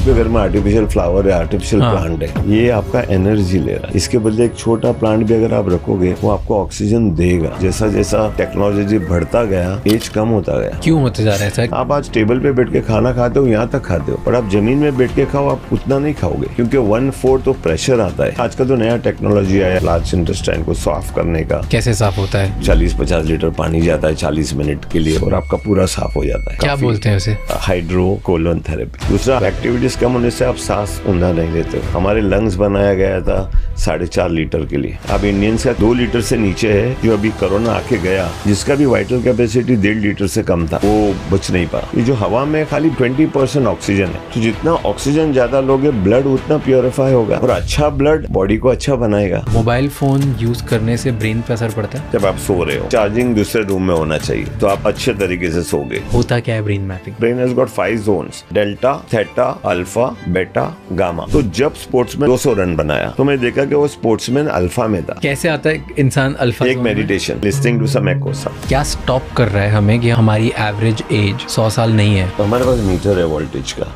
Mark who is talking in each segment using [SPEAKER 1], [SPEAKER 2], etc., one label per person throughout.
[SPEAKER 1] सबके घर में आर्टिफिशियल फ्लावर है, आर्टिफिशियल प्लांट है, ये आपका एनर्जी ले रहा है। इसके बदले एक छोटा प्लांट भी अगर आप रखोगे वो आपको ऑक्सीजन देगा। जैसा जैसा टेक्नोलॉजी बढ़ता गया, एज कम होता गया।
[SPEAKER 2] क्यों होते जा रहा है सर?
[SPEAKER 1] आप आज टेबल पे बैठ के खाना खाते हो, यहाँ तक खाते हो, पर आप जमीन में बैठ के खाओ, आप उतना नहीं खाओगे, क्योंकि 1/4 तो प्रेशर आता है। आज का तो नया टेक्नोलॉजी आया लार्ज इंटेस्टाइन को साफ करने का।
[SPEAKER 2] कैसे साफ होता है?
[SPEAKER 1] 40-50 लीटर पानी जाता है 40 मिनट के लिए और आपका पूरा साफ हो जाता है।
[SPEAKER 2] क्या बोलते हैं उसे?
[SPEAKER 1] Hydrocolon therapy. दूसरा, एक्टिविटीज कम होने से आप सांस ऊंधा नहीं लेते हो। हमारे लंग्स बनाया गया था 4.5 लीटर के लिए। अब इंडियंस का 2 लीटर से नीचे है, जो अभी कोरोना आके गया, जिसका भी वाइटल कैपेसिटी 1.5 लीटर से कम था, वो बच नहीं पा। ये जो हवा में खाली 20% ऑक्सीजन है, तो जितना ऑक्सीजन ज्यादा लोगे ब्लड उतना प्योरीफाई होगा और अच्छा ब्लड बॉडी को अच्छा बनाएगा।
[SPEAKER 2] मोबाइल फोन यूज करने से ब्रेन पे असर पड़ता है?
[SPEAKER 1] जब आप सो रहे हो, चार्जिंग दूसरे रूम में होना चाहिए, तो आप अच्छे तरीके से सोगे।
[SPEAKER 2] होता क्या है brain mapping?
[SPEAKER 1] Brain has got 5 zones, delta, theta, alpha, beta, gamma. तो जब स्पोर्ट्समैन 200 रन बनाया तो मैं देखा कि वो स्पोर्ट्समैन अल्फा में था।
[SPEAKER 2] कैसे आता है इंसान अल्फा?
[SPEAKER 1] एक मेडिटेशन, लिस्निंग टू सम एकोसा।
[SPEAKER 2] क्या स्टॉप कर रहा है हमें कि हमारी एवरेज एज 100 साल नहीं है?
[SPEAKER 1] तो हमारे पास मीटर है वोल्टेज का,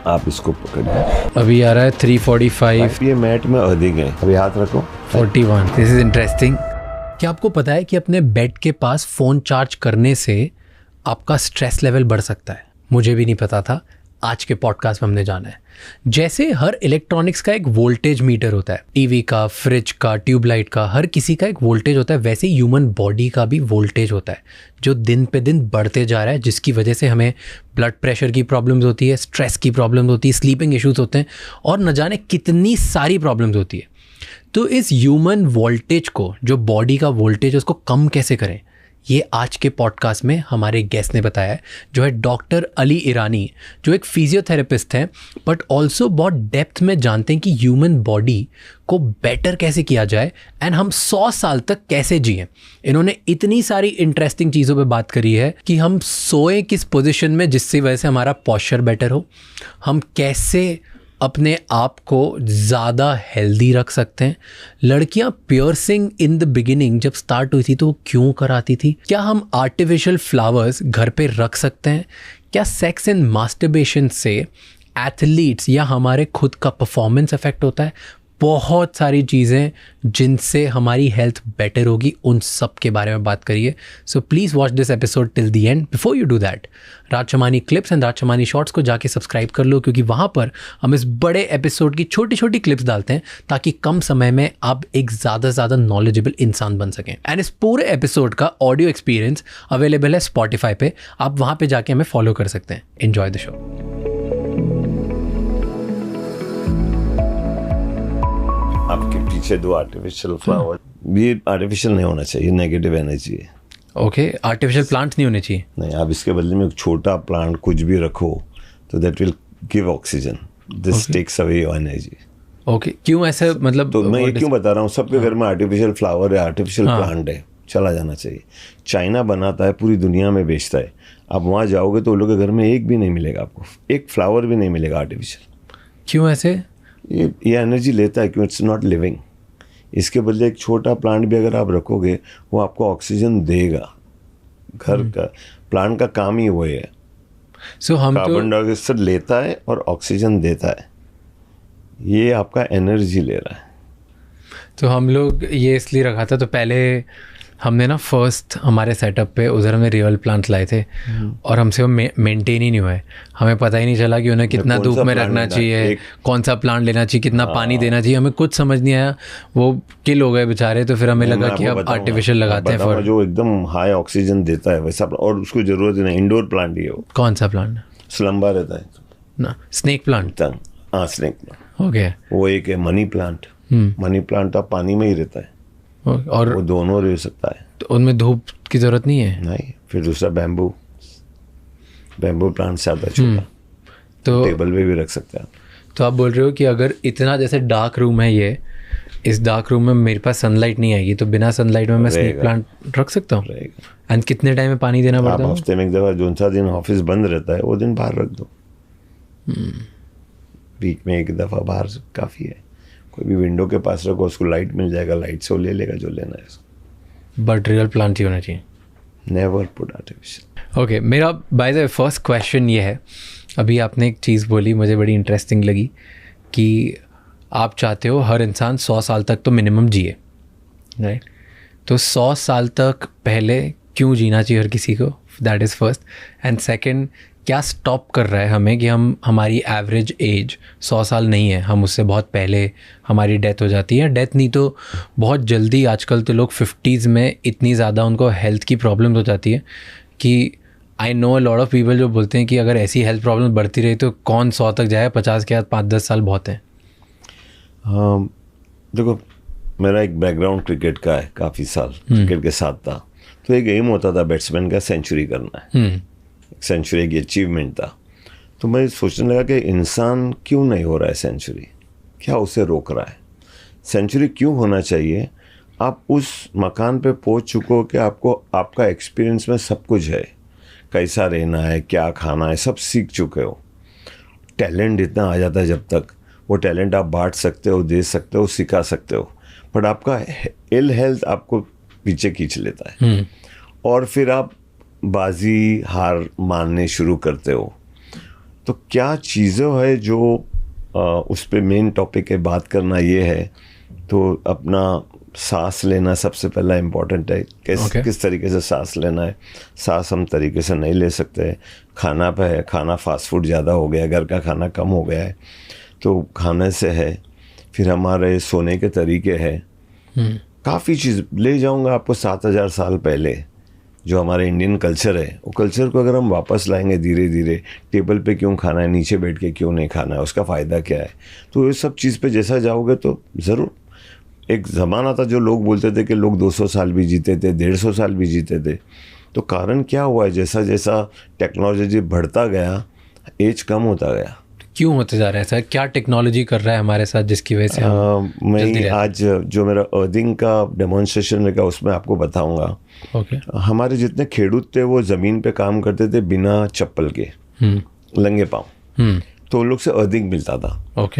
[SPEAKER 1] आप इसको पकड़िए।
[SPEAKER 2] अभी आ रहा है 345।
[SPEAKER 1] ये मैट में अधिक है, अभी हाथ रखो।
[SPEAKER 2] 41। This is interesting. क्या आपको पता है कि अपने बेड के पास फोन चार्ज करने से आपका स्ट्रेस लेवल बढ़ सकता है? मुझे भी नहीं पता था, आज के पॉडकास्ट में हमने जाना है। जैसे हर इलेक्ट्रॉनिक्स का एक वोल्टेज मीटर होता है, टीवी का, फ्रिज का, ट्यूबलाइट का, हर किसी का एक वोल्टेज होता है, वैसे ह्यूमन बॉडी का भी वोल्टेज होता है जो दिन पे दिन बढ़ते जा रहा है, जिसकी वजह से हमें ब्लड प्रेशर की प्रॉब्लम्स होती है, स्ट्रेस की प्रॉब्लम्स होती है, स्लीपिंग इश्यूज होते हैं और न जाने कितनी सारी प्रॉब्लम्स होती है। तो इस ह्यूमन वोल्टेज को, जो बॉडी का वोल्टेज है, उसको कम कैसे करें, ये आज के पॉडकास्ट में हमारे गेस्ट ने बताया है, जो है डॉक्टर अली ईरानी, जो एक फिजियोथेरेपिस्ट हैं बट ऑल्सो बहुत डेप्थ में जानते हैं कि ह्यूमन बॉडी को बेटर कैसे किया जाए एंड हम 100 साल तक कैसे जिएं। इन्होंने इतनी सारी इंटरेस्टिंग चीज़ों पे बात करी है कि हम सोए किस पोजीशन में जिसकी वजह से हमारा पॉस्चर बेटर हो, हम कैसे अपने आप को ज़्यादा हेल्दी रख सकते हैं, लड़कियां पियर्सिंग इन द बिगिनिंग जब स्टार्ट हुई थी तो वो क्यों कराती थी, क्या हम आर्टिफिशियल फ्लावर्स घर पे रख सकते हैं, क्या सेक्स एंड मास्टरबेशन से एथलीट्स या हमारे खुद का परफॉर्मेंस इफेक्ट होता है। बहुत सारी चीज़ें जिनसे हमारी हेल्थ बेटर होगी, उन सब के बारे में बात करिए। So please watch this episode till the end. Before you do that, Raj Shamani clips and Raj Shamani shorts को जाके सब्सक्राइब कर लो, क्योंकि वहाँ पर हम इस बड़े एपिसोड की छोटी छोटी क्लिप्स डालते हैं ताकि कम समय में आप एक ज़्यादा से ज़्यादा नॉलेजेबल इंसान बन सकें। एंड इस पूरे एपिसोड का ऑडियो एक्सपीरियंस अवेलेबल है स्पॉटिफाई पे, आप वहाँ पर जाके हमें फॉलो कर सकते हैं। Enjoy the show.
[SPEAKER 1] आपके पीछे 2 आर्टिफिशियल फ्लावर, ये आर्टिफिशियल नहीं होना चाहिए, नेगेटिव एनर्जी है।
[SPEAKER 2] ओके, आर्टिफिशियल प्लांट्स नहीं होने चाहिए?
[SPEAKER 1] नहीं, आप इसके बदले में एक छोटा प्लांट कुछ भी रखो तो that will give oxygen, this takes away your energy.
[SPEAKER 2] Okay, क्यों ऐसे? मतलब
[SPEAKER 1] तो मैं ये क्यों बता रहा हूँ, सबके घर में आर्टिफिशियल फ्लावर है, आर्टिफिशियल प्लांट है, चला जाना चाहिए। चाइना बनाता है, पूरी दुनिया में बेचता है। आप वहाँ जाओगे तो उन लोगों के घर में एक भी नहीं मिलेगा, आपको एक फ्लावर भी नहीं मिलेगा आर्टिफिशियल।
[SPEAKER 2] क्यों ऐसे?
[SPEAKER 1] ये एनर्जी लेता है, क्यों? It's not living. इसके बदले एक छोटा प्लांट भी अगर आप रखोगे वो आपको ऑक्सीजन देगा। घर का प्लांट का काम ही वो है।
[SPEAKER 2] हम
[SPEAKER 1] कार्बन डाइऑक्साइड लेता है और ऑक्सीजन देता है, ये आपका एनर्जी ले रहा है।
[SPEAKER 2] तो हम लोग ये इसलिए रखा था, तो पहले हमने ना फर्स्ट हमारे सेटअप पे उधर हमने रियल प्लांट्स लाए थे और हमसे वो मेंटेन ही नहीं हुआ है। हमें पता ही नहीं चला कि उन्हें कितना धूप में रखना चाहिए, कौन सा प्लांट लेना चाहिए, कितना पानी देना चाहिए, हमें कुछ समझ नहीं आया। वो किल हो गए बेचारे। तो फिर हमें लगा कि अब आर्टिफिशियल लगाते हैं फॉर
[SPEAKER 1] जो एकदम हाई ऑक्सीजन देता है वैसा, और उसको जरूरत नहीं। इंडोर प्लांट ही है वो।
[SPEAKER 2] कौन सा प्लांट?
[SPEAKER 1] लंबा रहता है
[SPEAKER 2] ना, स्नेक प्लांट।
[SPEAKER 1] हाँ, स्नेक प्लांट।
[SPEAKER 2] ओके,
[SPEAKER 1] वो एक है मनी प्लांट। मनी प्लांट तो पानी में ही रहता है और वो दोनों रह सकता है,
[SPEAKER 2] तो उनमें धूप की जरूरत नहीं है।
[SPEAKER 1] नहीं। फिर दूसरा बैम्बू प्लांट से आता है, छोटा,
[SPEAKER 2] तो
[SPEAKER 1] टेबल पे भी रख सकते हैं।
[SPEAKER 2] तो आप बोल रहे हो कि अगर इतना जैसे डार्क रूम है ये, इस डार्क रूम में मेरे पास सनलाइट नहीं आएगी, तो बिना सनलाइट में मैं स्नेक प्लांट रख सकता हूँ? एंड कितने टाइम में पानी देना पड़ता है?
[SPEAKER 1] हफ्ते में एक दफा, जो सा दिन ऑफिस बंद रहता है वो दिन बाहर रख दो। वीक में एक दफा बाहर काफ़ी है। कोई भी विंडो के पास रखो, उसको लाइट मिल जाएगा, लाइट से वो ले लेगा जो लेना है।
[SPEAKER 2] बट रियल प्लांट ही होना चाहिए।
[SPEAKER 1] Never put artificial.
[SPEAKER 2] ओके, मेरा बाय द फर्स्ट क्वेश्चन ये है अभी आपने एक चीज़ बोली मुझे बड़ी इंटरेस्टिंग लगी कि आप चाहते हो हर इंसान 100 साल तक तो मिनिमम जिए, राइट? तो 100 साल तक पहले क्यों जीना चाहिए हर किसी को, that is first. And second, क्या स्टॉप कर रहा है हमें कि हम हमारी एवरेज एज 100 साल नहीं है, हम उससे बहुत पहले हमारी डेथ हो जाती है। डेथ नहीं तो बहुत जल्दी, आजकल तो लोग 50s में इतनी ज़्यादा उनको हेल्थ की प्रॉब्लम हो जाती है कि I know a lot of people जो बोलते हैं कि अगर ऐसी हेल्थ प्रॉब्लम बढ़ती रही तो कौन 100 तक जाए, 50 के बाद 5-10 साल बहुत हैं।
[SPEAKER 1] देखो, मेरा एक बैकग्राउंड क्रिकेट का है, काफ़ी साल क्रिकेट के साथ था, तो एक एम होता था बैट्समैन का सेंचुरी करना है। सेंचुरी एक अचीवमेंट था। तो मैं सोचने लगा कि इंसान क्यों नहीं हो रहा है सेंचुरी, क्या उसे रोक रहा है? सेंचुरी क्यों होना चाहिए? आप उस मकान पे पहुंच चुके हो कि आपको आपका एक्सपीरियंस में सब कुछ है, कैसा रहना है, क्या खाना है, सब सीख चुके हो। टैलेंट इतना आ जाता है, जब तक वो टैलेंट आप बांट सकते हो, दे सकते हो, सिखा सकते हो, बट आपका इल हेल्थ आपको पीछे खींच लेता है और फिर आप बाजी हार मानने शुरू करते हो। तो क्या चीज़ें है जो उस पे मेन टॉपिक है, बात करना ये है। तो अपना सांस लेना सबसे पहला इम्पोर्टेंट है, किस तरीके से सांस लेना है। सांस हम तरीके से नहीं ले सकते। खाना पे है, खाना फास्ट फूड ज़्यादा हो गया, घर का खाना कम हो गया है, तो खाने से है। फिर हमारे सोने के तरीके हैं, काफ़ी चीज़ ले जाऊंगा आपको 7000 साल पहले जो हमारे इंडियन कल्चर है, वो कल्चर को अगर हम वापस लाएंगे धीरे धीरे, टेबल पे क्यों खाना है, नीचे बैठ के क्यों नहीं खाना है, उसका फ़ायदा क्या है, तो ये सब चीज़ पे जैसा जाओगे तो ज़रूर। एक ज़माना था जो लोग बोलते थे कि लोग 200 साल भी जीते थे, 150 साल भी जीते थे। तो कारण क्या हुआ है, जैसा जैसा टेक्नोलॉजी बढ़ता गया, एज कम होता गया।
[SPEAKER 2] क्यों होते जा रहा है सर? क्या टेक्नोलॉजी कर रहा है हमारे साथ जिसकी वजह से
[SPEAKER 1] मैं आज जो मेरा अर्थिंग का डेमोन्स्ट्रेशन रहेगा उसमें आपको बताऊंगा। हमारे जितने खेडूत थे वो ज़मीन पे काम करते थे बिना चप्पल के, लंगे पाँव, तो उन लोग से अर्थिंग मिलता था।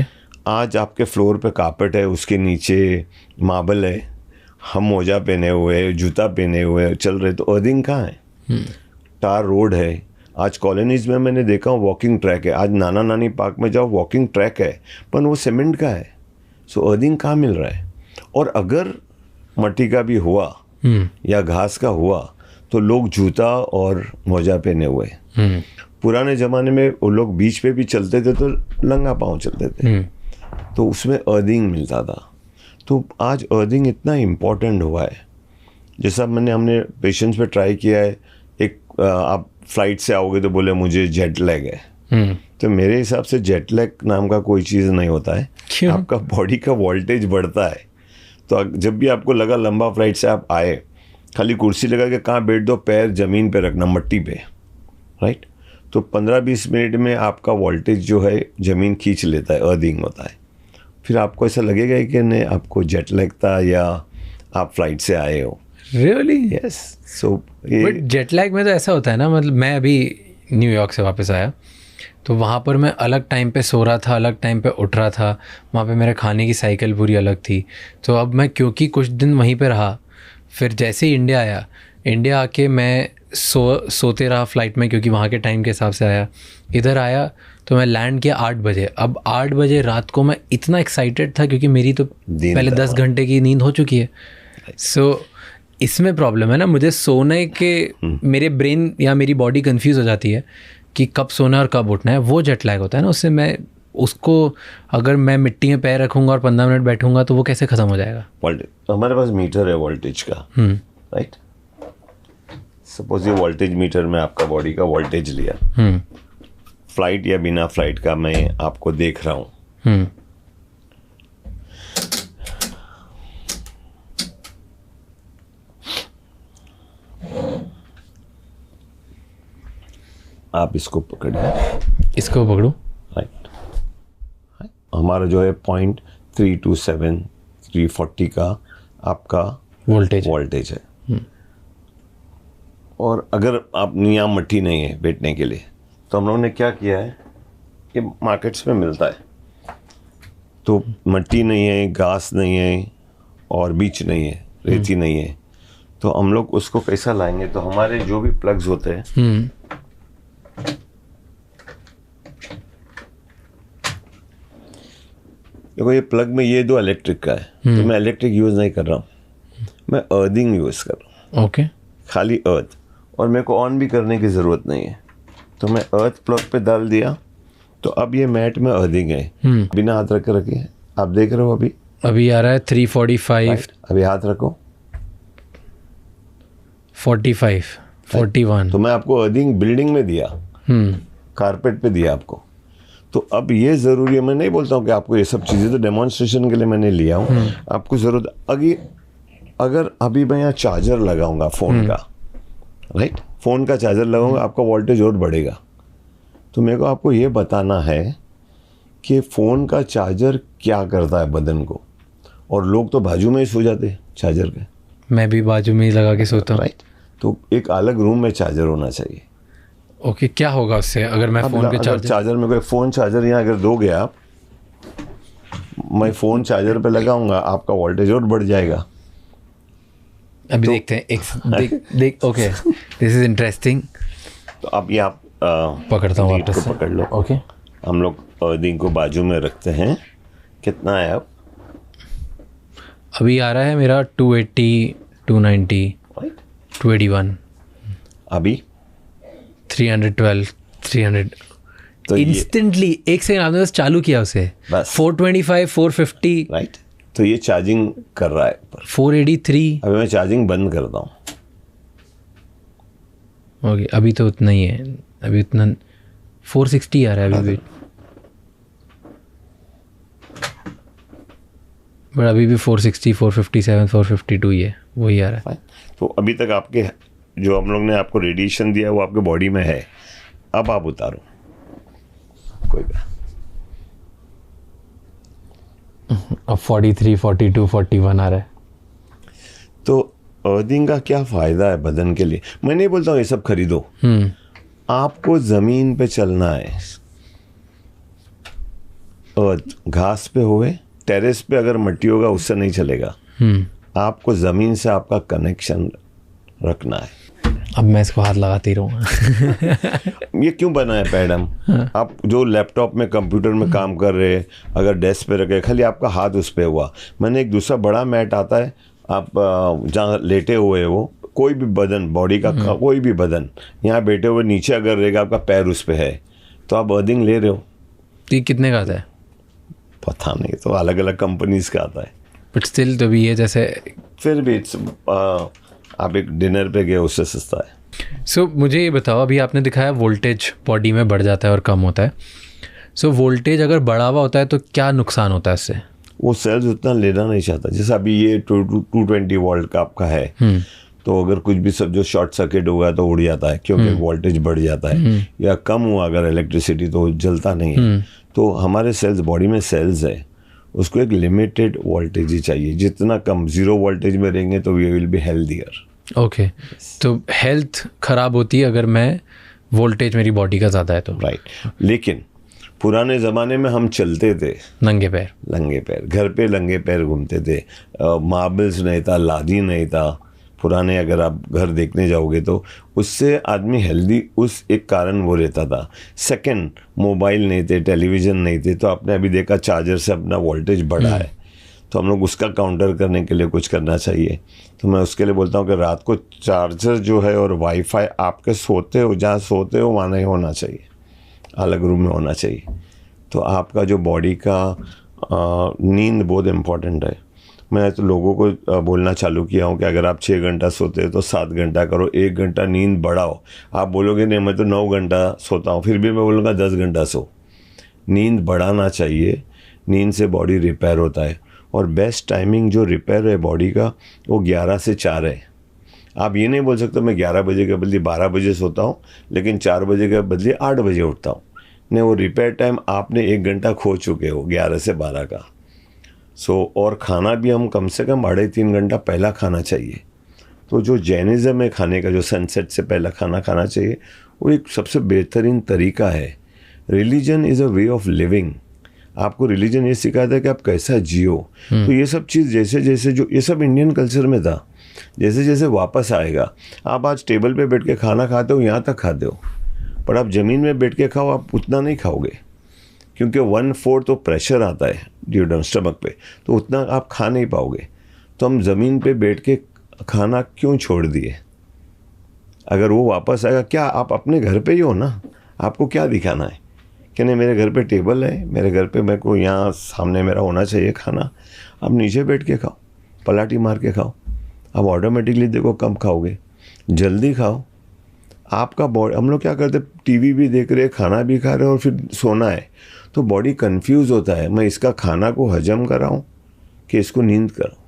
[SPEAKER 1] आज आपके फ्लोर पे कारपेट है, उसके नीचे मार्बल है, हम मोजा पहने हुए, जूता पहने हुए चल रहे, तो अर्थिंग कहाँ है? टार रोड है। आज कॉलोनीज में मैंने देखा वॉकिंग ट्रैक है। आज नाना नानी पार्क में जाओ, वॉकिंग ट्रैक है, पर वो सीमेंट का है। सो अर्थिंग कहाँ मिल रहा है? और अगर मट्टी का भी हुआ या घास का हुआ तो लोग जूता और मोजा पहने हुए। पुराने ज़माने में वो लोग बीच पे भी चलते थे तो लंगा पाँव चलते थे, तो उसमें अर्थिंग मिलता था। तो आज अर्थिंग इतना इम्पोर्टेंट हुआ है। जैसा हमने पेशेंट्स पे ट्राई किया है, एक आप फ्लाइट से आओगे तो बोले मुझे जेट लैग है, तो मेरे हिसाब से जेट लैग नाम का कोई चीज़ नहीं होता है। क्यों? आपका बॉडी का वोल्टेज बढ़ता है। तो जब भी आपको लगा लंबा फ्लाइट से आप आए, खाली कुर्सी लगा के कहाँ बैठ दो, पैर ज़मीन पे रखना, मट्टी पे, राइट? तो 15-20 मिनट में आपका वोल्टेज जो है ज़मीन खींच लेता है, अर्थिंग होता है। फिर आपको ऐसा लगेगा कि नहीं आपको जेट लैग था या आप फ्लाइट से आए हो।
[SPEAKER 2] Really?
[SPEAKER 1] Yes. So
[SPEAKER 2] but jet lag में तो ऐसा होता है ना, मतलब मैं अभी न्यूयॉर्क से वापस आया तो वहाँ पर मैं अलग टाइम पे सो रहा था, अलग टाइम पे उठ रहा था, वहाँ पे मेरे खाने की साइकिल पूरी अलग थी। तो अब मैं क्योंकि कुछ दिन वहीं पे रहा, फिर जैसे ही इंडिया आया, इंडिया आके मैं सोते रहा फ्लाइट में क्योंकि वहाँ के टाइम के हिसाब से आया। इधर आया तो मैं लैंड किया 8 बजे। अब 8 बजे रात को मैं इतना एक्साइटेड था क्योंकि मेरी तो पहले 10 घंटे की नींद हो चुकी है। सो इसमें प्रॉब्लम है ना, मुझे सोने के मेरे ब्रेन या मेरी बॉडी कंफ्यूज हो जाती है कि कब सोना और कब उठना है, वो जेट लैग होता है ना। उससे मैं उसको अगर मैं मिट्टी में पैर रखूँगा और 15 मिनट बैठूंगा तो वो कैसे ख़त्म हो जाएगा?
[SPEAKER 1] हमारे पास मीटर है वोल्टेज का, राइट? सपोज ये वोल्टेज मीटर में आपका बॉडी का वोल्टेज लिया, फ्लाइट या बिना फ्लाइट का मैं आपको देख रहा हूँ। आप इसको पकड़िए,
[SPEAKER 2] इसको पकड़ो,
[SPEAKER 1] राइट? हमारा जो है 0.327 340 का आपका वोल्टेज है। और अगर आप यहाँ मट्टी नहीं है बैठने के लिए, तो हम लोगों ने क्या किया है, ये मार्केट्स में मिलता है, तो मट्टी नहीं है, घास नहीं है और बीच नहीं है, रेती नहीं है, तो हम लोग उसको कैसा लाएंगे? तो हमारे जो भी प्लग्स होते हैं, देखो ये प्लग में ये 2 इलेक्ट्रिक का है, तो मैं इलेक्ट्रिक यूज़ नहीं कर रहा हूँ, मैं अर्थिंग यूज़ कर रहा हूँ।
[SPEAKER 2] ओके,
[SPEAKER 1] खाली अर्थ, और मेरे को ऑन भी करने की ज़रूरत नहीं है। तो मैं अर्थ प्लग पे डाल दिया, तो अब ये मैट में अर्थिंग है। बिना हाथ रख के रखिए, आप देख रहे हो
[SPEAKER 2] अभी आ रहा है 345,
[SPEAKER 1] अभी हाथ रखो
[SPEAKER 2] 45, 41।
[SPEAKER 1] तो मैं आपको अर्थिंग बिल्डिंग में दिया, कारपेट पे दिया आपको। तो अब ये ज़रूरी है, मैं नहीं बोलता हूँ कि आपको ये सब चीज़ें, तो डेमोन्स्ट्रेशन के लिए मैंने लिया हूँ। आपको ज़रूरत अगर अभी मैं यहाँ चार्जर लगाऊंगा फ़ोन का, राइट, फ़ोन का चार्जर लगाऊंगा, आपका वोल्टेज और बढ़ेगा। तो मेरे को आपको ये बताना है कि फ़ोन का चार्जर क्या करता है बदन को। और लोग तो बाजू में ही सो जाते हैं चार्जर के।
[SPEAKER 2] मैं भी बाजू में ही लगा के सोता हूँ।
[SPEAKER 1] राइट, तो एक अलग रूम में चार्जर होना चाहिए।
[SPEAKER 2] ओके, क्या होगा उससे अगर मैं फ़ोन पे
[SPEAKER 1] चार्जर में कोई फ़ोन चार्जर यहाँ अगर दोगे आप, मैं फ़ोन चार्जर पे लगाऊंगा, आपका वोल्टेज और बढ़ जाएगा।
[SPEAKER 2] अभी देखते हैं, देख ओके, दिस इज इंटरेस्टिंग।
[SPEAKER 1] तो अब ये आप
[SPEAKER 2] पकड़ता हूँ,
[SPEAKER 1] लीड को पकड़ लो।
[SPEAKER 2] ओके,
[SPEAKER 1] हम लोग अर्थिंग को बाजू में रखते हैं। कितना है अब?
[SPEAKER 2] अभी आ रहा है मेरा 280, 290, 281,
[SPEAKER 1] अभी
[SPEAKER 2] 312, 300।
[SPEAKER 1] तो
[SPEAKER 2] इंस्टेंटली एक सेकंड आपने बस चालू किया उसे,
[SPEAKER 1] बस
[SPEAKER 2] 425, 450,
[SPEAKER 1] राइट, तो ये चार्जिंग कर रहा है।
[SPEAKER 2] 483।
[SPEAKER 1] अभी मैं चार्जिंग बंद करता हूँ।
[SPEAKER 2] ओके, अभी तो उतना ही है, अभी उतना 460 आ रहा है अभी भी, बट अभी भी 460, 457, 452 ही है, वही आ रहा है।
[SPEAKER 1] तो अभी तक आपके जो हम लोग ने आपको रेडिएशन दिया वो आपके बॉडी में है। अब आप उतारो, कोई बात।
[SPEAKER 2] अब 43, 42, 41 आ रहा है।
[SPEAKER 1] तो अर्थिंग का क्या फ़ायदा है बदन के लिए? मैं नहीं बोलता हूँ ये सब खरीदो, आपको ज़मीन पे चलना है। अर्थ घास पे होए, टेरेस पे अगर मिट्टी होगा उससे नहीं चलेगा। आपको ज़मीन से आपका कनेक्शन रखना है।
[SPEAKER 2] अब मैं इसको हाथ लगाते ही रहूँगा।
[SPEAKER 1] ये क्यों बना है पैडम? आप जो लैपटॉप में कंप्यूटर में काम कर रहे, अगर डेस्क पे रखे, खाली आपका हाथ उस पे हुआ। मैंने एक दूसरा बड़ा मैट आता है, आप जहाँ लेटे हुए हो, कोई भी बदन, बॉडी का कोई भी बदन यहाँ बैठे हुए, नीचे अगर रहेगा आपका पैर उस पे है, तो आप अर्थिंग ले रहे हो।
[SPEAKER 2] तो ये कितने का आता है?
[SPEAKER 1] पता नहीं, तो अलग अलग कंपनीज का आता है,
[SPEAKER 2] बट स्टिल तो भी ये जैसे,
[SPEAKER 1] फिर भी आप एक डिनर पे गए उससे सस्ता है।
[SPEAKER 2] सो मुझे ये बताओ, अभी आपने दिखाया वोल्टेज बॉडी में बढ़ जाता है और कम होता है। सो वोल्टेज अगर बढ़ा हुआ होता है तो क्या नुकसान होता है इससे?
[SPEAKER 1] वो सेल्स उतना लेना नहीं चाहता। जैसे अभी ये 220 वोल्ट का आपका है, तो अगर कुछ भी सब जो शॉर्ट सर्किट होगा तो उड़ जाता है, क्योंकि वोल्टेज बढ़ जाता है, या कम हुआ अगर इलेक्ट्रिसिटी तो जलता नहीं है। तो हमारे सेल्स, बॉडी में सेल्स है, उसको एक लिमिटेड वोल्टेज ही चाहिए। जितना कम 0 वोल्टेज में रहेंगे तो we will be healthier.
[SPEAKER 2] Okay, तो हेल्थ ख़राब होती है अगर मैं वोल्टेज मेरी बॉडी का ज़्यादा है तो।
[SPEAKER 1] राइट, लेकिन पुराने ज़माने में हम चलते थे
[SPEAKER 2] नंगे पैर,
[SPEAKER 1] घर पे नंगे पैर घूमते थे। मार्बल्स नहीं था, लादी नहीं था पुराने, अगर आप घर देखने जाओगे तो उससे आदमी हेल्दी, उस एक कारण वो रहता था। सेकंड, मोबाइल नहीं थे, टेलीविज़न नहीं थे, तो आपने अभी देखा चार्जर से अपना वोल्टेज बढ़ा है। तो हम लोग उसका काउंटर करने के लिए कुछ करना चाहिए। तो मैं उसके लिए बोलता हूँ कि रात को चार्जर जो है और वाईफाई आपके सोते हो, जहाँ सोते हो वहाँ नहीं होना चाहिए, अलग रूम में होना चाहिए। तो आपका जो बॉडी का नींद बहुत इम्पॉर्टेंट है। मैं तो लोगों को बोलना चालू किया हूँ कि अगर आप 6 घंटा सोते हो तो 7 घंटा करो, 1 घंटा नींद बढ़ाओ। आप बोलोगे नहीं मैं तो 9 घंटा सोता हूँ, फिर भी मैं बोलूँगा 10 घंटा सो। नींद बढ़ाना चाहिए, नींद से बॉडी रिपेयर होता है। और बेस्ट टाइमिंग जो रिपेयर है बॉडी का वो 11 से 4 है। आप ये नहीं बोल सकते मैं 11 बजे के बदले 12 बजे सोता हूँ लेकिन 4 बजे के बदले 8 बजे उठता हूँ। नहीं, वो रिपेयर टाइम आपने 1 घंटा खो चुके हो 11 से 12 का। और खाना भी हम कम से कम 2.5-3 घंटा पहला खाना चाहिए। तो जो जैनिज़्म है खाने का, जो सनसेट से पहला खाना खाना चाहिए, वो एक सबसे बेहतरीन तरीका है। Religion is a way of living. आपको रिलीजन ये सिखाता है कि आप कैसा जियो। तो ये सब चीज़ जैसे जैसे जो ये सब इंडियन कल्चर में था, जैसे जैसे वापस आएगा। आप आज टेबल पे बैठ के खाना खाते हो, यहाँ तक खाते हो, पर आप ज़मीन में बैठ के खाओ, आप उतना नहीं खाओगे। क्योंकि 1/4 तो प्रेशर आता है ड्यूरम स्टमक पे, तो उतना आप खा नहीं पाओगे। तो हम ज़मीन पे बैठ के खाना क्यों छोड़ दिए? अगर वो वापस आएगा, क्या आप अपने घर पे ही हो ना, आपको क्या दिखाना है कि नहीं मेरे घर पे टेबल है, मेरे घर पे मेरे को यहाँ सामने मेरा होना चाहिए खाना। आप नीचे बैठ के खाओ, पलाटी मार के खाओ, आप ऑटोमेटिकली देखो कम खाओगे, जल्दी खाओ। आपका बॉडी, हम लोग क्या करते, टीवी भी देख रहे, खाना भी खा रहे और फिर सोना है, तो बॉडी कंफ्यूज होता है, मैं इसका खाना को हजम कराऊं कि इसको नींद कराऊं।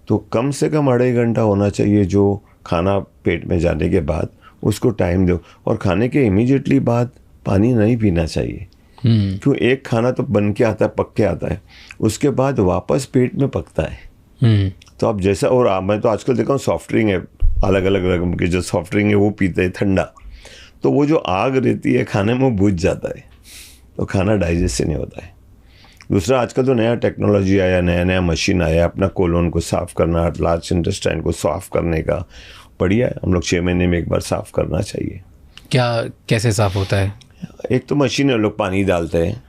[SPEAKER 1] तो कम से कम 2.5 घंटा होना चाहिए जो खाना पेट में जाने के बाद, उसको टाइम दो। और खाने के इमीडिएटली बाद पानी नहीं पीना चाहिए, क्यों, एक खाना तो बन के आता है, पक के आता है, उसके बाद वापस पेट में पकता है। तो आप जैसा, और मैं तो आजकल देखा हूँ सॉफ्ट ड्रिंक है, अलग अलग रकम के जो सॉफ्ट ड्रिंक है वो पीते हैं ठंडा, तो वो जो आग रहती है खाने में वो बुझ जाता है, तो खाना डाइजेस्ट से नहीं होता है। दूसरा, आजकल तो नया टेक्नोलॉजी आया, नया नया मशीन आया अपना कोलोन को साफ़ करना, लार्ज इंटेस्टाइन को साफ़ करने का, बढ़िया है। हम लोग 6 महीने में एक बार साफ़ करना चाहिए।
[SPEAKER 2] क्या, कैसे साफ़ होता है?
[SPEAKER 1] एक तो मशीन है, लोग पानी डालते हैं,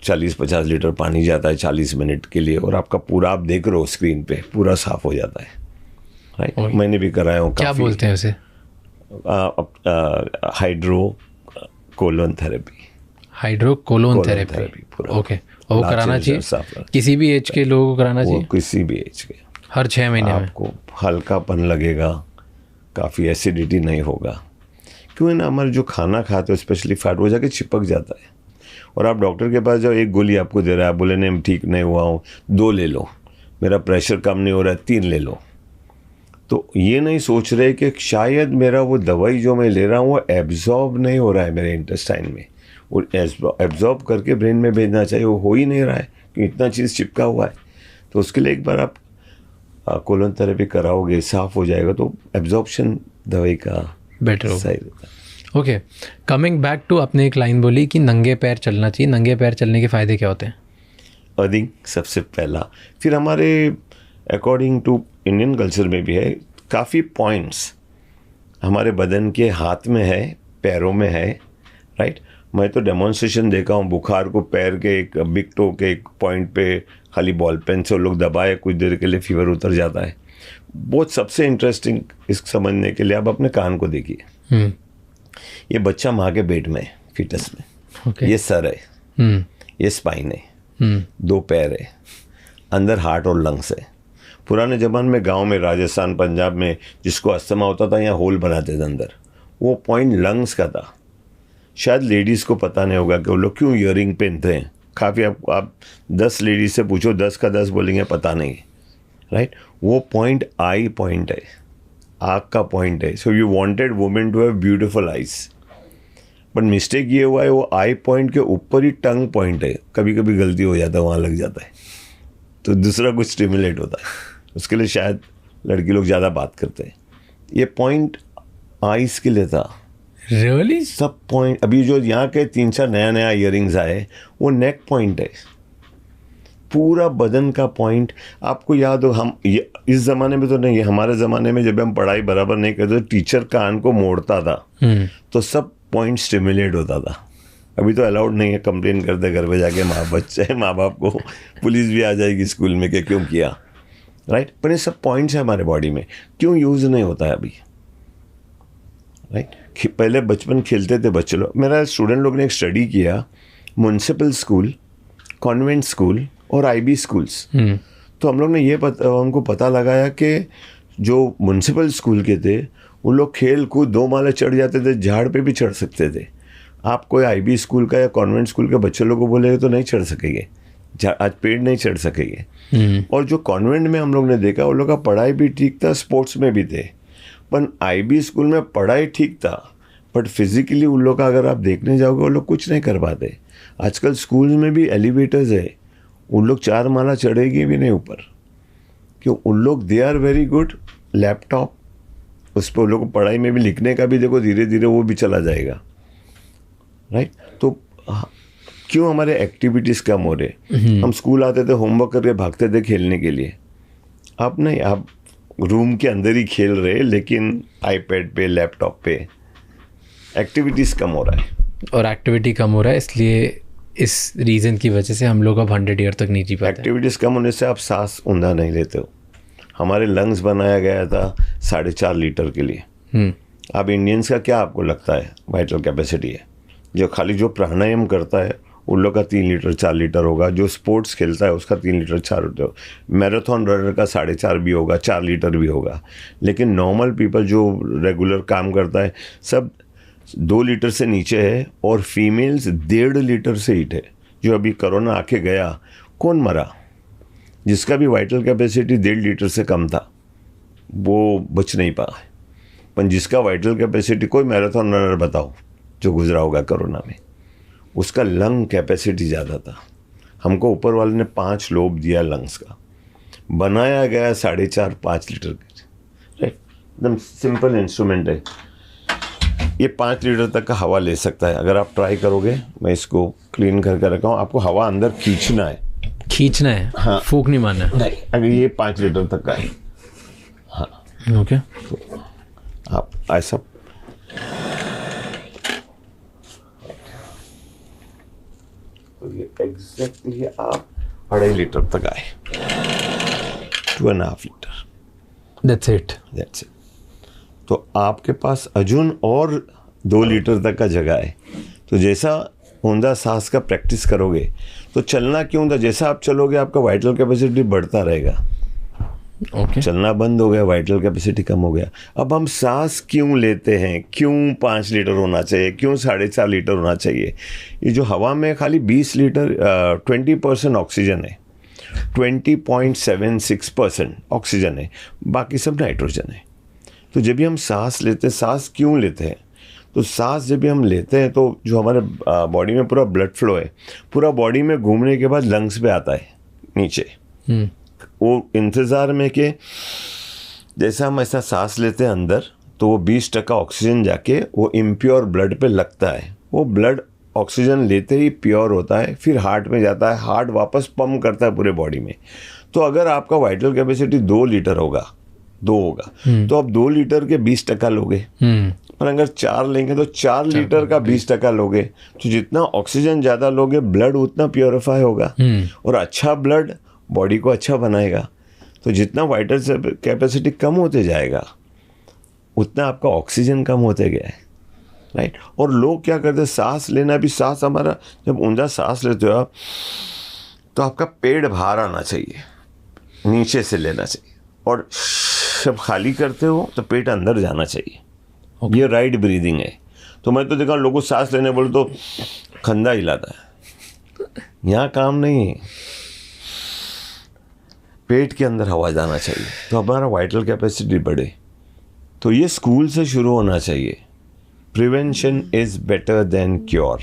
[SPEAKER 1] 40-50 लीटर पानी जाता है 40 मिनट के लिए, और आपका पूरा, आप देख रहे हो स्क्रीन पे, पूरा साफ़ हो जाता है। राइट, मैंने भी कराया हूँ।
[SPEAKER 2] क्या बोलते हैं उसे?
[SPEAKER 1] Hydrocolon therapy.
[SPEAKER 2] Hydrocolon therapy, okay. और वो कराना चाहिए किसी भी एज के लोगों को कराना चाहिए?
[SPEAKER 1] किसी भी एज के,
[SPEAKER 2] हर 6 महीने में।
[SPEAKER 1] आपको हल्कापन लगेगा, काफ़ी एसिडिटी नहीं होगा, क्यों है ना, हमारे जो खाना खाते हो स्पेशली फैट, वो जाके चिपक जाता है। और आप डॉक्टर के पास जाओ, एक गोली आपको दे रहा है, आप बोले नहीं ठीक नहीं हुआ हूँ, 2 ले लो, मेरा प्रेशर कम नहीं हो रहा है, 3 ले लो। तो ये नहीं सोच रहे कि शायद मेरा वो दवाई जो मैं ले रहा हूँ वो एब्जॉर्ब नहीं हो रहा है मेरे इंटेस्टाइन में, वो एब्जॉर्ब करके ब्रेन में भेजना चाहिए, वो हो ही नहीं रहा है क्योंकि इतना चीज़ चिपका हुआ है। तो उसके लिए एक बार आप कोलोन थेरेपी कराओगे, साफ़ हो जाएगा, तो एब्जॉर्प्शन दवाई का
[SPEAKER 2] बेटर हो,
[SPEAKER 1] सही रहता है।
[SPEAKER 2] ओके, कमिंग बैक टू, आपने एक लाइन बोली कि नंगे पैर चलना चाहिए, नंगे पैर चलने के फ़ायदे क्या होते हैं?
[SPEAKER 1] अर्निंग सबसे पहला, फिर हमारे अकॉर्डिंग टू इंडियन कल्चर में भी है, काफ़ी पॉइंट्स हमारे बदन के हाथ में है, पैरों में है, राइट। मैं तो डेमोन्स्ट्रेशन देखा हूँ, बुखार को पैर के एक बिग टो के एक पॉइंट पे खाली बॉल पेन से लोग दबाए, कुछ देर के लिए फीवर उतर जाता है। बहुत सबसे इंटरेस्टिंग इस समझने के लिए आप अपने कान को देखिए। ये बच्चा माँ के पेट में, फीटस में,
[SPEAKER 2] okay.
[SPEAKER 1] ये सर है, ये स्पाइन है, 2 पैर है, अंदर हार्ट और लंग्स है। पुराने ज़माने में गांव में, राजस्थान पंजाब में, जिसको अस्थमा होता था यहाँ होल बनाते थे अंदर, वो पॉइंट लंग्स का था। शायद लेडीज़ को पता नहीं होगा कि वो लोग क्यों ईयरिंग पहनते हैं। काफ़ी आप 10 लेडीज से पूछो, 10 का 10 बोलेंगे पता नहीं, राइट। वो पॉइंट आई पॉइंट है, आँख का पॉइंट है। So you wanted women to have beautiful eyes, but mistake ये हुआ है वो आई पॉइंट के ऊपर ही टंग पॉइंट है, कभी कभी गलती हो जाता है, वहाँ लग जाता है, तो दूसरा कुछ स्टिमुलेट होता है, उसके लिए शायद लड़की लोग ज़्यादा बात करते हैं। ये पॉइंट आइज़ के लिए था।
[SPEAKER 2] रियली?
[SPEAKER 1] सब पॉइंट, अभी जो यहाँ के 3-4 नया ईयरिंग्स आए, वो नेक पॉइंट है, पूरा बदन का पॉइंट। आपको याद हो, हम इस ज़माने में तो नहीं है, हमारे ज़माने में जब हम पढ़ाई बराबर नहीं करते, टीचर कान को मोड़ता था तो सब पॉइंट स्टिमुलेट होता था। अभी तो अलाउड नहीं है, कंप्लेन करते घर पे जाके माँ बाप को, पुलिस भी आ जाएगी स्कूल में कि क्यों किया, राइट। पर ये सब पॉइंट्स हैं हमारे बॉडी में, क्यों यूज़ नहीं होता है अभी, राइट। पहले बचपन खेलते थे बच्चे लोग। मेरा स्टूडेंट लोग ने एक स्टडी किया, म्युनिसिपल स्कूल, कॉन्वेंट स्कूल और IB स्कूल्स। तो हम लोग ने हमको पता लगाया कि जो म्युनिसिपल स्कूल के थे वो लोग खेल कूद 2 माले चढ़ जाते थे, झाड़ पे भी चढ़ सकते थे। आप कोई IB स्कूल का या कॉन्वेंट स्कूल के बच्चे लोगों को बोलेंगे तो नहीं चढ़ सकेंगे, आज पेड़ नहीं चढ़ सकेंगे। और जो कॉन्वेंट में हम लोग ने देखा, वो लोग का पढ़ाई भी ठीक था, स्पोर्ट्स में भी थे। पर IB स्कूल में पढ़ाई ठीक था, बट फिजिकली उन लोग का अगर आप देखने जाओगे वो लोग कुछ नहीं कर पाते। आजकल स्कूल में भी एलिवेटर्स है, उन लोग 4 माला चढ़ेगी भी नहीं ऊपर, क्यों, उन लोग they are very good. Laptop, उस पर उन लोग को पढ़ाई में भी, लिखने का भी देखो, धीरे धीरे वो भी चला जाएगा, राइट। तो क्यों हमारे एक्टिविटीज़ कम हो रहे। हम स्कूल आते थे, होमवर्क करके भागते थे खेलने के लिए, अब नहीं, आप रूम के अंदर ही खेल रहे, लेकिन आईपैड पे, लैपटॉप पे एक्टिविटीज़ कम हो रहा है।
[SPEAKER 2] और एक्टिविटी कम हो रहा है, इसलिए इस रीज़न की वजह से हम लोग अब 100 ईयर तक नहीं जी पाते।
[SPEAKER 1] एक्टिविटीज़ कम होने से आप सांस ऊंधा नहीं लेते हो। हमारे लंग्स बनाया गया था 4.5 लीटर के लिए। अब इंडियंस का क्या आपको लगता है वाइटल कैपेसिटी है? जो खाली जो प्राणायाम करता है उन लोग का 3 लीटर 4 लीटर होगा। जो स्पोर्ट्स खेलता है उसका 3 लीटर 4 लीटर, मैराथन रनर का 4.5 भी होगा, 4 लीटर भी होगा। लेकिन नॉर्मल पीपल जो रेगुलर काम करता है सब 2 लीटर से नीचे है, और फीमेल्स 1.5 लीटर से हीट है। जो अभी कोरोना आके गया, कौन मरा? जिसका भी वाइटल कैपेसिटी 1.5 लीटर से कम था वो बच नहीं पाया। पर जिसका वाइटल कैपेसिटी, कोई मैराथन रनर बताओ जो गुजरा होगा कोरोना में, उसका लंग कैपेसिटी ज़्यादा था। हमको ऊपर वाले ने 5 लोब दिया लंग्स का, बनाया गया 4.5-5 लीटर का। राइट, एकदम सिंपल इंस्ट्रूमेंट है। ये 5 लीटर तक का हवा ले सकता है। अगर आप ट्राई करोगे, मैं इसको क्लीन करके रखा हूँ, आपको हवा अंदर खींचना है।
[SPEAKER 2] खींचना है? हाँ, फूक नहीं मारना है।
[SPEAKER 1] नहीं, अगर ये 5 लीटर तक का है। हाँ,
[SPEAKER 2] ओके।
[SPEAKER 1] तो आप ऐसा तो ये एग्जैक्टली आप 2.5 लीटर तक आए, 2.5 लीटर।
[SPEAKER 2] That's it.
[SPEAKER 1] तो आपके पास अजून और 2 लीटर तक का जगह है। तो जैसा ऊंधा सांस का प्रैक्टिस करोगे तो चलना क्यों था, जैसा आप चलोगे आपका वाइटल कैपेसिटी बढ़ता रहेगा।
[SPEAKER 2] ओके।
[SPEAKER 1] चलना बंद हो गया, वाइटल कैपेसिटी कम हो गया। अब हम सांस क्यों लेते हैं? क्यों 5 लीटर होना चाहिए? क्यों 4.5 लीटर होना चाहिए? ये जो हवा में खाली 20 लीटर 20% ऑक्सीजन है, 20.76% ऑक्सीजन है, बाकी सब नाइट्रोजन है। तो जब भी हम सांस लेते हैं, सांस क्यों लेते हैं? तो सांस जब भी हम लेते हैं तो जो हमारे बॉडी में पूरा ब्लड फ्लो है, पूरा बॉडी में घूमने के बाद लंग्स पे आता है नीचे। वो इंतज़ार में कि जैसा हम ऐसा सांस लेते हैं अंदर, तो वो 20% ऑक्सीजन जाके वो इम्प्योर ब्लड पे लगता है। वो ब्लड ऑक्सीजन लेते ही प्योर होता है, फिर हार्ट में जाता है, हार्ट वापस पंप करता है पूरे बॉडी में। तो अगर आपका वाइटल कैपेसिटी 2 लीटर होगा, 2 होगा, तो आप 2 लीटर के 20% लोगे। पर अगर 4 लेंगे तो 4 लीटर का 20% लोगे। तो जितना ऑक्सीजन ज़्यादा लोगे, ब्लड उतना प्योरीफाई होगा, और अच्छा ब्लड बॉडी को अच्छा बनाएगा। तो जितना वाइटल कैपेसिटी कम होते जाएगा उतना आपका ऑक्सीजन कम होते गया है। राइट। और लोग क्या करते हैं, सांस लेना भी, सांस हमारा जब ऊंधा सांस लेते हो आप, तो आपका पेट बाहर आना चाहिए, नीचे से लेना चाहिए, और जब खाली करते हो तो पेट अंदर जाना चाहिए। ये राइट ब्रीदिंग है। तो मैं तो देखा लोगों को सांस लेने बोले तो खंदा हिलाता है। यहाँ काम नहीं है, पेट के अंदर हवा जाना चाहिए तो हमारा वाइटल कैपेसिटी बढ़े। तो ये स्कूल से शुरू होना चाहिए। Prevention is better than cure.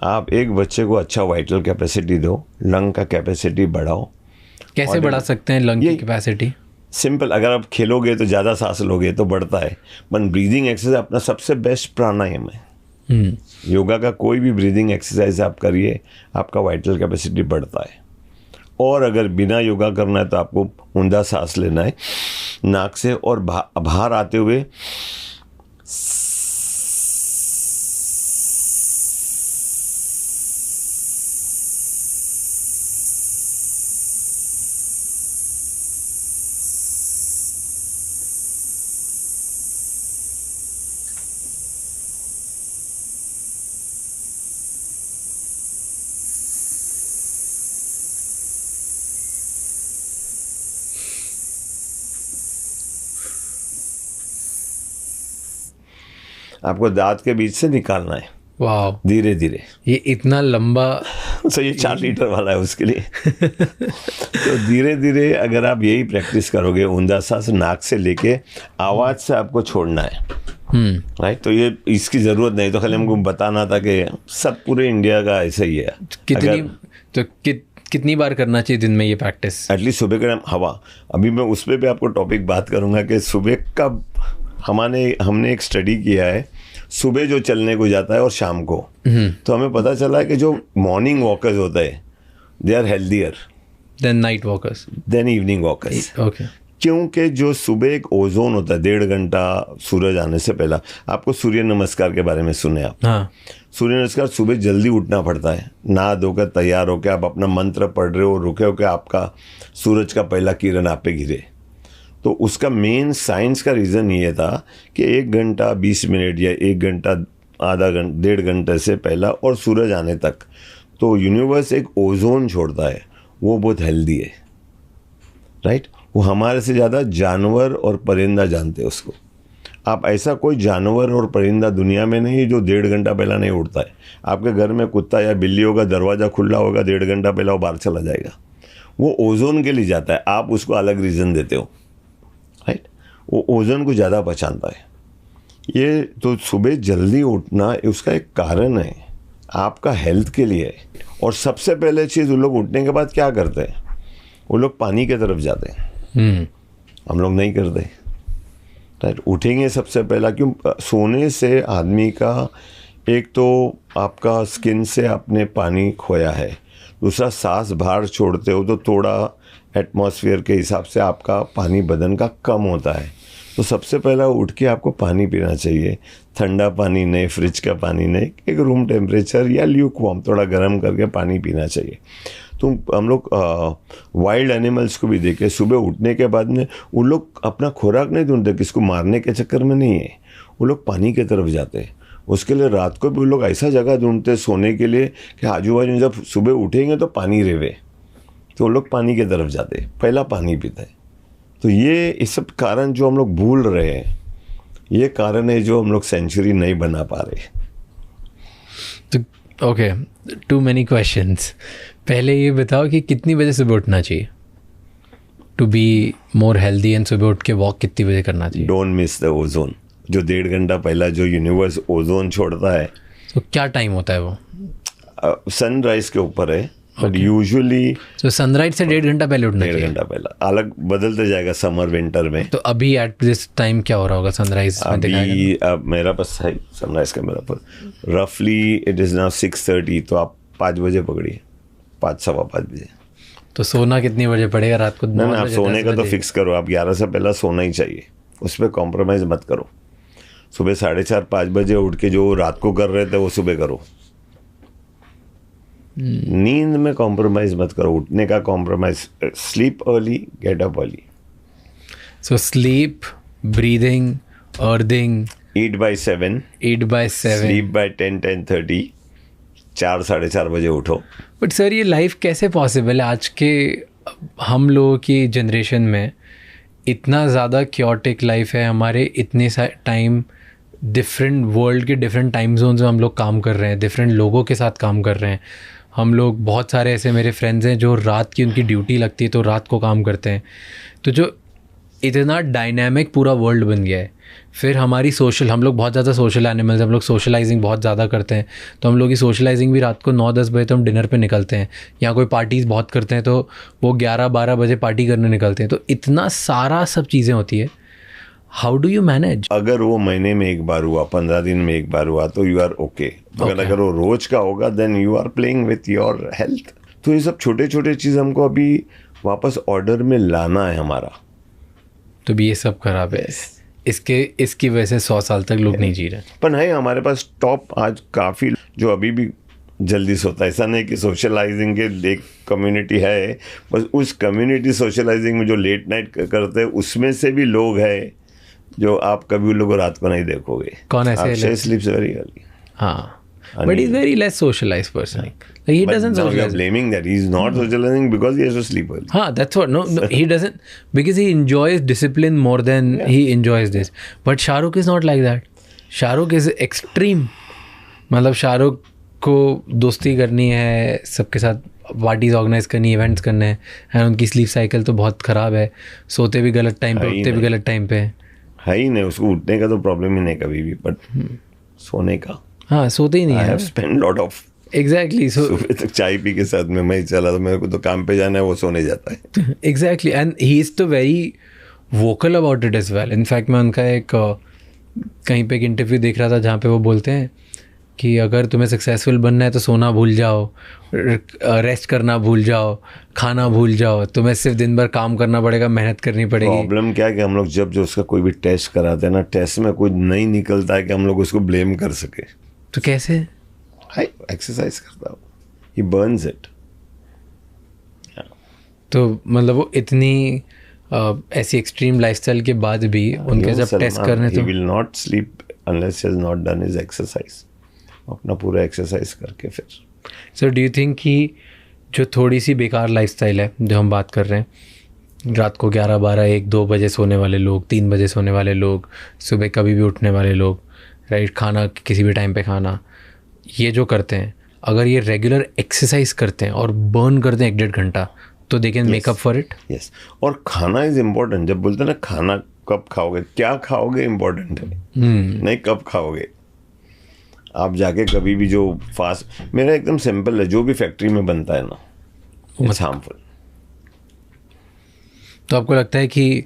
[SPEAKER 1] आप एक बच्चे को अच्छा वाइटल कैपेसिटी दो, लंग का कैपेसिटी बढ़ाओ।
[SPEAKER 2] कैसे बढ़ा सकते हैं लंग की कैपेसिटी?
[SPEAKER 1] सिंपल, अगर आप खेलोगे तो ज़्यादा सांस लोगे तो बढ़ता है। पर ब्रीदिंग एक्सरसाइज अपना सबसे बेस्ट प्राणायाम है। योगा का कोई भी ब्रीदिंग एक्सरसाइज आप करिए, आपका वाइटल कैपेसिटी बढ़ता है। और अगर बिना योगा करना है तो आपको ऊंधा सांस लेना है नाक से, और बाहर आते हुए आपको दांत के बीच से निकालना है।
[SPEAKER 2] वाह,
[SPEAKER 1] धीरे धीरे।
[SPEAKER 2] ये इतना लंबा
[SPEAKER 1] तो ये 4 लीटर वाला है उसके लिए। तो धीरे धीरे अगर आप यही प्रैक्टिस करोगे, ऊंधा सांस नाक से लेके आवाज़ से आपको छोड़ना है। राइट। तो ये इसकी ज़रूरत नहीं, तो खाली हमको बताना था कि सब पूरे इंडिया का ऐसा ही है।
[SPEAKER 2] कितनी बार करना चाहिए दिन में ये प्रैक्टिस?
[SPEAKER 1] एटलीस्ट सुबह का हवा। अभी मैं उस पर भी आपको टॉपिक बात करूँगा कि सुबह का हमने एक स्टडी किया है, सुबह जो चलने को जाता है और शाम को, तो हमें पता चला है कि जो मॉर्निंग वॉकर्स होते हैं they are healthier
[SPEAKER 2] than night walkers,
[SPEAKER 1] than evening walkers.
[SPEAKER 2] Okay.
[SPEAKER 1] क्योंकि जो सुबह एक ओजोन होता है 1.5 घंटा सूरज आने से पहला, आपको सूर्य नमस्कार के बारे में सुने आप?
[SPEAKER 2] हाँ,
[SPEAKER 1] सूर्य नमस्कार सुबह जल्दी उठना पड़ता है, नहा धोकर तैयार होकर आप अपना मंत्र पढ़ रहे हो, रुके हो कि आपका सूरज का पहला किरण आप पे गिरे। तो उसका मेन साइंस का रीज़न ये था कि 1 घंटा 20 मिनट या 1 घंटा आधा घंटा 1.5 घंटे से पहला और सूरज आने तक तो यूनिवर्स एक ओजोन छोड़ता है, वो बहुत हेल्दी है, राइट। वो हमारे से ज़्यादा जानवर और परिंदा जानते हैं उसको। आप ऐसा कोई जानवर और परिंदा दुनिया में नहीं जो 1.5 घंटा पहला नहीं उठता है। आपके घर में कुत्ता या बिल्ली होगा, दरवाज़ा खुला होगा, 1.5 घंटा पहला वो बाहर चला जाएगा, वो ओजोन के लिए जाता है। आप उसको अलग रीज़न देते हो, राइट। वो ओजोन को ज़्यादा पहचानता है। ये तो सुबह जल्दी उठना उसका एक कारण है, आपका हेल्थ के लिए है। और सबसे पहले चीज़ वो लोग उठने के बाद क्या करते हैं, वो लोग पानी की तरफ जाते हैं। हम लोग नहीं करते, राइट। उठेंगे सबसे पहला, क्यों? सोने से आदमी का एक तो आपका स्किन से आपने पानी खोया है, दूसरा सांस बाहर छोड़ते हो तो थोड़ा एटमॉस्फेयर के हिसाब से आपका पानी बदन का कम होता है। तो सबसे पहला उठ के आपको पानी पीना चाहिए, ठंडा पानी नहीं, फ्रिज का पानी नहीं, एक रूम टेम्परेचर या ल्यूक वार्म थोड़ा गर्म करके पानी पीना चाहिए। तो हम लोग वाइल्ड एनिमल्स को भी देखे, सुबह उठने के बाद में वो लोग अपना खुराक नहीं ढूंढते, किसको मारने के चक्कर में नहीं है, वो लोग पानी की तरफ जाते हैं। उसके लिए रात को भी वो लोग ऐसा जगह ढूंढते सोने के लिए कि आजू बाजू जब सुबह उठेंगे तो पानी रहे, तो वो लोग पानी की तरफ जाते, पहला पानी पीते हैं। तो ये इस सब कारण जो हम लोग भूल रहे हैं, ये कारण है जो हम लोग सेंचुरी नहीं बना पा रहे।
[SPEAKER 2] तो ओके, टू मेनी क्वेश्चंस। पहले ये बताओ कि कितनी बजे सुबह उठना चाहिए to be more healthy, and सुबह उठ के वॉक कितनी बजे करना चाहिए?
[SPEAKER 1] Don't miss the ozone. जो 1.5 घंटा पहला जो यूनिवर्स ओजोन छोड़ता है,
[SPEAKER 2] तो क्या टाइम होता है वो?
[SPEAKER 1] सनराइज के ऊपर है, बट यूजुअली
[SPEAKER 2] तो सनराइज से 1.5 घंटा पहले उठना चाहिए।
[SPEAKER 1] 1.5 घंटा पहला, अलग बदलते जाएगा समर विंटर में।
[SPEAKER 2] तो अभी एट दिस टाइम क्या हो रहा होगा सनराइज में?
[SPEAKER 1] अभी अब मेरा पास है सनराइज का, मेरा पास रफली इट इज़ नाउ 6:30, तो आप 5 बजे पकड़िए, 5 सवा 5 बजे।
[SPEAKER 2] तो सोना कितनी बजे पड़ेगा रात को?
[SPEAKER 1] नहीं, आप सोने का तो फिक्स करो, आप 11 से पहला सोना ही चाहिए, उस पर कॉम्प्रोमाइज़ मत करो। सुबह 4:30 5 बजे उठ के जो रात को कर रहे थे वो सुबह करो। नींद में कॉम्प्रोमाइज मत करो, उठने का compromise. Sleep early, get up early.
[SPEAKER 2] So sleep, breathing, earthing,
[SPEAKER 1] eat by 7, sleep by 10-10:30, 4 साढ़े 4 बजे उठो।
[SPEAKER 2] बट सर ये लाइफ कैसे पॉसिबल है आज के हम लोगों की जनरेशन में? इतना ज़्यादा क्योटिक लाइफ है हमारे, इतने टाइम डिफरेंट वर्ल्ड के डिफरेंट टाइम जोन्स में हम लोग काम कर रहे हैं, डिफरेंट लोगों के साथ काम कर रहे हैं हम लोग। बहुत सारे ऐसे मेरे फ्रेंड्स हैं जो रात की उनकी ड्यूटी लगती है तो रात को काम करते हैं। तो जो इतना डायनामिक पूरा वर्ल्ड बन गया है, फिर हमारी हम लोग बहुत ज़्यादा सोशल एनिमल्स, हम लोग सोशलाइजिंग बहुत ज़्यादा करते हैं। तो हम लोग की सोशलाइजिंग भी रात को 9-10 बजे तो हम डिनर पे निकलते हैं, या कोई पार्टीज़ बहुत करते हैं तो वो 11-12 बजे पार्टी करने निकलते हैं। तो इतना सारा सब चीज़ें होती है, हाउ डू यू मैनेज?
[SPEAKER 1] अगर वो महीने में एक बार हुआ, 15 दिन में एक बार हुआ तो यू आर ओके। अगर वो रोज का होगा then you are playing with your health. तो ये सब छोटे छोटे चीज़ हमको अभी वापस ऑर्डर में लाना है हमारा।
[SPEAKER 2] तो भी ये सब खराब है, इसकी वजह से 100 साल तक लोग नहीं जी रहे।
[SPEAKER 1] पर है हमारे पास टॉप आज काफ़ी जो अभी भी जल्दी सोता है। ऐसा नहीं कि सोशलाइजिंग के एक कम्युनिटी है, बस उस कम्युनिटी सोशलाइजिंग में जो लेट नाइट करते हैं उसमें से भी लोग हैं जो आप कभी उन लोगों को रात को नहीं देखोगे।
[SPEAKER 2] कौन ऐसे?
[SPEAKER 1] स्लीप्स वेरी अर्ली।
[SPEAKER 2] हाँ, but he's very less socialized person. Like he doesn't
[SPEAKER 1] socialize. You're
[SPEAKER 2] socialize.
[SPEAKER 1] blaming that he's not socializing because he has to sleep early.
[SPEAKER 2] हाँ, that's what. No, he doesn't, because he enjoys discipline more than he enjoys this. But Shahrukh is not like that. Shahrukh is extreme. मतलब शाहरुख को दोस्ती करनी है, सबके साथ parties organise करनी, events करने हैं, एंड उनकी स्लीप साइकिल तो बहुत ख़राब है। सोते भी गलत टाइम पे, उठते भी गलत टाइम पे
[SPEAKER 1] है ही नहीं। उसको उठने का तो प्रॉब्लम ही नहीं कभी भी, बट सोने का,
[SPEAKER 2] हाँ, सोते ही नहीं है।
[SPEAKER 1] I have spent lot of
[SPEAKER 2] exactly.
[SPEAKER 1] सुबह तक चाय पी के साथ में मैं चला, तो मेरे को तो काम पे जाना है, वो सोने जाता है।
[SPEAKER 2] एग्जैक्टली, एंड ही इज़ तो very vocal about it as well. In fact मैं उनका एक कहीं पे एक इंटरव्यू देख रहा था जहाँ पे वो बोलते हैं कि अगर तुम्हें सक्सेसफुल बनना है तो सोना भूल जाओ, रेस्ट करना भूल जाओ, खाना भूल जाओ, तुम्हें सिर्फ दिन भर काम करना पड़ेगा, मेहनत करनी पड़ेगी।
[SPEAKER 1] प्रॉब्लम क्या है कि हम लोग जब जो उसका कोई भी टेस्ट कराते हैं ना, टेस्ट में कुछ नहीं निकलता है कि हम लोग उसको ब्लेम कर सके।
[SPEAKER 2] तो कैसे?
[SPEAKER 1] एक्सरसाइज करता हूँ, ही बर्न्स इट।
[SPEAKER 2] तो मतलब वो इतनी ऐसी एक्सट्रीम लाइफस्टाइल के बाद भी उनके जब टेस्ट करने तो
[SPEAKER 1] he will not sleep unless he has not done his exercise, अपना पूरा एक्सरसाइज करके फिर।
[SPEAKER 2] सर डू यू थिंक कि जो थोड़ी सी बेकार लाइफस्टाइल है जो हम बात कर रहे हैं, रात को 11, 12, 1, 2 बजे सोने वाले लोग, 3 बजे सोने वाले लोग, सुबह कभी भी उठने वाले लोग, राइट, खाना किसी भी टाइम पे खाना, ये जो करते हैं, अगर ये रेगुलर एक्सरसाइज करते हैं और बर्न करते हैं 1-1.5 घंटा, तो they can make up for it.
[SPEAKER 1] Yes, और खाना इज इम्पोर्टेंट। जब बोलते हैं ना खाना कब खाओगे, क्या खाओगे इम्पोर्टेंट है, नहीं कब खाओगे। आप जाके कभी भी जो फास्ट, मेरा एकदम सिंपल है, जो भी फैक्ट्री में बनता है ना, इट्स हार्मफुल।
[SPEAKER 2] तो आपको लगता है कि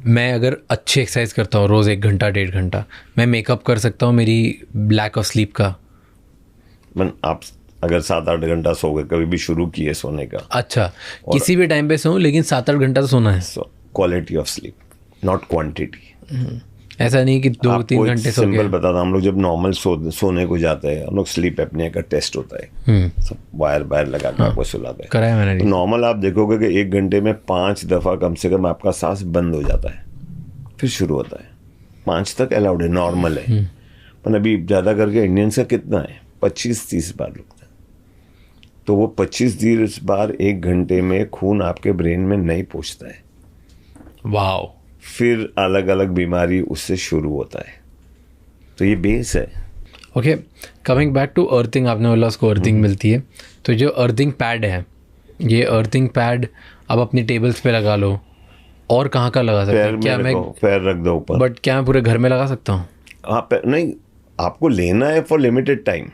[SPEAKER 2] मैं अगर अच्छी एक्सरसाइज करता हूँ रोज़ 1 घंटा 1.5 घंटा, मैं मेकअप कर सकता हूँ मेरी लैक ऑफ स्लीप का?
[SPEAKER 1] आप अगर 7-8 घंटा सो गए, कभी भी शुरू किए सोने का,
[SPEAKER 2] अच्छा, किसी भी टाइम पे सोऊं लेकिन 7-8 घंटा तो सोना है।
[SPEAKER 1] So quality of sleep, not quantity.
[SPEAKER 2] ऐसा नहीं कि 2-3 घंटे सो
[SPEAKER 1] सिंपल
[SPEAKER 2] गए।
[SPEAKER 1] बताता, हम लोग जब नॉर्मल सोने को जाते हैं, हम लोग स्लीप एपनिया का टेस्ट होता है, सब वायर लगा के आपको सुलाते हैं।
[SPEAKER 2] कराया मैंने।
[SPEAKER 1] तो नॉर्मल आप देखोगे कि 1 घंटे में 5 दफ़ा कम से कम आपका सांस बंद हो जाता है, फिर शुरू होता है। 5 तक अलाउड है, नॉर्मल है। पर अभी ज़्यादा करके इंडियंस का कितना है, 25-30 बार रुकता है। तो वो 25-30 बार 1 घंटे में खून आपके ब्रेन में नहीं पहुँचता है।
[SPEAKER 2] वाओ।
[SPEAKER 1] फिर अलग अलग बीमारी उससे शुरू होता है। तो ये बेस है।
[SPEAKER 2] Okay, coming back to earthing, आपने बोला उसको अर्थिंग मिलती है, तो जो अर्थिंग पैड है, ये अर्थिंग पैड आप अपनी टेबल्स पे लगा लो, और कहाँ का लगा सकते हैं? क्या मैं
[SPEAKER 1] पैर रख दो ऊपर,
[SPEAKER 2] बट क्या मैं पूरे घर में लगा सकता हूँ?
[SPEAKER 1] हाँ, नहीं, आपको लेना है फॉर लिमिटेड टाइम।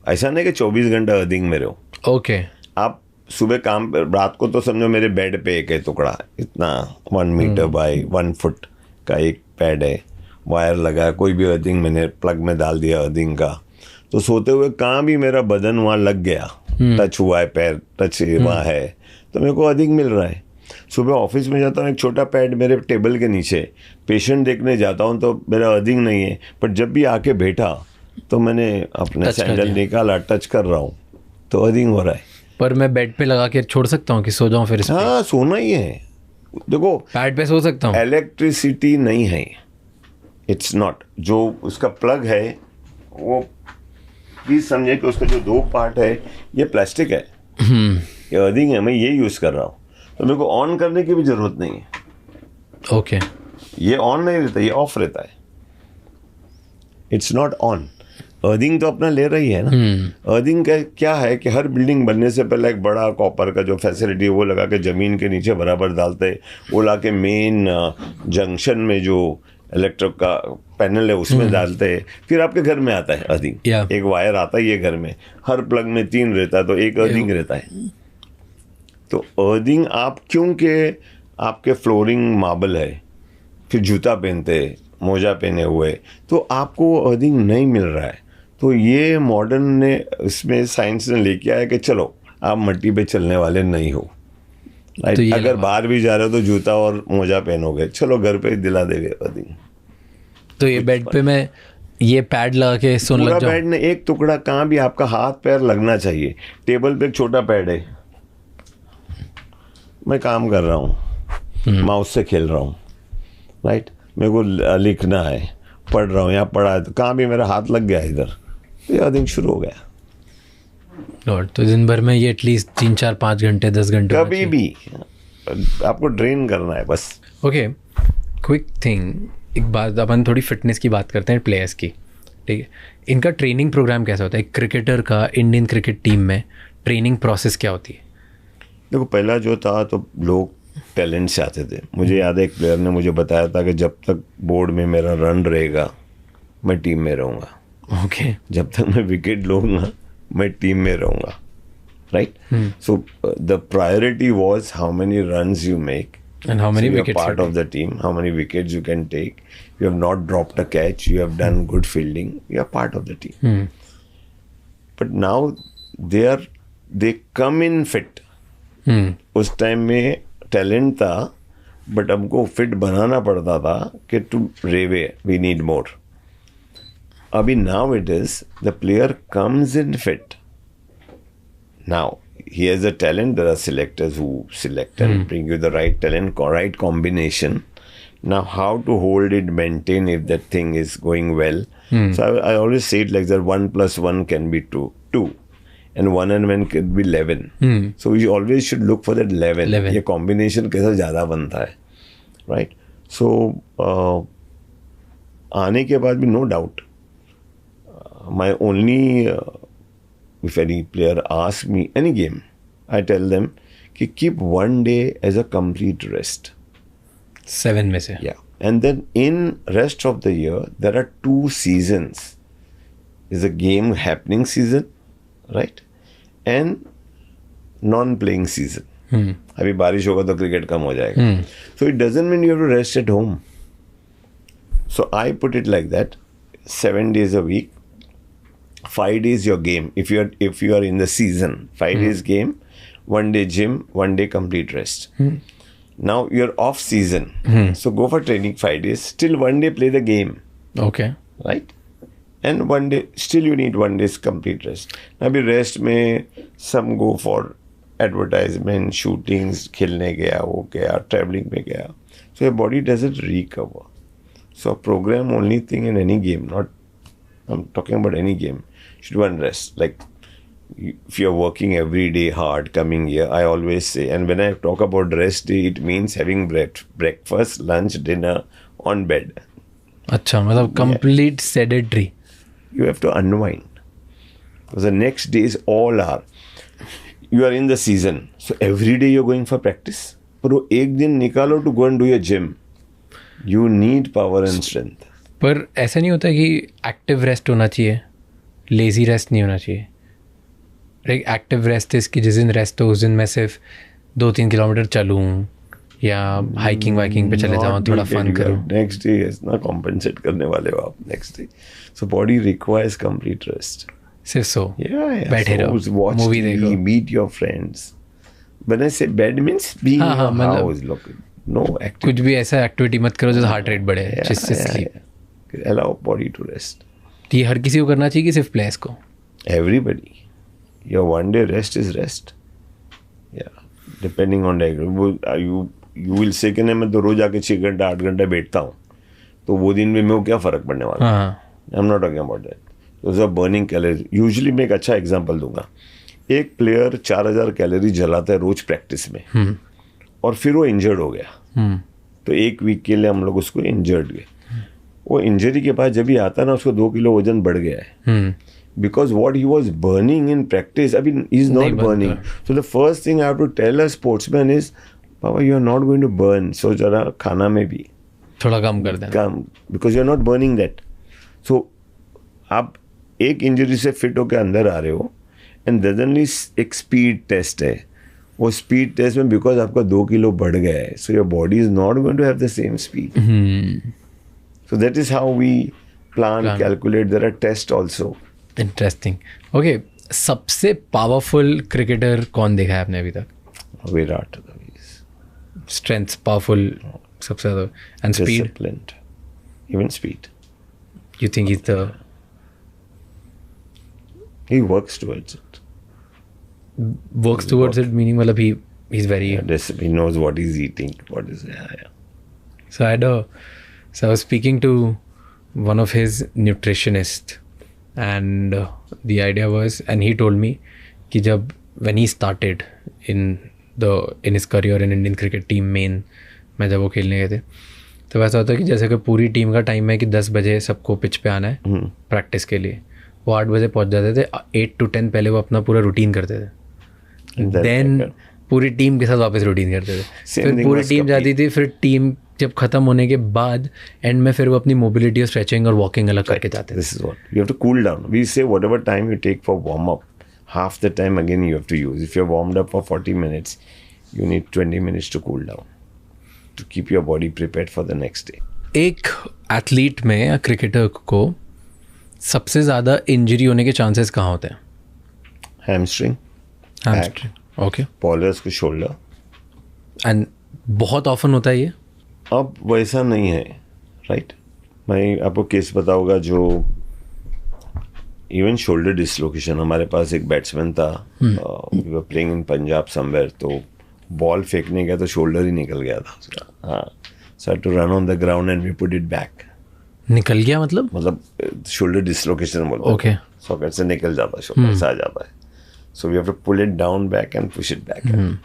[SPEAKER 1] ऐसा नहीं कि 24 घंटा अर्थिंग में रहो।
[SPEAKER 2] ओके,
[SPEAKER 1] आप सुबह काम पे, रात को तो समझो मेरे बेड पे एक है टुकड़ा, इतना 1 मीटर बाय 1 फुट का एक पैड है, वायर लगा है, कोई भी अर्थिंग मैंने प्लग में डाल दिया अर्थिंग का, तो सोते हुए कहाँ भी मेरा बदन वहाँ लग गया, टच हुआ है, पैर टच वहाँ है, तो मेरे को अर्थिंग मिल रहा है। सुबह ऑफिस में जाता हूँ, एक छोटा पैड मेरे टेबल के नीचे, पेशेंट देखने जाता हूँ तो मेरा अर्थिंग नहीं है, पर जब भी आके बैठा तो मैंने अपने सैंडल निकाला, टच कर रहा हूँ, तो अर्थिंग हो रहा है।
[SPEAKER 2] पर मैं बेड पे लगा के छोड़ सकता हूँ कि सो जाऊँ फिर?
[SPEAKER 1] हाँ, सोना ही है। देखो,
[SPEAKER 2] पैड पे सो सकता हूँ?
[SPEAKER 1] इलेक्ट्रिसिटी नहीं है, इट्स नॉट। जो उसका प्लग है वो प्लीज समझे कि उसका जो 2 पार्ट है, ये प्लास्टिक है, ये अर्थिंग है, मैं ये यूज कर रहा हूँ, तो मेरे को ऑन करने की भी जरूरत नहीं है।
[SPEAKER 2] ओके,
[SPEAKER 1] ये ऑन नहीं रहता, ये ऑफ रहता है, इट्स नॉट ऑन। अर्थिंग तो अपना ले रही है ना। अर्थिंग का क्या है कि हर बिल्डिंग बनने से पहले एक बड़ा कॉपर का जो फैसिलिटी है वो लगा के ज़मीन के नीचे बराबर डालते हैं, वो ला के मेन जंक्शन में जो इलेक्ट्रिक का पैनल है उसमें डालते हैं, फिर आपके घर में आता है अर्थिंग। एक वायर आता है ये घर में, हर प्लग में 3 रहता है, तो एक अर्थिंग रहता है। तो अर्थिंग आप, क्योंकि आपके फ्लोरिंग मार्बल है, फिर जूता पहनते, मोजा पहने हुए, तो आपको अर्थिंग नहीं मिल रहा है। तो ये मॉडर्न ने, इसमें साइंस ने लेके आया कि चलो आप मिट्टी पे चलने वाले नहीं हो, राइट? तो अगर बाहर भी जा रहे हो तो जूता और मोजा पहनोगे, चलो घर पे दिला देंगे अर्थिंग।
[SPEAKER 2] तो ये बेड पे मैं ये पैड लगा के सोने लग जाऊं?
[SPEAKER 1] बेड ने एक टुकड़ा कहाँ भी आपका हाथ पैर लगना चाहिए। टेबल पे एक छोटा पैड है, मैं काम कर रहा हूँ, माउस से खेल रहा हूँ, राइट? मेरे को लिखना है, पढ़ रहा हूँ, यहाँ पढ़ा है, तो कहाँ भी मेरा हाथ लग गया इधर, तो ये अर्थिंग शुरू हो गया।
[SPEAKER 2] तो दिन भर में ये एटलीस्ट 3-4-5 घंटे 10 घंटे
[SPEAKER 1] कभी भी आपको ड्रेन करना है बस।
[SPEAKER 2] ओके, क्विक थिंग, एक बात, अपन थोड़ी फिटनेस की बात करते हैं प्लेयर्स की, ठीक है? इनका ट्रेनिंग प्रोग्राम कैसा होता है? क्रिकेटर का इंडियन क्रिकेट टीम में ट्रेनिंग प्रोसेस क्या होती है?
[SPEAKER 1] देखो, पहला जो था तो लोग टैलेंट से आते थे। मुझे याद है एक प्लेयर ने मुझे बताया था कि जब तक बोर्ड में मेरा रन रहेगा मैं टीम में रहूँगा।
[SPEAKER 2] ओके,
[SPEAKER 1] जब तक मैं विकेट लूँगा मैं टीम में रहूँगा, right? So the priority was how many runs you make
[SPEAKER 2] and how many wickets
[SPEAKER 1] part of the team, how many wickets you can take, you have not dropped a catch, you have done good fielding, you are part of the team. but now they come in fit. उस time में talent था, but हमको fit बनाना पड़ता था कि to रेवे we need more. अभी now it is the player comes in fit. Now he has a talent. There are selectors who select and bring you the right talent, right combination. Now how to hold it, maintain if that thing is going well. So I always say it like that: 1 + 1 can be 2, and 1 and 1 can be 11. So you always should look for that 11. ये combination कैसा ज़्यादा बनता है, right? So आने के बाद भी no doubt. My only if any player asks me any game, I tell them कि keep one day as a complete rest.
[SPEAKER 2] 7 में से.
[SPEAKER 1] Yeah. And then in rest of the year, there are 2 seasons. Is a game happening season, right? And non-playing season. अभी बारिश होगा तो cricket कम हो जाएगा. So it doesn't mean you have to rest at home. So I put it like that: 7 days a week. 5 days your game. If you are in the season, 5 days game, 1 day gym, 1 day complete rest. Now you're off season, so go for training 5 days. Still 1 day play the game.
[SPEAKER 2] Okay.
[SPEAKER 1] Right? And 1 day still you need 1 day's complete rest. Now be rest में some go for advertisement, shootings, खेलने गया, वो गया, traveling में गया. So your body doesn't recover. So a program only thing in any game, not I'm talking about any game, should one rest. Like if you're working every day hard coming here, I always say, and when I talk about rest day, it means having breakfast, lunch, dinner on bed.
[SPEAKER 2] अच्छा, मतलब complete sedentary.
[SPEAKER 1] You have to unwind. Because the next days all are, you are in the season. So every day you're going for practice. पर वो एक दिन निकालो to go and do your gym. You need power and strength.
[SPEAKER 2] पर ऐसा नहीं होता कि एक्टिव रेस्ट होना चाहिए, लेज़ी रेस्ट नहीं होना चाहिए. लाइक एक्टिव रेस्ट इसकी जिस दिन रेस्ट हो उस दिन मैं सिर्फ 2-3 किलोमीटर चलूँ या हाइकिंग वाइकिंग पे चले जाऊँ, थोड़ा फन करूँ.
[SPEAKER 1] नेक्स्ट डे इतना कॉम्पेंसेट करने वाले हो आप next day. So body requires complete rest.
[SPEAKER 2] सिर्फ सो बैठे रहो, मूवी देखो,
[SPEAKER 1] meet your friends. When I say bed means being in your house. Look, no activity,
[SPEAKER 2] कुछ भी ऐसा एक्टिविटी मत करो जो हार्ट रेट बढ़े, जिससे sleep.
[SPEAKER 1] Allow body to rest.
[SPEAKER 2] ये हर किसी को करना चाहिए कि सिर्फ प्लेयर्स को?
[SPEAKER 1] Everybody. Your 1 day rest is rest. Yeah. Depending on the you will say कि नहीं मैं तो रोज आके 6 घंटा 8 घंटा बैठता हूँ, तो वो दिन में मेरे को क्या फर्क पड़ने वाला है? I'm not talking about that. Those are burning calories. Usually मैं एक अच्छा एग्जांपल दूंगा. एक प्लेयर 4000 कैलोरी जलाता है रोज प्रैक्टिस में, और फिर वो इंजर्ड हो गया. तो 1 वीक के लिए हम लोग उसको इंजर्ड गए. वो इंजरी के बाद जब भी आता ना उसको 2 किलो वजन बढ़ गया है. Because what he was burning in practice अभी is not burning. So the first thing I have to tell a sportsman is, papa you are not going to burn. So जरा खाना में भी
[SPEAKER 2] थोड़ा कम कर देना,
[SPEAKER 1] कम, because you are not burning that. So आप एक इंजरी से फिट होकर अंदर आ रहे हो, एंड सडनली एक स्पीड टेस्ट है. वो स्पीड टेस्ट में बिकॉज आपका 2 किलो बढ़ गया है, so your body is not going to have the same speed. So that is how we plan. Calculate. There are tests also.
[SPEAKER 2] Interesting. Okay. सबसे powerful cricketer कौन देखा है आपने अभी तक?
[SPEAKER 1] विराट.
[SPEAKER 2] Strength, powerful, सबसे ज़्यादा. And speed?
[SPEAKER 1] Disciplined. Even speed.
[SPEAKER 2] You think he's the...
[SPEAKER 1] He works towards it.
[SPEAKER 2] Works towards it meaning मतलब he's very...
[SPEAKER 1] He knows what he's eating. What is... Yeah.
[SPEAKER 2] So I was speaking to one of his nutritionists, and the idea was, and he told me कि जब when he started in his career in Indian cricket team main में जब वो खेलने गए थे, तो वैसा होता है कि जैसे कि पूरी टीम का टाइम है कि 10 बजे सबको पिच पे आना है प्रैक्टिस के लिए, वो 8 बजे पहुंच जाते थे. 8 to 10 पहले वो अपना पूरा रूटीन करते थे, देन पूरी टीम के साथ वापस रूटीन करते थे. फिर पूरी टीम जाती थी, फिर टीम जब खत्म होने के बाद एंड में फिर वो अपनी मोबिलिटी और स्ट्रेचिंग और वॉकिंग अलग करके जाते हैं.
[SPEAKER 1] This is what you have to cool down. We say whatever time you take for warm up, half the time again you have to use. If you're warmed up for 40 minutes, you need 20 minutes to cool down to keep your body prepared for the next day.
[SPEAKER 2] एक athlete में या cricketer को सबसे ज़्यादा injury होने के chances कहाँ होते हैं?
[SPEAKER 1] हैमस्ट्रिंग,
[SPEAKER 2] ओके,
[SPEAKER 1] पॉलर्स को शोल्डर.
[SPEAKER 2] एंड बहुत ऑफन होता है ये?
[SPEAKER 1] अब वैसा नहीं है, राइट. मैं आपको केस बताऊंगा जो इवन शोल्डर डिसलोकेशन. हमारे पास एक बैट्समैन था, we were playing in Punjab somewhere, तो बॉल फेंकने गया तो शोल्डर ही निकल गया था उसका. हाँ, so to run on the ground and we put it back.
[SPEAKER 2] निकल गया मतलब
[SPEAKER 1] शोल्डर डिसलोकेशन बोलते हैं.
[SPEAKER 2] ओके,
[SPEAKER 1] सॉकेट से निकल जाता है, शोल्डर से आ जाता है. So we have to pull it down back and push it back.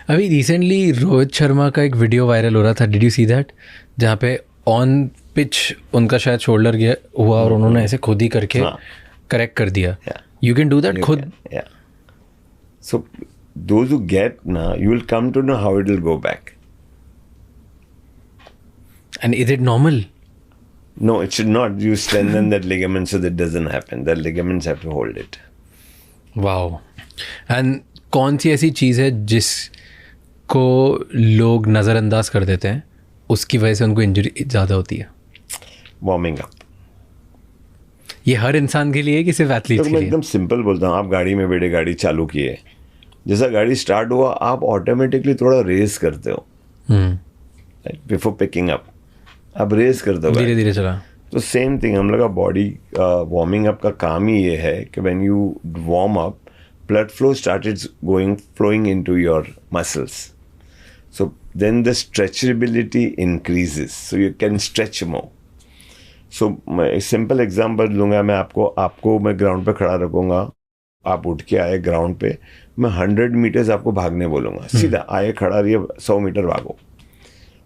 [SPEAKER 2] अभी रिसेंटली रोहित शर्मा का एक वीडियो वायरल हो रहा था, डिड यू सी दैट? जहाँ पे ऑन पिच उनका शायद शोल्डर गया हुआ और उन्होंने ऐसे खुद ही करके करेक्ट कर दिया. यू कैन डू दैट खुद?
[SPEAKER 1] सो दोज हु गेट ना, you will come to know how it will go back.
[SPEAKER 2] And is it normal?
[SPEAKER 1] No, it should not. You strengthen that ligament so that doesn't happen. The ligaments have to hold it.
[SPEAKER 2] Wow. And कौन सी ऐसी चीज़ है जिसको लोग नज़रअंदाज कर देते हैं, उसकी वजह से उनको इंजरी ज़्यादा होती है?
[SPEAKER 1] Warming up.
[SPEAKER 2] ये हर इंसान के लिए है कि सिर्फ एथलीट्स
[SPEAKER 1] तो
[SPEAKER 2] के
[SPEAKER 1] मैं
[SPEAKER 2] लिए?
[SPEAKER 1] एकदम सिंपल बोलता हूँ. आप गाड़ी में बैठे, गाड़ी चालू किए, जैसा गाड़ी स्टार्ट हुआ आप ऑटोमेटिकली थोड़ा रेस करते हो बिफोर पिकिंग अप. आप रेस करते हो,
[SPEAKER 2] धीरे धीरे चला.
[SPEAKER 1] तो सेम थिंग हम लोग का बॉडी वार्मिंग अप का काम ही ये है कि when you warm up, blood flow started flowing into your muscles. So then the stretchability increases. So you can stretch more. So मैं सिंपल एग्जांपल लूँगा मैं आपको मैं ग्राउंड पे खड़ा रखूँगा. आप उठ के आए ग्राउंड पे, मैं 100 मीटर्स आपको भागने बोलूँगा. सीधा आए, खड़ा रहिए, 100 मीटर भागो.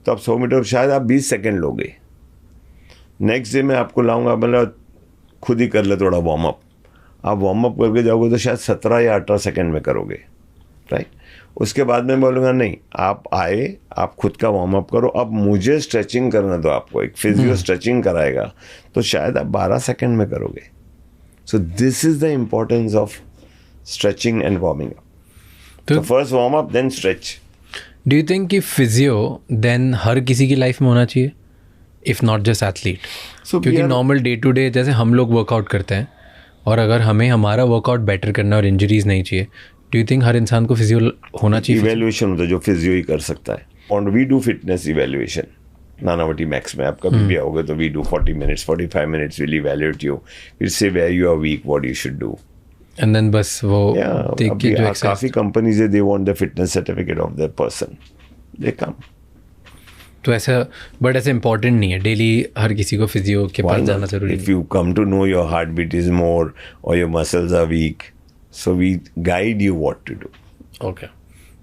[SPEAKER 1] तो आप 100 मीटर शायद आप 20 सेकेंड लोगे. नेक्स्ट डे मैं आपको लाऊँगा, मतलब खुद ही कर ले थोड़ा वार्म अप. आप वार्म अप करके जाओगे तो शायद 17 या 18 सेकेंड में करोगे, राइट. उसके बाद मैं बोलूँगा नहीं, आप आए, आप खुद का वार्म अप करो, अब मुझे स्ट्रेचिंग करना दो. आपको एक फिजियो स्ट्रेचिंग कराएगा तो शायद आप 12 सेकेंड में करोगे. So this is the importance of stretching and warming up. तो first warm up then stretch.
[SPEAKER 2] Do you think कि फिजियो देन हर किसी की लाइफ में होना चाहिए, इफ़ नॉट जस्ट एथलीट? क्योंकि नॉर्मल डे टू डे जैसे हम लोग वर्कआउट करते हैं, और अगर हमें हमारा वर्कआउट बेटर करना और इंजरीज नहीं चाहिए, डू यू थिंक हर इंसान को फिजियो होना चाहिए?
[SPEAKER 1] इवेल्युएशन होता है जो फिजियो ही कर सकता है. और we do fitness evaluation Nanavati Max में. आप कभी भी आओगे तो we do 40 minutes 45 minutes will evaluate you, will say where you are weak, what you should do,
[SPEAKER 2] and then बस वो देख के जो
[SPEAKER 1] काफ़ी कंपनीज है, they want the fitness certificate of that person, they come.
[SPEAKER 2] तो ऐसा, बट ऐसा इंपॉर्टेंट नहीं है डेली हर किसी को फिजियो के पास जाना जरूरी है.
[SPEAKER 1] If you come to know your heart beat is more और your muscles are weak, so we guide you what to do.
[SPEAKER 2] Okay.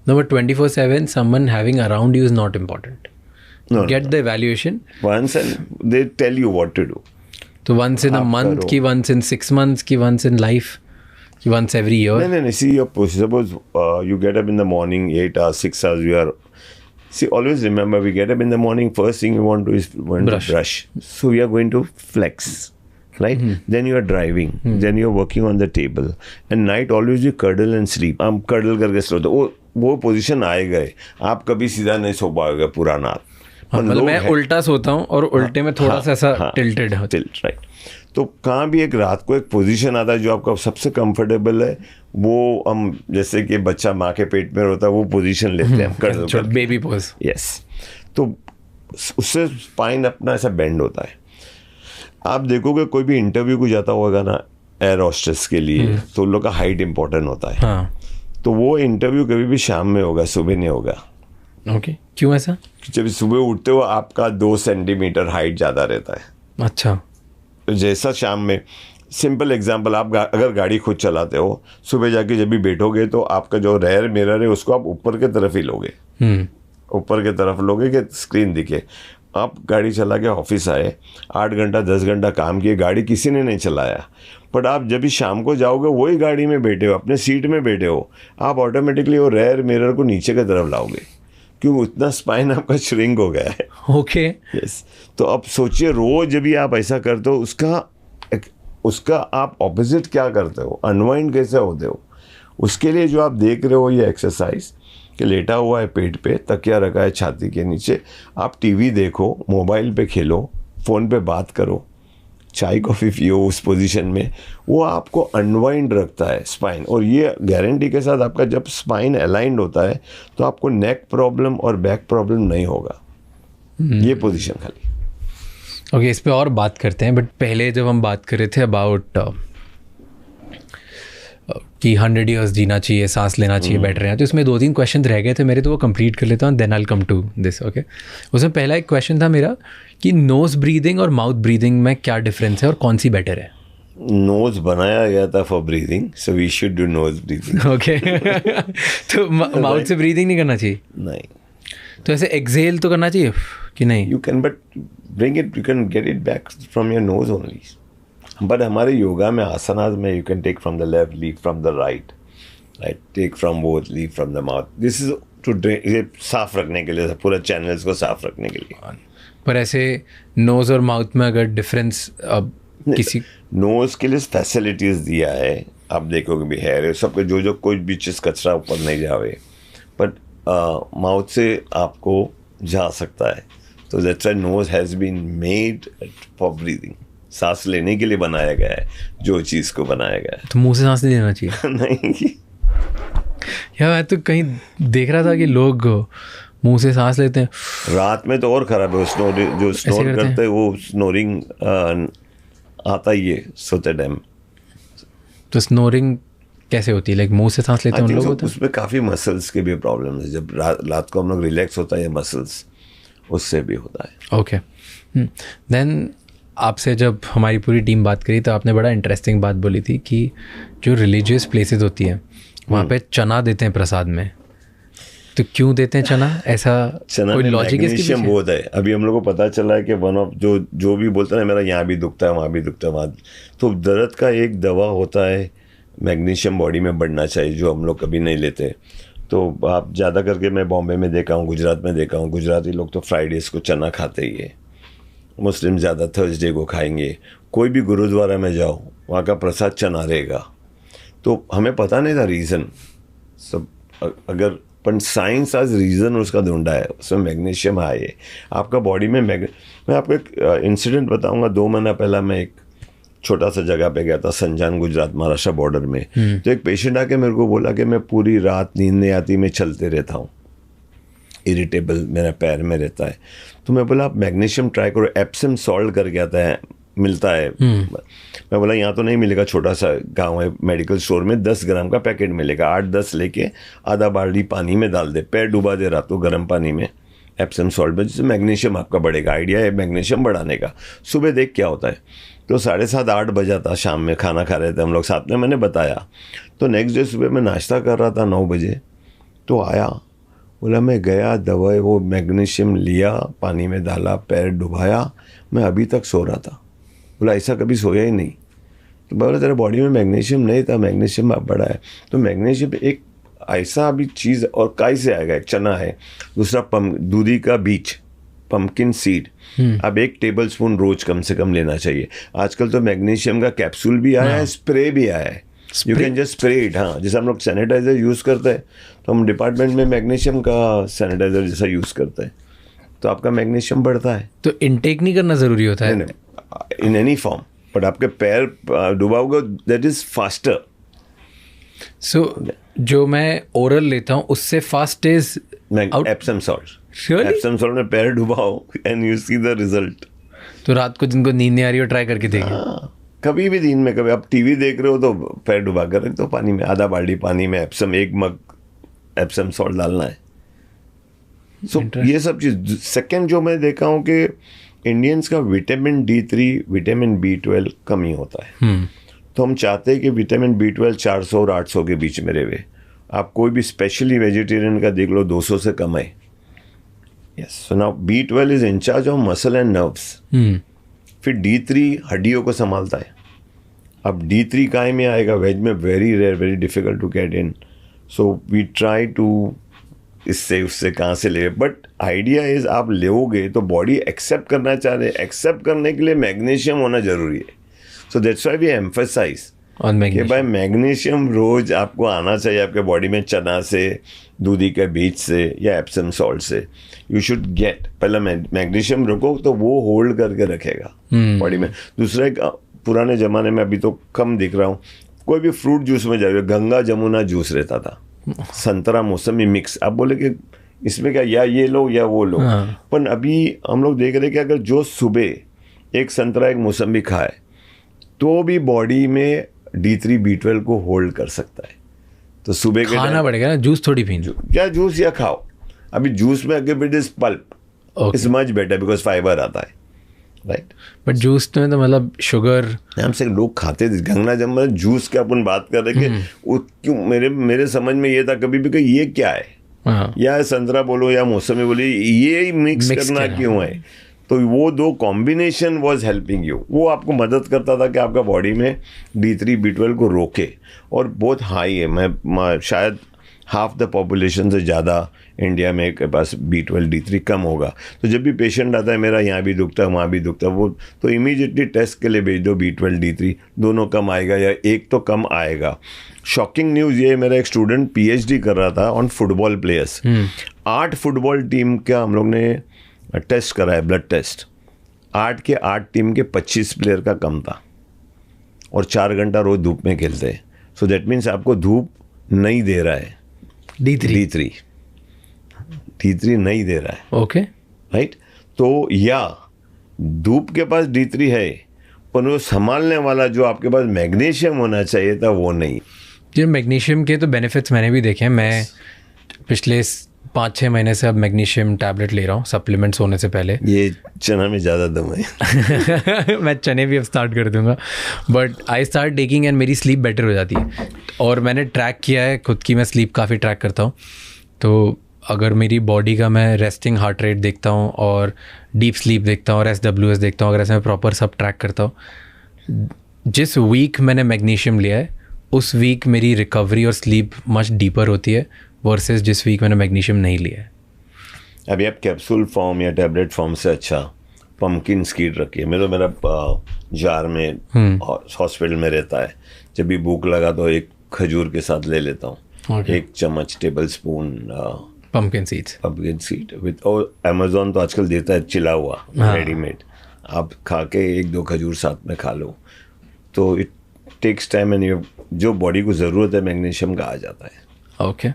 [SPEAKER 2] No, but 24/7, someone having around you is not important.
[SPEAKER 1] No,
[SPEAKER 2] Get the evaluation.
[SPEAKER 1] Once and they tell you what to do.
[SPEAKER 2] So once in a month, ki once in 6 months, ki once in life, ki once every year.
[SPEAKER 1] No. See, suppose you get up in the morning, 8 hours, 6 hours, you are... See, always remember, we get up in the morning, first thing we want to do is to brush. So we are going to flex. Right? Then you are driving. Then you are working on the table. And night always you cuddle and sleep. हम cuddle करके सो तो वो position आएगा. आप कभी सीधा नहीं सो पाओगे पूरा रात.
[SPEAKER 2] मतलब मैं उल्टा सोता हूँ और उल्टे में थोड़ा सा ऐसा टिल्टेड है.
[SPEAKER 1] Tilt, right. तो कहाँ भी एक रात को एक पोजीशन आता है जो आपका सबसे कंफर्टेबल है, वो हम जैसे कि बच्चा माँ के पेट में होता है वो पोजीशन लेते हैं cuddle,
[SPEAKER 2] बेबी पोज.
[SPEAKER 1] यस. तो उससे स्पाइन अपना ऐसा बेंड होता है. आप देखोगे कोई भी इंटरव्यू को जाता होगा ना एयर होस्टेस के लिए, तो उन लोग का हाइट इंपॉर्टेंट होता है. तो वो इंटरव्यू कभी भी शाम में होगा, सुबह नहीं होगा.
[SPEAKER 2] ओके, क्यों ऐसा?
[SPEAKER 1] जब सुबह उठते हो आपका 2 सेंटीमीटर हाइट ज़्यादा रहता है.
[SPEAKER 2] अच्छा.
[SPEAKER 1] तो जैसा शाम में, सिंपल एग्जांपल, आप अगर गाड़ी खुद चलाते हो, सुबह जाके जब भी बैठोगे तो आपका जो रेयर मिरर है उसको आप ऊपर के तरफ ही लोगे, ऊपर के तरफ लोगे कि स्क्रीन दिखे. आप गाड़ी चला के ऑफिस आए, 8 घंटा 10 घंटा काम किए, गाड़ी किसी ने नहीं चलाया, बट आप जब भी शाम को जाओगे वही गाड़ी में बैठे हो, अपने सीट में बैठे हो, आप ऑटोमेटिकली वो रेयर मिरर को नीचे की तरफ लाओगे, क्योंकि उतना स्पाइन आपका श्रिंक हो गया है.
[SPEAKER 2] ओके.
[SPEAKER 1] यस. तो अब सोचिए रोज जब भी आप ऐसा करते हो, उसका आप ऑपोजिट क्या करते हो, अनवाइंड कैसे होते हो. उसके लिए जो आप देख रहे हो ये एक्सरसाइज कि लेटा हुआ है पेट पे, तकिया रखा है छाती के नीचे, आप टीवी देखो, मोबाइल पे खेलो, फ़ोन पे बात करो, चाय कॉफ़ी पियो उस पोजीशन में, वो आपको अनवाइंड रखता है स्पाइन। और ये गारंटी के साथ आपका जब स्पाइन अलाइंड होता है तो आपको नेक प्रॉब्लम और बैक प्रॉब्लम नहीं होगा, ये पोजीशन खाली।
[SPEAKER 2] ओके, इस पे और बात करते हैं, बट पहले जब हम बात कर रहे थे अबाउट कि 100 years जीना चाहिए, सांस लेना चाहिए, बैठ रहे हैं, तो इसमें 2-3 क्वेश्चन रह गए थे मेरे, तो वो कंप्लीट कर लेता हूँ, then I will come to this. Okay, उसमें पहला एक क्वेश्चन था मेरा कि नोज ब्रीदिंग और माउथ ब्रीदिंग में क्या डिफरेंस है और कौन सी बेटर है?
[SPEAKER 1] नोज बनाया गया था for breathing, so we should do nose breathing.
[SPEAKER 2] Okay तो माउथ से ब्रीदिंग नहीं करना चाहिए?
[SPEAKER 1] नहीं।
[SPEAKER 2] तो ऐसे एक्सहेल तो करना चाहिए कि नहीं?
[SPEAKER 1] You can but bring it, you can get it back from your nose only. But हमारे योगा में, आसनाज में, you can take from the left, leave from the right, take from both, leave from the mouth. This is to drink, ये साफ रखने के लिए, पूरा channels को साफ रखने के लिए।
[SPEAKER 2] पर ऐसे नोज और माउथ में अगर डिफरेंस किसी
[SPEAKER 1] नोज के लिए फैसिलिटीज़ दिया है, आप देखोगे भी हेयर सबके, जो कोई भी चीज़ कचरा ऊपर नहीं जावे, बट माउथ से आपको जा सकता है। तो that's why nose has been made for breathing, सांस लेने के लिए बनाया गया है, जो चीज़ को बनाया गया है।
[SPEAKER 2] तो मुंह से सांस नहीं लेना चाहिए?
[SPEAKER 1] नहीं
[SPEAKER 2] यार मैं तो कहीं देख रहा था कि लोग मुंह से सांस लेते हैं।
[SPEAKER 1] रात में तो और ख़राब है, स्नोरिंग, जो स्नोर करते हैं वो स्नोरिंग आता ही है सोते टाइम।
[SPEAKER 2] तो स्नोरिंग कैसे होती है? लाइक मुंह से सांस लेते हैं उन लोग होते हैं?
[SPEAKER 1] उसमें काफ़ी मसल्स के भी प्रॉब्लम है, जब रात को हम लोग रिलैक्स होता है मसल्स, उससे भी होता है।
[SPEAKER 2] ओके, देन आपसे जब हमारी पूरी टीम बात करी तो आपने बड़ा इंटरेस्टिंग बात बोली थी कि जो रिलीजियस प्लेसेस होती है वहाँ पे चना देते हैं प्रसाद में। तो क्यों देते हैं चना? ऐसा
[SPEAKER 1] चना
[SPEAKER 2] कोई
[SPEAKER 1] में
[SPEAKER 2] लॉजिक है इसके
[SPEAKER 1] मैग्नीशियम
[SPEAKER 2] पीछे?
[SPEAKER 1] बहुत है। अभी हम लोग को पता चला है कि वन ऑफ जो भी बोलता है ना, मेरा यहाँ भी दुखता है, वहाँ भी दुखता है, वहाँ, तो दर्द का एक दवा होता है, मैग्नीशियम बॉडी में बढ़ना चाहिए, जो हम लोग कभी नहीं लेते। तो आप ज़्यादा करके मैं बॉम्बे में देखा हूँ, गुजरात में देखा हूँ, गुजराती लोग तो फ्राइडेज़ को चना खाते ही है, मुस्लिम ज़्यादा थर्सडे को खाएंगे। कोई भी गुरुद्वारा में जाओ, वहाँ का प्रसाद चना रहेगा। तो हमें पता नहीं था रीज़न सब, अगर पर साइंस आज रीज़न उसका ढूंढा है, उसमें मैग्नीशियम हाई है आपका बॉडी में। मैं आपको एक इंसिडेंट बताऊंगा। 2 महीना पहला मैं एक छोटा सा जगह पे गया था, संजान, गुजरात महाराष्ट्र बॉर्डर में। तो एक पेशेंट आके मेरे को बोला कि मैं पूरी रात नींद नहीं आती, मैं चलते रहता हूँ, इरिटेबल मेरा पैर में रहता है। तो मैं बोला आप मैग्नीशियम ट्राई करो, एप्सम सॉल्ट करके आता है, मिलता है। मैं बोला यहाँ तो नहीं मिलेगा, छोटा सा गांव है, मेडिकल स्टोर में 10 ग्राम का पैकेट मिलेगा, 8-10 लेके आधा बाल्टी पानी में डाल दे, पैर डुबा दे रातों गर्म पानी में एप्सम सॉल्ट में, जिससे मैग्नीशियम आपका बढ़ेगा। आइडिया है मैग्नीशियम बढ़ाने का। सुबह देख क्या होता है। तो 7:30-8 बजा था, शाम में खाना खा रहे थे हम लोग साथ में, मैंने बताया। तो नेक्स्ट डे सुबह मैं नाश्ता कर रहा था 9 बजे, तो आया, बोला मैं गया, दवाई वो मैग्नीशियम लिया, पानी में डाला, पैर डुबाया, मैं अभी तक सो रहा था। बोला ऐसा कभी सोया ही नहीं। तो बोला तेरे बॉडी में मैग्नीशियम नहीं था, मैग्नीशियम अब बढ़ा है। तो मैग्नीशियम एक ऐसा अभी चीज़, और काय से आएगा, एक चना है, दूसरा दूधी का बीज, पम्पकिन सीड, अब 1 टेबलस्पून रोज कम से कम लेना चाहिए। आजकल तो मैग्नीशियम का कैप्सूल भी आया है, स्प्रे भी आया है, you can just spray it. हाँ, जैसे हम लोग सैनिटाइजर यूज़ करते हैं, तो हम डिपार्टमेंट में मैग्नीशियम का सैनिटाइजर जैसा यूज़ करते हैं, तो आपका मैग्नीशियम बढ़ता है।
[SPEAKER 2] तो इनटेक नहीं करना ज़रूरी होता है
[SPEAKER 1] इन एनी फॉर्म, बट आपके पैर डुबाओगे, दैट इज फास्टर।
[SPEAKER 2] सो जो मैं ओरल लेता हूँ उससे fast is
[SPEAKER 1] Epsom salt. Epsom salt में पैर डुबाओ and you see the result.
[SPEAKER 2] तो रात को जिनको नींद नहीं आ रही हो ट्राई करके देखिए।
[SPEAKER 1] कभी भी दिन में, कभी आप टीवी देख रहे हो तो पैर डुबा कर रख दो पानी में, आधा बाल्टी पानी में एप्सम, 1 मग एप्सम सॉल्ट डालना है। सो ये सब चीज़। सेकेंड जो मैं देखा हूँ कि इंडियंस का विटामिन D3, विटामिन B12 कम ही होता है। तो हम चाहते हैं कि विटामिन B12 400 और 800 के बीच में रहे। आप कोई भी स्पेशली वेजिटेरियन का देख लो, 200 से कम है। Yes, so now B12 is in charge of muscle and nerves. फिर D3 हड्डियों को संभालता है। अब D3 काय में आएगा? वेज में very rare, very difficult to get in. So we try to इससे उससे कहाँ से ले, बट आइडिया इज आप लोगे तो बॉडी एक्सेप्ट करना चाह रहे, एक्सेप्ट करने के लिए मैग्नीशियम होना जरूरी है। So that's why we emphasise
[SPEAKER 2] on
[SPEAKER 1] कि
[SPEAKER 2] मैग्नीशियम।
[SPEAKER 1] भाई मैग्नीशियम रोज आपको आना चाहिए आपके बॉडी में, चना से, दूधी के बीज से या एप्सम सॉल्ट से। यू शुड गेट, पहले मैग्नीशियम रखो तो वो होल्ड करके रखेगा बॉडी में। दूसरा एक पुराने ज़माने में, अभी तो कम दिख रहा हूँ, कोई भी फ्रूट जूस में जाइए, गंगा जमुना जूस रहता था, संतरा मौसमी मिक्स। आप बोले कि इसमें क्या, या ये लो या वो लो। पर अभी हम लोग देख रहे हैं कि अगर जो सुबह एक संतरा एक मौसमी खाए तो भी बॉडी में D3 B12 को होल्ड कर सकता है। तो सुबह के
[SPEAKER 2] खाना पड़ेगा ना, जूस थोड़ी पीना।
[SPEAKER 1] क्या जूस या खाओ। अभी जूस में अगर it is pulp is much better because fibre आता है, राइट।
[SPEAKER 2] बट जूस में तो मतलब शुगर,
[SPEAKER 1] हमसे लोग खाते थे गंगा जमुना जूस की अपन बात कर रहे कि क्यों, मेरे समझ में ये था कभी भी कि ये क्या है, या संतरा बोलो या मौसमी बोलो, ये मिक्स करना क्यों है। तो वो दो कॉम्बिनेशन वाज हेल्पिंग यू, वो आपको मदद करता था कि आपका बॉडी में D3 B12 को रोके। और बहुत हाई है, मैं शायद हाफ द पॉपुलेशन से ज़्यादा इंडिया में के पास B12 D3 कम होगा। तो जब भी पेशेंट आता है मेरा यहाँ भी दुखता है वहाँ भी दुखता है, वो तो इमीडिएटली टेस्ट के लिए भेज दो, B12 D3 दोनों कम आएगा या एक तो कम आएगा। शॉकिंग न्यूज़ ये, मेरा एक स्टूडेंट PhD कर रहा था on football players. 8 football team का हम लोग ने टेस्ट करा है, ब्लड टेस्ट। 8 के 8 टीम के 25 प्लेयर का कम था और 4 घंटा रोज धूप में खेलते हैं। सो दैट मीन्स आपको धूप नहीं दे रहा है, D3 नहीं दे रहा है,
[SPEAKER 2] ओके,
[SPEAKER 1] राइट। तो या धूप के पास D3 है पर वो संभालने वाला जो आपके पास मैग्नीशियम होना चाहिए था वो नहीं।
[SPEAKER 2] ये मैग्नीशियम के तो बेनिफिट्स मैंने भी देखे हैं। मैं पिछले 5-6 महीने से अब मैग्नीशियम टैबलेट ले रहा हूँ सप्लीमेंट्स होने से पहले।
[SPEAKER 1] ये चना में ज़्यादा दम है।
[SPEAKER 2] मैं चने भी अब स्टार्ट कर दूंगा, but I start taking and मेरी स्लीप बेटर हो जाती है। और मैंने ट्रैक किया है खुद की, मैं स्लीप काफ़ी ट्रैक करता हूँ। तो अगर मेरी बॉडी का मैं रेस्टिंग हार्ट रेट देखता हूँ और डीप स्लीप देखता हूँ और SWS देखता हूँ, अगर ऐसे मैं प्रॉपर सब ट्रैक करता हूँ, जिस वीक मैंने मैग्नीशियम लिया है उस वीक मेरी रिकवरी और स्लीप मच डीपर होती है वर्सेस जिस वीक मैंने मैग्नीशियम नहीं लिया है।
[SPEAKER 1] अभी आप कैप्सूल फॉर्म या टैबलेट फॉर्म से अच्छा पम्पकिन सीड रखिए। मेरा जार में हॉस्पिटल में रहता है, जब भी भूख लगा तो एक खजूर के साथ ले लेता हूँ, 1 चम्मच table spoon
[SPEAKER 2] pumpkin seed
[SPEAKER 1] with. और अमेजोन तो आजकल देता है चिला हुआ रेडीमेड, आप खा के 1-2 खजूर साथ में खा लो, तो इट टेक्स टाइम एंड जो बॉडी को ज़रूरत है मैग्नीशियम का आ जाता है।
[SPEAKER 2] ओके।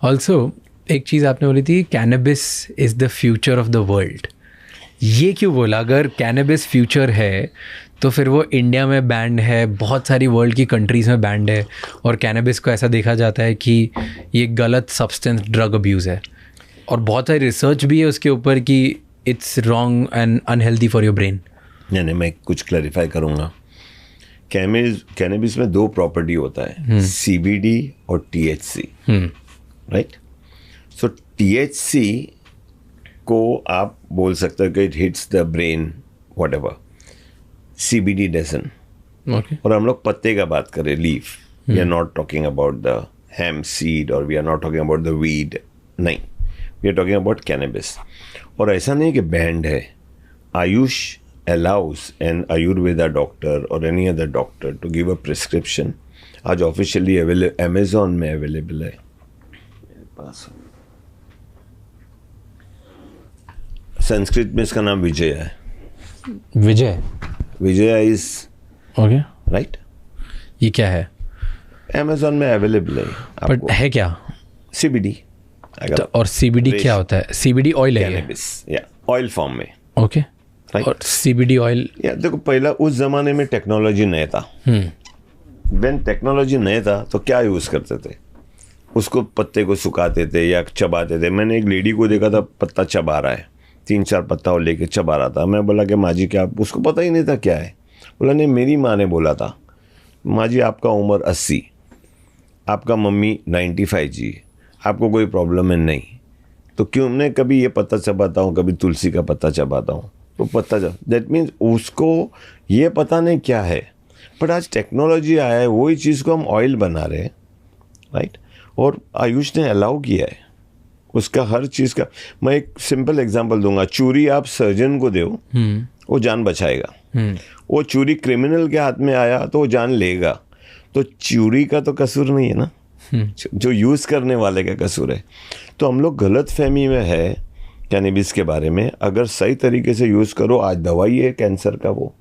[SPEAKER 2] ऑल्सो एक चीज़ आपने बोली थी, cannabis is the future of the world. ये क्यों बोला? अगर कैनबिस फ्यूचर है तो फिर वो इंडिया में बैंड है, बहुत सारी वर्ल्ड की कंट्रीज़ में बैंड है, और कैनबिस को ऐसा देखा जाता है कि ये गलत सब्सटेंस, ड्रग अब्यूज़ है, और बहुत सारी रिसर्च भी है उसके ऊपर कि it's wrong and unhealthy for your brain.
[SPEAKER 1] नहीं, मैं कुछ क्लैरिफाई करूँगा। कैनबिस में 2 प्रॉपर्टी होता है, CBD और THC, राइट। सो THC को आप बोल सकते हो कि it hits the brain whatever, CBD doesn't.
[SPEAKER 2] Okay.
[SPEAKER 1] और हम लोग पत्ते का बात करें, leaf, we are not talking about the hemp seed और we are not talking about the weed, नहीं, we are talking about cannabis. और ऐसा नहीं कि बैंड है, Ayush allows an Ayurveda doctor or any other doctor to give a prescription। आज officially Amazon में available है मेरे पास। संस्कृत में इसका नाम विजय है। विजय इज
[SPEAKER 2] ओके,
[SPEAKER 1] राइट।
[SPEAKER 2] ये क्या है?
[SPEAKER 1] अमेजोन में अवेलेबल है।
[SPEAKER 2] बट है क्या?
[SPEAKER 1] CBD।
[SPEAKER 2] तो और CBD क्या होता है? CBD ऑयल है
[SPEAKER 1] कैनबिस, या ऑयल फॉर्म में।
[SPEAKER 2] ओके। और CBD ऑयल,
[SPEAKER 1] या देखो, पहला उस जमाने में टेक्नोलॉजी नहीं था। व्हेन टेक्नोलॉजी नहीं था तो क्या यूज़ करते थे, उसको पत्ते को सुखाते थे या चबाते थे। मैंने एक लेडी को देखा था, पत्ता चबा रहा है, 3-4 पत्ता और लेके चबा रहा था। मैं बोला कि माँ जी क्या, उसको पता ही नहीं था क्या है। बोला नहीं, मेरी माँ ने बोला था, माँ जी आपका उम्र 80, आपका मम्मी 95 जी, आपको कोई प्रॉब्लम है नहीं, तो क्यों मैं कभी ये पत्ता चबाता हूँ, कभी तुलसी का पत्ता चबाता हूँ, तो पत्ता चब, दैट मीन्स उसको ये पता नहीं क्या है। बट आज टेक्नोलॉजी आया है, वही चीज़ को हम ऑयल बना रहे हैं, राइट। और आयुष ने अलाउ किया है उसका हर चीज़ का। मैं एक सिंपल एग्जांपल दूंगा, चूरी आप सर्जन को दो, वो जान बचाएगा। वो चूरी क्रिमिनल के हाथ में आया तो वो जान लेगा। तो चूड़ी का तो कसूर नहीं है ना, जो यूज़ करने वाले का कसूर है। तो हम लोग गलत फहमी में है कैनबिस के बारे में। अगर सही तरीके से यूज़ करो, आज दवाई है कैंसर का, वो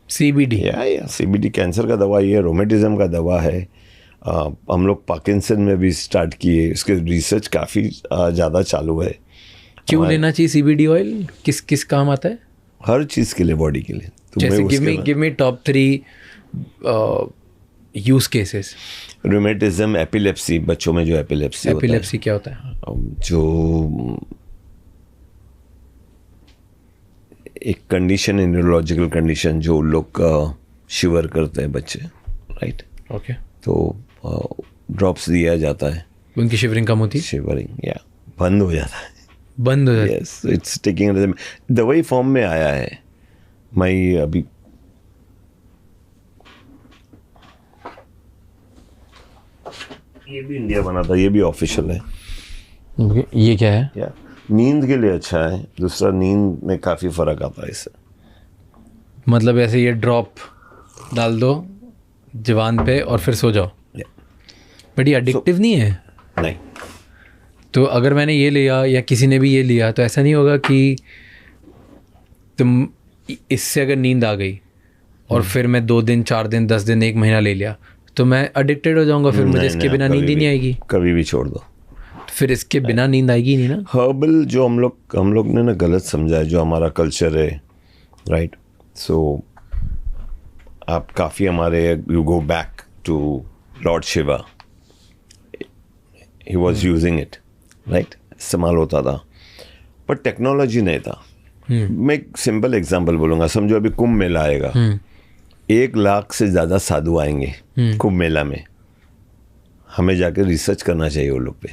[SPEAKER 2] CBD
[SPEAKER 1] या CBD कैंसर का दवाई है, रोमेटिज्म का दवा है। हम लोग पार्किंसन में भी स्टार्ट किए, इसके रिसर्च काफ़ी ज़्यादा चालू है।
[SPEAKER 2] क्यों लेना चाहिए CBD ऑयल? किस किस काम आता है?
[SPEAKER 1] हर चीज़ के लिए, बॉडी के लिए।
[SPEAKER 2] जैसे give me top 3 use cases.
[SPEAKER 1] Rheumatism, epilepsy, बच्चों में जो एपिलेप्सी
[SPEAKER 2] क्या होता है?
[SPEAKER 1] जो एक कंडीशन है, न्यूरोलॉजिकल कंडीशन, जो लोग शिवर करते हैं बच्चे, राइट?
[SPEAKER 2] ओके।
[SPEAKER 1] तो ड्रॉप्स दिया जाता है,
[SPEAKER 2] उनकी शिवरिंग कम होती है,
[SPEAKER 1] शिवरिंग या बंद हो जाता है, यस, इट्स टेकिंग दवाई फॉर्म में आया है। मैं अभी ये भी इंडिया बना था, ये भी ऑफिशियल है।
[SPEAKER 2] ये क्या है?
[SPEAKER 1] या नींद के लिए अच्छा है। दूसरा, नींद में काफ़ी फ़र्क आता है इससे।
[SPEAKER 2] मतलब ऐसे ये ड्रॉप डाल दो जवान पे और फिर सो जाओ। बट ये एडिक्टिव नहीं है?
[SPEAKER 1] नहीं।
[SPEAKER 2] तो अगर मैंने ये लिया या किसी ने भी ये लिया तो ऐसा नहीं होगा कि तुम इससे अगर नींद आ गई और फिर मैं 2 दिन 4 दिन 10 दिन 1 महीना ले लिया तो मैं एडिक्टेड हो जाऊंगा, फिर मुझे इसके बिना नींद ही नहीं आएगी?
[SPEAKER 1] कभी भी छोड़ दो,
[SPEAKER 2] फिर इसके बिना नींद आएगी नहीं ना।
[SPEAKER 1] हर्बल जो हम लोग ने ना गलत समझा है, जो हमारा कल्चर है, राइट? सो आप काफ़ी हमारे, you go back to lord Shiva, he was using it, right? इस्तेमाल होता था, पर टेक्नोलॉजी नहीं था। मैं एक सिंपल एग्जांपल बोलूँगा, समझो अभी कुंभ मेला आएगा, 1 लाख से ज़्यादा साधु आएंगे कुंभ मेला में। हमें जाकर रिसर्च करना चाहिए वो लोग पे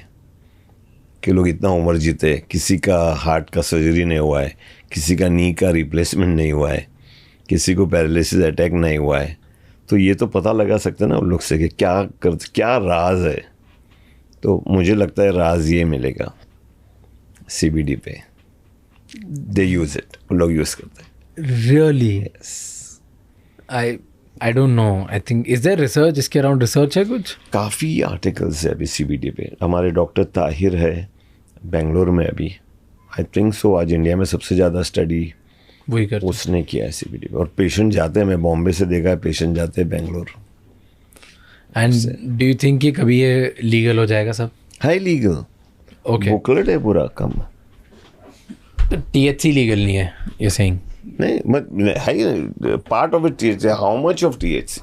[SPEAKER 1] कि लोग इतना उम्र जीते, किसी का हार्ट का सर्जरी नहीं हुआ है, किसी का नी का रिप्लेसमेंट नहीं हुआ है, किसी को पैरालिसिस अटैक नहीं हुआ है। तो ये तो पता लगा सकते हैं ना उन लोग से कि क्या राज है। तो मुझे लगता है राज ये मिलेगा CBD पे, दे यूज इट, उन लोग यूज करते हैं।
[SPEAKER 2] Really? I don't know, I think is their research, इसके अराउंड रिसर्च है कुछ?
[SPEAKER 1] काफ़ी आर्टिकल्स है अभी CBD पे। हमारे डॉक्टर ताहिर है बेंगलोर में अभी, आई थिंक सो आज इंडिया में सबसे ज़्यादा स्टडी
[SPEAKER 2] वही करते,
[SPEAKER 1] उसने किया है CBD पे। और पेशेंट जाते हैं, मैं बॉम्बे से देखा है, पेशेंट जाते हैं Bangalore.
[SPEAKER 2] And do you think कि कभी ये लीगल हो जाएगा सब?
[SPEAKER 1] हाई लीगल,
[SPEAKER 2] ओके,
[SPEAKER 1] बुकलेट है पूरा कम।
[SPEAKER 2] THC लीगल नहीं है यू सेइंग?
[SPEAKER 1] नहीं, high part of it THC, how much of THC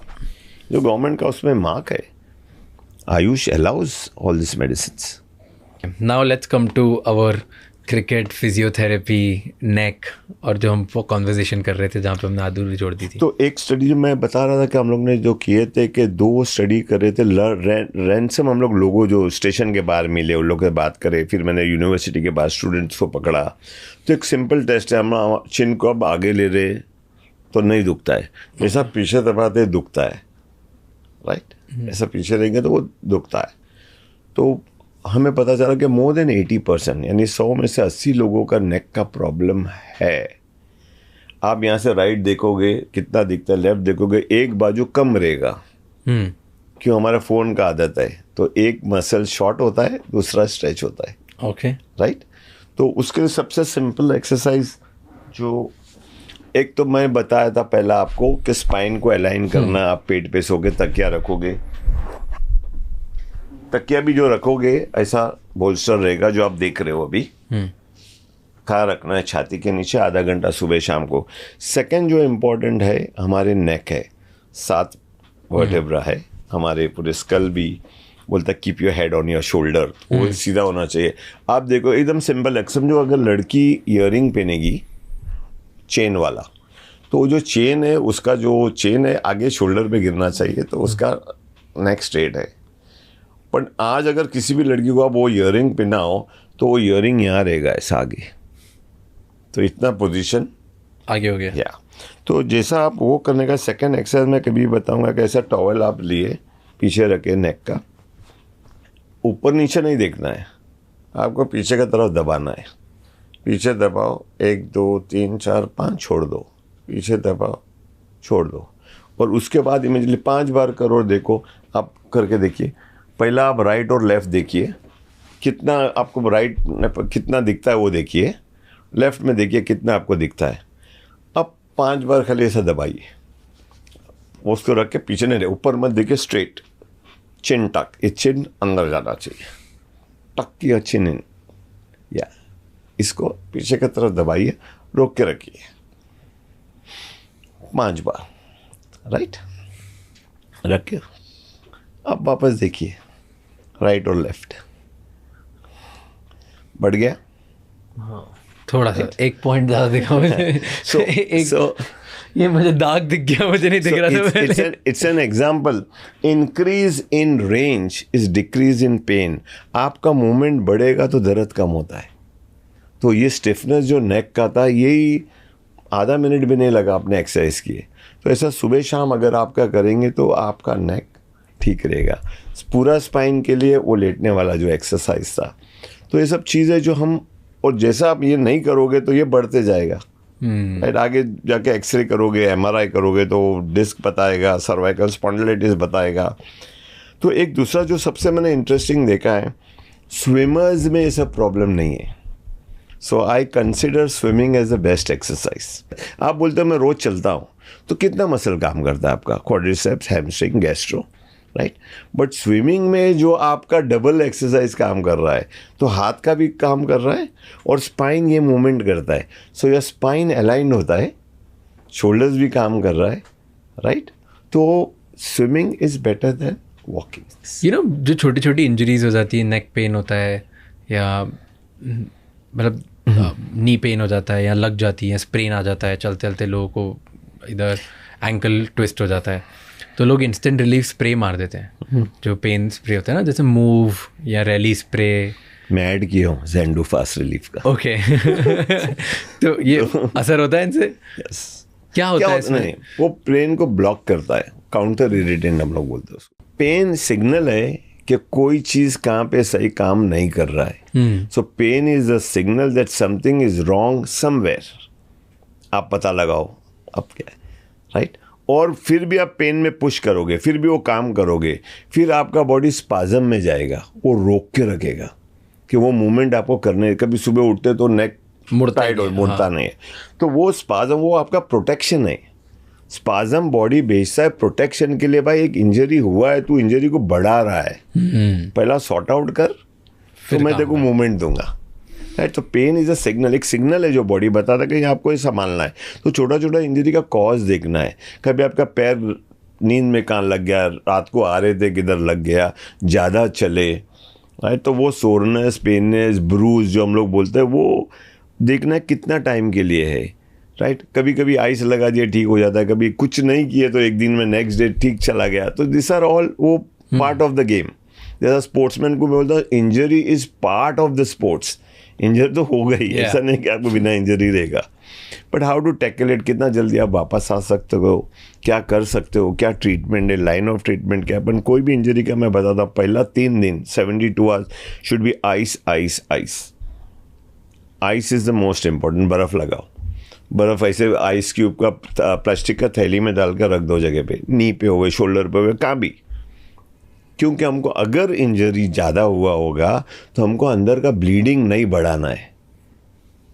[SPEAKER 1] जो गवर्नमेंट का उसमें मार्क है। Ayush allows all this medicines.
[SPEAKER 2] Now let's come to our cricket, physiotherapy, neck, और जो हम वो कॉन्वर्जेशन कर रहे थे जहाँ पे हमने आदूरी जोड़ दी थी।
[SPEAKER 1] तो एक स्टडी जो मैं बता रहा था कि हम लोग ने जो किए थे कि 2 स्टडी कर रहे थे। रैंसम हम लोगों जो स्टेशन के बाहर मिले उन लोग से बात करे, फिर मैंने यूनिवर्सिटी के बाद स्टूडेंट्स को पकड़ा। तो एक सिंपल टेस्ट है, हम चिन को अब आगे ले रहे तो नहीं दुखता है, ऐसा पीछे दबाते दुखता है, राइट? ऐसा पीछे रहेंगे तो वो दुखता है। तो हमें पता चला कि मोर देन 80%, यानी 100 में से 80 लोगों का नेक का प्रॉब्लम है। आप यहाँ से राइट देखोगे कितना दिखता है, लेफ्ट देखोगे एक बाजू कम रहेगा। क्यों? हमारा फ़ोन का आदत है, तो एक मसल शॉर्ट होता है, दूसरा स्ट्रेच होता है।
[SPEAKER 2] Okay,
[SPEAKER 1] right? तो उसके लिए सबसे सिंपल एक्सरसाइज जो एक तो मैं बताया था पहला आपको कि स्पाइन को अलाइन करना। आप पेट पे सो के तकिया रखोगे, तकिया भी जो रखोगे ऐसा बोल्स्टर रहेगा जो आप देख रहे हो अभी। कहाँ रखना है? छाती के नीचे, आधा घंटा सुबह शाम को। सेकंड जो इम्पोर्टेंट है हमारे नेक है, 7 वर्टेब्रा है हमारे पूरे स्कल भी बोलता है keep your head on your shoulder, वो सीधा होना चाहिए। आप देखो एकदम सिंपल है, समझो अगर लड़की ईयरिंग पहनेगी चेन वाला, तो वो जो चेन है उसका जो चेन है आगे शोल्डर पे गिरना चाहिए, तो उसका नेक स्ट्रेट है। पर आज अगर किसी भी लड़की को आप वो ईयरिंग पहनाओ तो वो ईयरिंग यहाँ रहेगा ऐसा आगे, तो इतना पोजीशन
[SPEAKER 2] आगे हो गया।
[SPEAKER 1] या तो जैसा आप वो करने का सेकंड एक्सरसाइज मैं कभी बताऊंगा कि ऐसा टॉवल आप लिए पीछे रखे नेक का, ऊपर नीचे नहीं देखना है आपको, पीछे का तरफ दबाना है। पीछे दबाओ, 1 2 3 4 5 छोड़ दो, पीछे दबाओ छोड़ दो, और उसके बाद इमीडिएटली 5 बार करो। देखो आप करके देखिए। पहला आप राइट और लेफ्ट देखिए, कितना आपको राइट कितना दिखता है वो देखिए, लेफ्ट में देखिए कितना आपको दिखता है। अब 5 बार खाली ऐसा दबाइए, उसको रख के पीछे नहीं, ऊपर मत देखिए, स्ट्रेट चिन टक, ये चिन अंदर जाना चाहिए, टक की चिन इन, या इसको पीछे की तरफ दबाइए, रोक के रखिए 5 बार, राइट, रख के अब वापस देखिए राइट और लेफ्ट, बढ़ गया।
[SPEAKER 2] थोड़ा सा एक पॉइंट ज़्यादा दिखा मुझे। ये मुझे दाग दिख गया, मुझे नहीं दिख रहा था पहले।
[SPEAKER 1] It's an example. Increase in range is decrease in pen. आपका मूवमेंट बढ़ेगा तो दर्द कम होता है। तो ये स्टिफनेस जो नेक का था, यही आधा मिनट भी नहीं लगा आपने एक्सरसाइज किए। तो ऐसा सुबह शाम अगर आप क्या करेंगे तो आपका नेक ठीक रहेगा। पूरा स्पाइन के लिए वो लेटने वाला जो एक्सरसाइज था, तो ये सब चीज़ें जो हम, और जैसा आप ये नहीं करोगे तो ये बढ़ते जाएगा, राइट। आगे जाके एक्सरे करोगे, एमआरआई करोगे तो डिस्क बताएगा, सर्वाइकल स्पॉन्डिलाइटिस बताएगा। तो एक दूसरा जो सबसे मैंने इंटरेस्टिंग देखा है, स्विमर्स में ये सब प्रॉब्लम नहीं है। So I consider swimming as the best exercise. आप बोलते हो मैं रोज चलता हूँ, तो कितना मसल काम करता है आपका, quadriceps, hamstring, gastro, right. But swimming में जो आपका डबल एक्सरसाइज काम कर रहा है, तो हाथ का भी काम कर रहा है और स्पाइन ये मूवमेंट करता है। सो यह स्पाइन अलाइंड होता है, शोल्डर्स भी काम कर रहा है, राइट। तो swimming is better then walking.
[SPEAKER 2] You know, जो छोटी छोटी इंजरीज हो जाती है, नेक पेन होता है या मतलब नी पेन हो जाता है या लग जाती है, स्प्रेन आ जाता है, चलते चलते लोगों को इधर एंकल ट्विस्ट हो जाता है, तो लोग इंस्टेंट रिलीफ स्प्रे मार देते हैं, जो पेन स्प्रे होता है ना, जैसे मूव या रैली स्प्रे।
[SPEAKER 1] मैं ऐड किया हूँ ज़ेंडू फास्ट रिलीफ का।
[SPEAKER 2] ओके। तो ये असर होता है इनसे?
[SPEAKER 1] यस।
[SPEAKER 2] क्या होता है इसमें?
[SPEAKER 1] नहीं, वो पेन को ब्लॉक करता है, काउंटर इरिटेंट हम लोग बोलते हैं उसको। पेन सिग्नल है कि कोई चीज़ कहाँ पे सही काम नहीं कर रहा है। So pain is a signal that something is wrong somewhere. आप पता लगाओ अब क्या है, राइट। और फिर भी आप पेन में पुश करोगे, फिर भी वो काम करोगे, फिर आपका बॉडी स्पाजम में जाएगा, वो रोक के रखेगा कि वो मूवमेंट आपको करने। कभी सुबह उठते तो नेक टाइट हो, मुड़ता नहीं है, तो वो स्पाजम वो आपका प्रोटेक्शन है। स्पाजम बॉडी भेजता है प्रोटेक्शन के लिए। भाई एक इंजरी हुआ है, तू इंजरी को बढ़ा रहा है, पहला सॉर्ट आउट कर, तो मैं तेरे को मूवमेंट दूंगा, राइट। तो पेन इज अ सिग्नल, एक सिग्नल है जो बॉडी बताता है कि आपको ये संभालना है। तो छोटा छोटा इंजरी का कॉज देखना है। कभी आपका पैर नींद में कहाँ लग गया, रात को आ रहे थे किधर लग गया, ज़्यादा चले, राइट। तो वो सोरनेस, पेननेस, ब्रूज जो हम लोग बोलते हैं, वो देखना है कितना टाइम के लिए है, राइट। कभी कभी आइस लगा दिया ठीक हो जाता है, कभी कुछ नहीं किए तो एक दिन में नेक्स्ट डे ठीक चला गया। तो दिस आर ऑल वो पार्ट ऑफ द गेम। जैसा स्पोर्ट्समैन को मैं बोलता हूँ, injury is part of the sports. Injury तो हो गई, ऐसा नहीं कि आपको बिना इंजरी रहेगा, but how to tackle it, कितना जल्दी आप वापस आ सकते हो, क्या कर सकते हो, क्या ट्रीटमेंट है, लाइन ऑफ ट्रीटमेंट क्या है। अपन कोई भी इंजरी का मैं बताता हूँ, पहला 3 दिन 72 hours should be ice ice ice. Ice is the most important. बर्फ़ लगाओ, बर्फ़ ऐसे आइस क्यूब का प्लास्टिक का थैली में डालकर रख दो जगह पे, नी पे हो गए, शोल्डर पे हो गए, कहाँ भी। क्योंकि हमको अगर इंजरी ज़्यादा हुआ होगा तो हमको अंदर का ब्लीडिंग नहीं बढ़ाना है,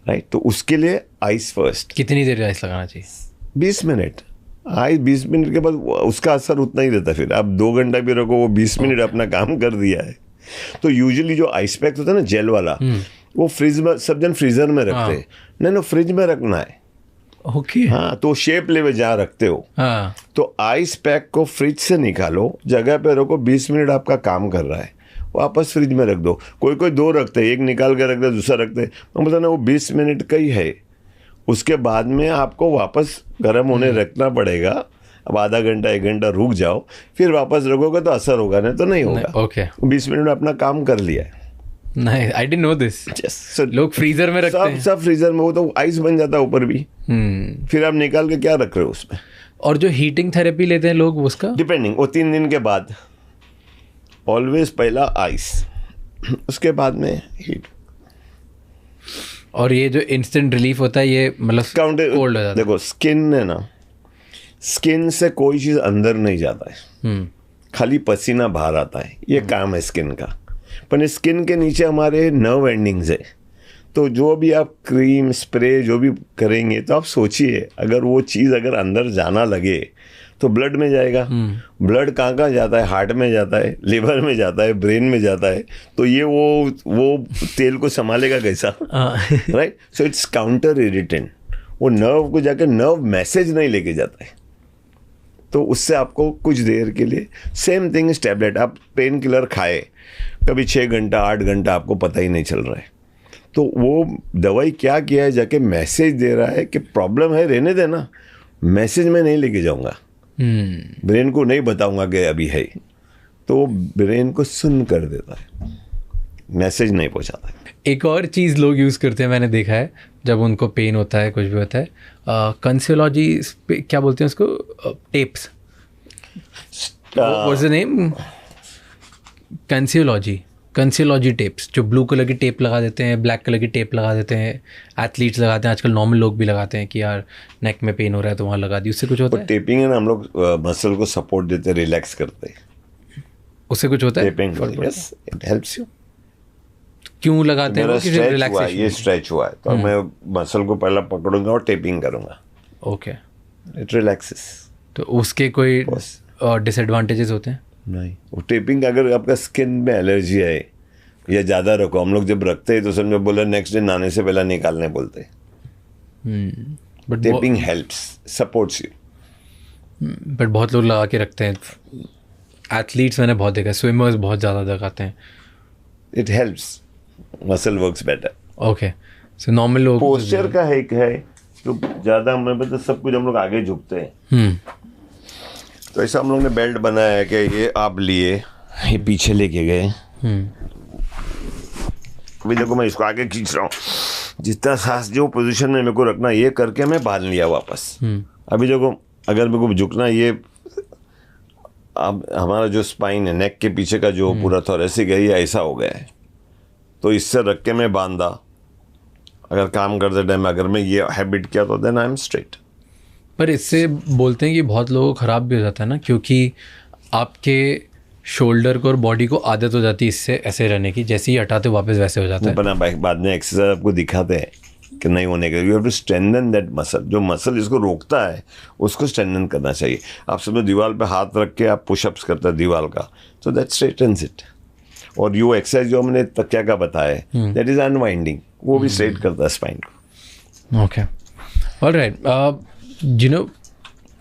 [SPEAKER 1] राइट। तो उसके लिए आइस फर्स्ट।
[SPEAKER 2] कितनी देर आइस लगाना चाहिए?
[SPEAKER 1] 20 मिनट। आइस 20 मिनट के बाद उसका असर उतना ही रहता। फिर आप 2 घंटा भी रखो, वो 20 मिनट अपना काम कर दिया है। तो यूजुअली जो आइस पैक होता है ना, जेल वाला, वो फ्रिज में, सब जन फ्रीजर में रखते हैं। नहीं, फ्रिज में रखना है।
[SPEAKER 2] ओके।
[SPEAKER 1] हाँ, तो शेप लेवे जहाँ रखते हो,
[SPEAKER 2] हाँ, तो
[SPEAKER 1] आइस पैक को फ्रिज से निकालो, जगह पे रखो, 20 मिनट आपका काम कर रहा है, वापस फ्रिज में रख दो। कोई कोई 2 रखते हैं, एक निकाल के रखते, दूसरा रखते हैं। मैं बोलता ना, वो 20 मिनट का ही है। उसके बाद में आपको वापस गर्म होने रखना पड़ेगा। अब आधा घंटा 1 घंटा रुक जाओ, फिर वापस रखोगे तो असर होगा, नहीं तो नहीं होगा।
[SPEAKER 2] ओके,
[SPEAKER 1] 20 मिनट में अपना काम कर लिया है।
[SPEAKER 2] नहीं, आई डिडंट नो दिस। लोग फ्रीजर में रखते हैं।
[SPEAKER 1] सब फ्रीजर में, वो तो आइस बन जाता है ऊपर भी। फिर आप निकाल के क्या रख रहे हो उसमें।
[SPEAKER 2] और जो हीटिंग थेरेपी लेते हैं लोग, उसका
[SPEAKER 1] डिपेंडिंग, वो 3 दिन के बाद ऑलवेज पहला आइस, उसके बाद में हीट।
[SPEAKER 2] और ये जो इंस्टेंट रिलीफ होता है, ये मतलब कोल्ड हो जाता है।
[SPEAKER 1] देखो, स्किन है ना, स्किन से कोई चीज़ अंदर नहीं जाता है। खाली पसीना बाहर आता है, ये काम है स्किन का। पर स्किन के नीचे हमारे नर्व एंडिंग्स है, तो जो भी आप क्रीम स्प्रे जो भी करेंगे तो आप सोचिए अगर वो चीज़ अगर अंदर जाना लगे तो ब्लड में जाएगा। ब्लड कहाँ कहाँ जाता है? हार्ट में जाता है, लिवर में जाता है, ब्रेन में जाता है। तो ये वो तेल को संभालेगा कैसा? Right. So it's counter irritant. वो नर्व को जाकर नर्व मैसेज नहीं लेके जाता है, तो उससे आपको कुछ देर के लिए सेम थिंग इज टैबलेट। आप पेन किलर खाए, कभी 6 घंटा 8 घंटा आपको पता ही नहीं चल रहा है, तो वो दवाई क्या किया है, जाके मैसेज दे रहा है कि प्रॉब्लम है, रहने देना, मैसेज में नहीं लेके जाऊंगा, ब्रेन को नहीं बताऊंगा कि अभी है, तो वो ब्रेन को सुन कर देता है, मैसेज नहीं पहुंचाता है।
[SPEAKER 2] एक और चीज़ लोग यूज़ करते हैं, मैंने देखा है, जब उनको पेन होता है, कुछ भी होता है, कंसियोलॉजी, क्या बोलते हैं उसको, tapes, what's the name, kinesiology tapes, जो ब्लू कलर की टेप लगा देते हैं, ब्लैक कलर की टेप लगा देते हैं, एथलीट्स लगाते हैं, आजकल नॉर्मल लोग भी लगाते हैं कि यार नेक में पेन हो रहा है तो वहाँ लगा दी, उससे कुछ होता है?
[SPEAKER 1] टेपिंग है ना, हम लोग मसल को सपोर्ट देते हैं, रिलैक्स करते हैं,
[SPEAKER 2] उससे कुछ होता है?
[SPEAKER 1] Taping, yes, it helps you.
[SPEAKER 2] क्यों लगाते हैं?
[SPEAKER 1] ये स्ट्रेच हुआ है तो मैं मसल को पहला पकड़ूंगा और टेपिंग करूंगा।
[SPEAKER 2] Okay,
[SPEAKER 1] it relaxes.
[SPEAKER 2] तो उसके कोई डिसएडवांटेजेस होते हैं?
[SPEAKER 1] नहीं, वो टेपिंग अगर आपका स्किन में एलर्जी है या ज़्यादा रखो, हम लोग जब रखते हैं तो समझो बोले नेक्स्ट डे नहाने से पहले निकालने बोलते हैं।
[SPEAKER 2] But
[SPEAKER 1] taping helps, supports you.
[SPEAKER 2] But बहुत लोग लगा के रखते हैं, एथलीट्स मैंने बहुत देखा, स्विमर्स बहुत ज़्यादा लगाते हैं।
[SPEAKER 1] It helps, muscle works better.
[SPEAKER 2] Okay, so normal लोग
[SPEAKER 1] पोस्चर का एक है तो ज़्यादा हमें पता, सब कुछ हम लोग आगे झुकते हैं, तो ऐसा हम लोग ने बेल्ट बनाया है कि ये आप लिए, ये पीछे लेके गए, अभी देखो मैं इसको आगे खींच रहा हूँ, जितना सांस जो पोजीशन में मेरे को रखना ये करके मैं बांध लिया वापस। अभी देखो अगर मेरे को झुकना, ये अब हमारा जो स्पाइन है, नेक के पीछे का जो पूरा थोरेसिक है, ये ऐसा हो गया है, तो इससे रख के मैं बांधा, अगर काम करते टाइम अगर मैं ये हैबिट किया तो देन आई एम स्ट्रेट।
[SPEAKER 2] पर इससे बोलते हैं कि बहुत लोगों को ख़राब भी हो जाता है ना, क्योंकि आपके शोल्डर को और बॉडी को आदत हो जाती है इससे ऐसे रहने की, जैसे ही हटाते वापस वैसे हो जाता है।
[SPEAKER 1] पर बाद में एक्सरसाइज आपको दिखाते हैं कि नहीं होने के, you have to strengthen that muscle, जो मसल इसको रोकता है उसको स्ट्रेंथन करना चाहिए। आप समझो दीवार पे हाथ रख के आप पुशअप्स करते हैं दीवार का, तो दैट स्ट्रेटन्स इट। और यो एक्सरसाइज जो हमने तकिया का बताया है, दैट इज अनवाइंडिंग, वो भी स्ट्रेट करता है स्पाइन को।
[SPEAKER 2] Okay, alright. You know,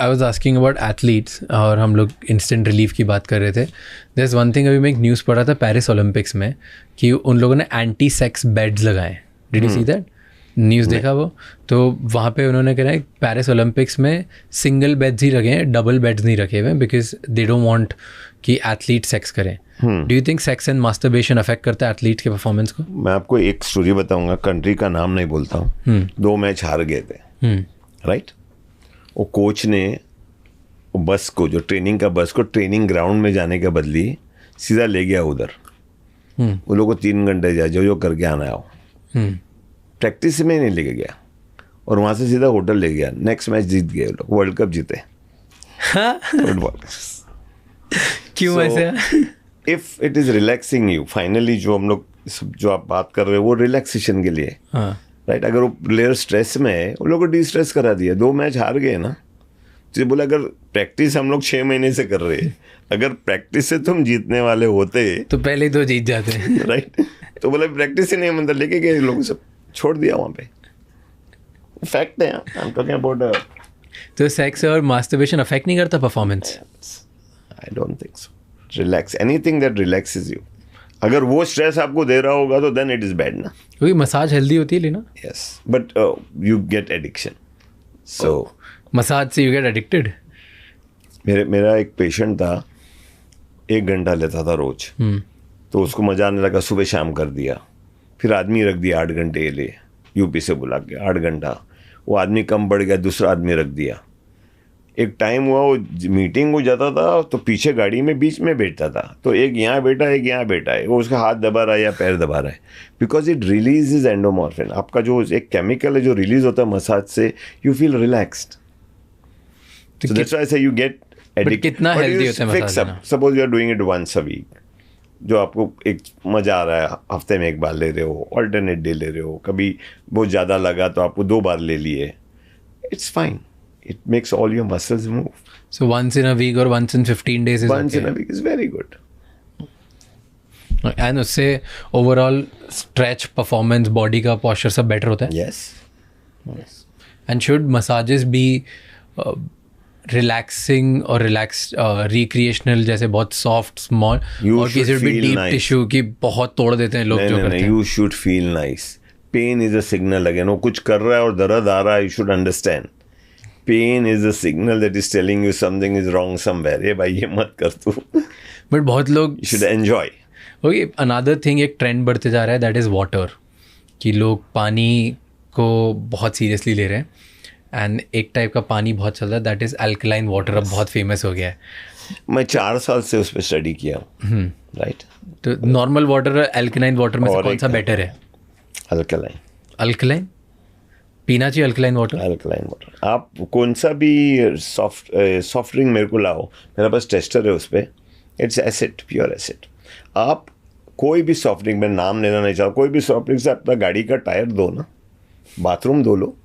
[SPEAKER 2] I was asking about athletes, और हम लोग इंस्टेंट रिलीफ की बात कर रहे थे। देयर इज़ वन थिंग, अभी मैं एक न्यूज़ पढ़ा था पेरिस ओलंपिक्स में कि उन लोगों ने एंटी सेक्स बेड्स लगाए। Did you see that news? देखा वो? तो वहाँ पे उन्होंने कहा है पेरिस ओलंपिक्स में सिंगल बेड्स ही रखे हैं, डबल बेड्स नहीं रखे हुए, बिकॉज दे डोंट वांट कि एथलीट सेक्स करें। Do you think sex and masturbation affect करता है एथलीट के परफॉर्मेंस को?
[SPEAKER 1] मैं आपको एक स्टोरी बताऊंगा, कंट्री का नाम नहीं बोलता हूँ। 2 मैच हार गए थे, राइट। वो कोच ने वो बस को, जो ट्रेनिंग का बस को, ट्रेनिंग ग्राउंड में जाने के बदली सीधा ले गया उधर। वो लोग को 3 घंटे जाए जो करके आना है, वो प्रैक्टिस में ही नहीं लेके गया, और वहाँ से सीधा होटल ले गया। नेक्स्ट मैच जीत गए वो लोग, वर्ल्ड कप जीते फुटबॉल।
[SPEAKER 2] क्यों ऐसे?
[SPEAKER 1] If it is relaxing you, finally जो हम लोग जो आप बात कर रहे हो वो रिलैक्सेशन के लिए, राइट। अगर वो प्लेयर स्ट्रेस में है, वो लोग को डी स्ट्रेस करा दिया, 2 मैच हार गए ना। तो बोला अगर प्रैक्टिस हम लोग 6 महीने से कर रहे हैं, अगर प्रैक्टिस से तुम जीतने वाले होते तो
[SPEAKER 2] पहले ही तो जीत जाते हैं,
[SPEAKER 1] राइट। तो बोला प्रैक्टिस ही नहीं, मतलब लेके गए लोगों से, छोड़ दिया वहाँ पे। फैक्ट है, आई एम टॉकिंग अबाउट।
[SPEAKER 2] तो सेक्स और मास्टरबेशन अफेक्ट नहीं करता performance?
[SPEAKER 1] I don't think so. Relax, anything that relaxes you. अगर वो स्ट्रेस आपको दे रहा होगा तो देन इट इज बैड ना।
[SPEAKER 2] क्योंकि मसाज हेल्दी होती है लेना।
[SPEAKER 1] Yes, but you get addiction, so
[SPEAKER 2] massage से यू गेट एडिक्टेड।
[SPEAKER 1] मेरा एक पेशेंट था, 1 घंटा लेता था रोज, तो उसको मजा आने लगा, सुबह शाम कर दिया, फिर आदमी रख दिया 8 घंटे के लिए, यूपी से बुला के 8 घंटा। वो आदमी कम बढ़ गया, दूसरा आदमी रख दिया। एक टाइम हुआ वो मीटिंग हो जाता था तो पीछे गाड़ी में बीच में बैठता था, तो एक यहाँ बैठा है, एक यहाँ बैठा है, वो उसका हाथ दबा रहा है या पैर दबा रहा है, because it release is endomorphin. आपका जो एक केमिकल है जो रिलीज होता है मसाज से, you feel relaxed. So that's why I say you get
[SPEAKER 2] कितना healthy होता है मसाज लेना?
[SPEAKER 1] Suppose you are doing it once a week, जो आपको एक मजा आ रहा है, हफ्ते में एक बार ले रहे हो, ऑल्टरनेट डे ले रहे हो, कभी बहुत ज़्यादा लगा तो आपको 2 बार ले लिए, it's fine. It makes all your muscles move.
[SPEAKER 2] So once in a week or once in 15 days is
[SPEAKER 1] Once
[SPEAKER 2] okay.
[SPEAKER 1] in a week is very good.
[SPEAKER 2] And उससे ओवरऑल स्ट्रेच, परफॉर्मेंस, बॉडी का posture सब better होता है.
[SPEAKER 1] Yes. Yes.
[SPEAKER 2] And should massages be relaxing और recreational, जैसे बहुत soft small,
[SPEAKER 1] You
[SPEAKER 2] और
[SPEAKER 1] should
[SPEAKER 2] किसी भी
[SPEAKER 1] feel
[SPEAKER 2] डीप
[SPEAKER 1] nice.
[SPEAKER 2] टिश्यू की बहुत तोड़ देते हैं लोग जो करते हैं.
[SPEAKER 1] You should feel nice. Pain is a signal again. वो कुछ कर रहा है और दर्द आ रहा है, you should understand. Pain is a signal that is telling you something is wrong somewhere. ये भाई ये मत कर तू.
[SPEAKER 2] बट बहुत लोग
[SPEAKER 1] You should enjoy.
[SPEAKER 2] Okay, another thing, एक ट्रेंड बढ़ते जा रहा है, दैट इज़ वाटर, कि लोग पानी को बहुत सीरियसली ले रहे हैं. एंड एक टाइप का पानी बहुत चल रहा है, दैट इज़ अल्कलाइन वाटर, अब बहुत फेमस हो गया है.
[SPEAKER 1] मैं 4 साल से उस पर स्टडी किया हूँ. राइट.
[SPEAKER 2] तो नॉर्मल वाटर और अल्कलाइन वाटर में से
[SPEAKER 1] और
[SPEAKER 2] कौन
[SPEAKER 1] एक
[SPEAKER 2] सा
[SPEAKER 1] है।
[SPEAKER 2] बेटर है?
[SPEAKER 1] अल्कलाइन.
[SPEAKER 2] अल्कलाइन पीना चाहिए, अल्कलाइन वाटर.
[SPEAKER 1] Alkaline water. आप कौन सा भी सॉफ्ट ड्रिंक मेरे को लाओ, मेरे पास टेस्टर है उस पर, इट्स एसिड, प्योर एसिड. आप कोई भी सॉफ्ट ड्रिंक, मैं नाम लेना नहीं चाहता, कोई भी सॉफ्ट ड्रिंक से अपना गाड़ी का टायर धो ना, बाथरूम धो लो,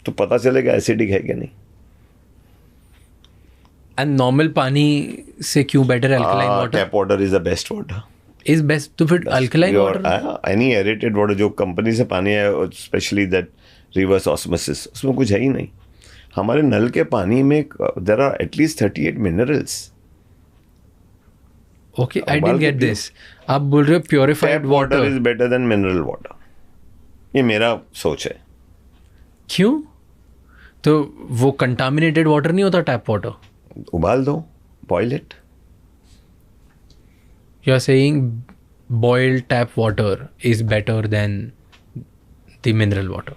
[SPEAKER 1] तो पता चलेगा एसिडिक है कि नहीं.
[SPEAKER 2] एंड नॉर्मल पानी से क्यों बेटर है alkaline water?
[SPEAKER 1] Tap water is the best water.
[SPEAKER 2] Is best. तो फिर alkaline water,
[SPEAKER 1] any aerated water जो कंपनी से पानी है, स्पेशली दैट रिवर्स ऑस्मोसिस, उसमें कुछ है ही नहीं. हमारे नल के पानी में there are at least 38 minerals.
[SPEAKER 2] Okay, I didn't get this. आप बोल रहे हो purified
[SPEAKER 1] tap water
[SPEAKER 2] water,
[SPEAKER 1] is better than mineral water. ये मेरा सोच है.
[SPEAKER 2] क्यों? तो वो कंटामिनेटेड वाटर नहीं होता टैप वाटर?
[SPEAKER 1] उबाल दो, boil it.
[SPEAKER 2] You are saying boiled tap water is better than the mineral water.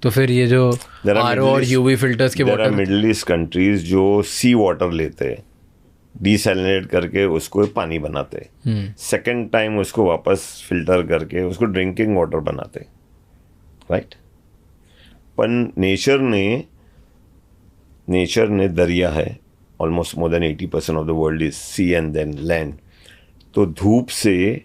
[SPEAKER 2] तो फिर ये जो आरओ और यूवी फिल्टर्स के वाटर,
[SPEAKER 1] मिडिल ईस्ट कंट्रीज जो सी वाटर लेते हैं, डिसैलिनेट करके उसको पानी बनाते, सेकेंड टाइम उसको वापस फिल्टर करके उसको ड्रिंकिंग वाटर बनाते. राइट. पर नेचर ने दरिया है, almost more than 80% of the world is sea and then land. तो धूप से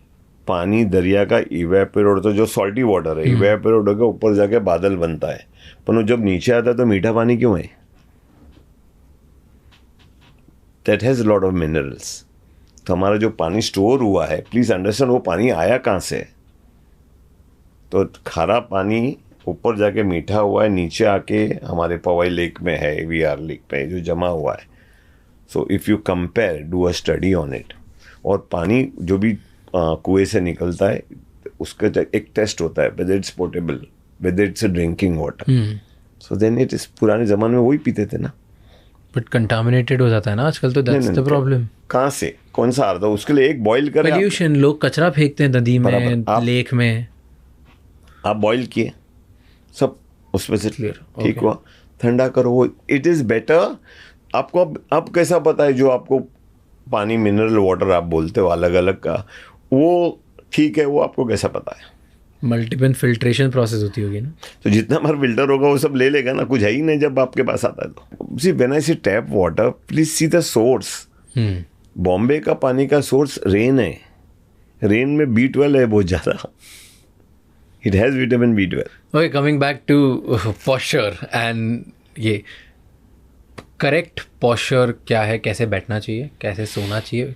[SPEAKER 1] पानी दरिया का इवेपोरेट होता, जो सॉल्टी वाटर है इवेपोरेट होकर ऊपर जाके बादल बनता है, पर वो जब नीचे आता है तो मीठा पानी क्यों है? That has lot of minerals. तो हमारा जो पानी स्टोर हुआ है, प्लीज़ अंडरस्टैंड, वो पानी आया कहाँ से? तो खारा पानी ऊपर जाके मीठा हुआ है, नीचे आके हमारे पवाई लेक में है, वीआर लेक में जो जमा हुआ है. So if you compare, do a study on it. और पानी जो भी कुएं से निकलता है, उसका एक टेस्ट होता है, whether it's portable, whether it's a drinking water. So then it is, पुराने ज़माने में वही पीते थे ना.
[SPEAKER 2] बट कंटामिनेटेड हो जाता है ना आजकल, तो दैट्स द प्रॉब्लम.
[SPEAKER 1] कहाँ से, कौन सा आ रहा था? उसके लिए एक बॉईल करें.
[SPEAKER 2] पोल्यूशन, लोग कचरा फेंकते हैं नदी में, लेक में.
[SPEAKER 1] आप बॉईल किए, सब उसमें से
[SPEAKER 2] Clear,
[SPEAKER 1] ठीक
[SPEAKER 2] okay.
[SPEAKER 1] हुआ, ठंडा करो, इट इज़ बेटर. आपको अब कैसा पता है, जो आपको पानी मिनरल वाटर आप बोलते हो अलग अलग का, वो ठीक है, वो आपको कैसा पता है?
[SPEAKER 2] मल्टीपल फिल्ट्रेशन प्रोसेस होती होगी ना.
[SPEAKER 1] तो जितना बार फिल्टर होगा वो सब ले लेगा ना, कुछ है ही नहीं जब आपके पास आता है. तो see when I see tap water, please see the source. Bombay का पानी का सोर्स रेन है. रेन में B12 है बहुत ज़्यादा. It has vitamin B12.
[SPEAKER 2] Okay, coming back to posture and ये करेक्ट पोस्चर क्या है, कैसे बैठना चाहिए, कैसे सोना चाहिए,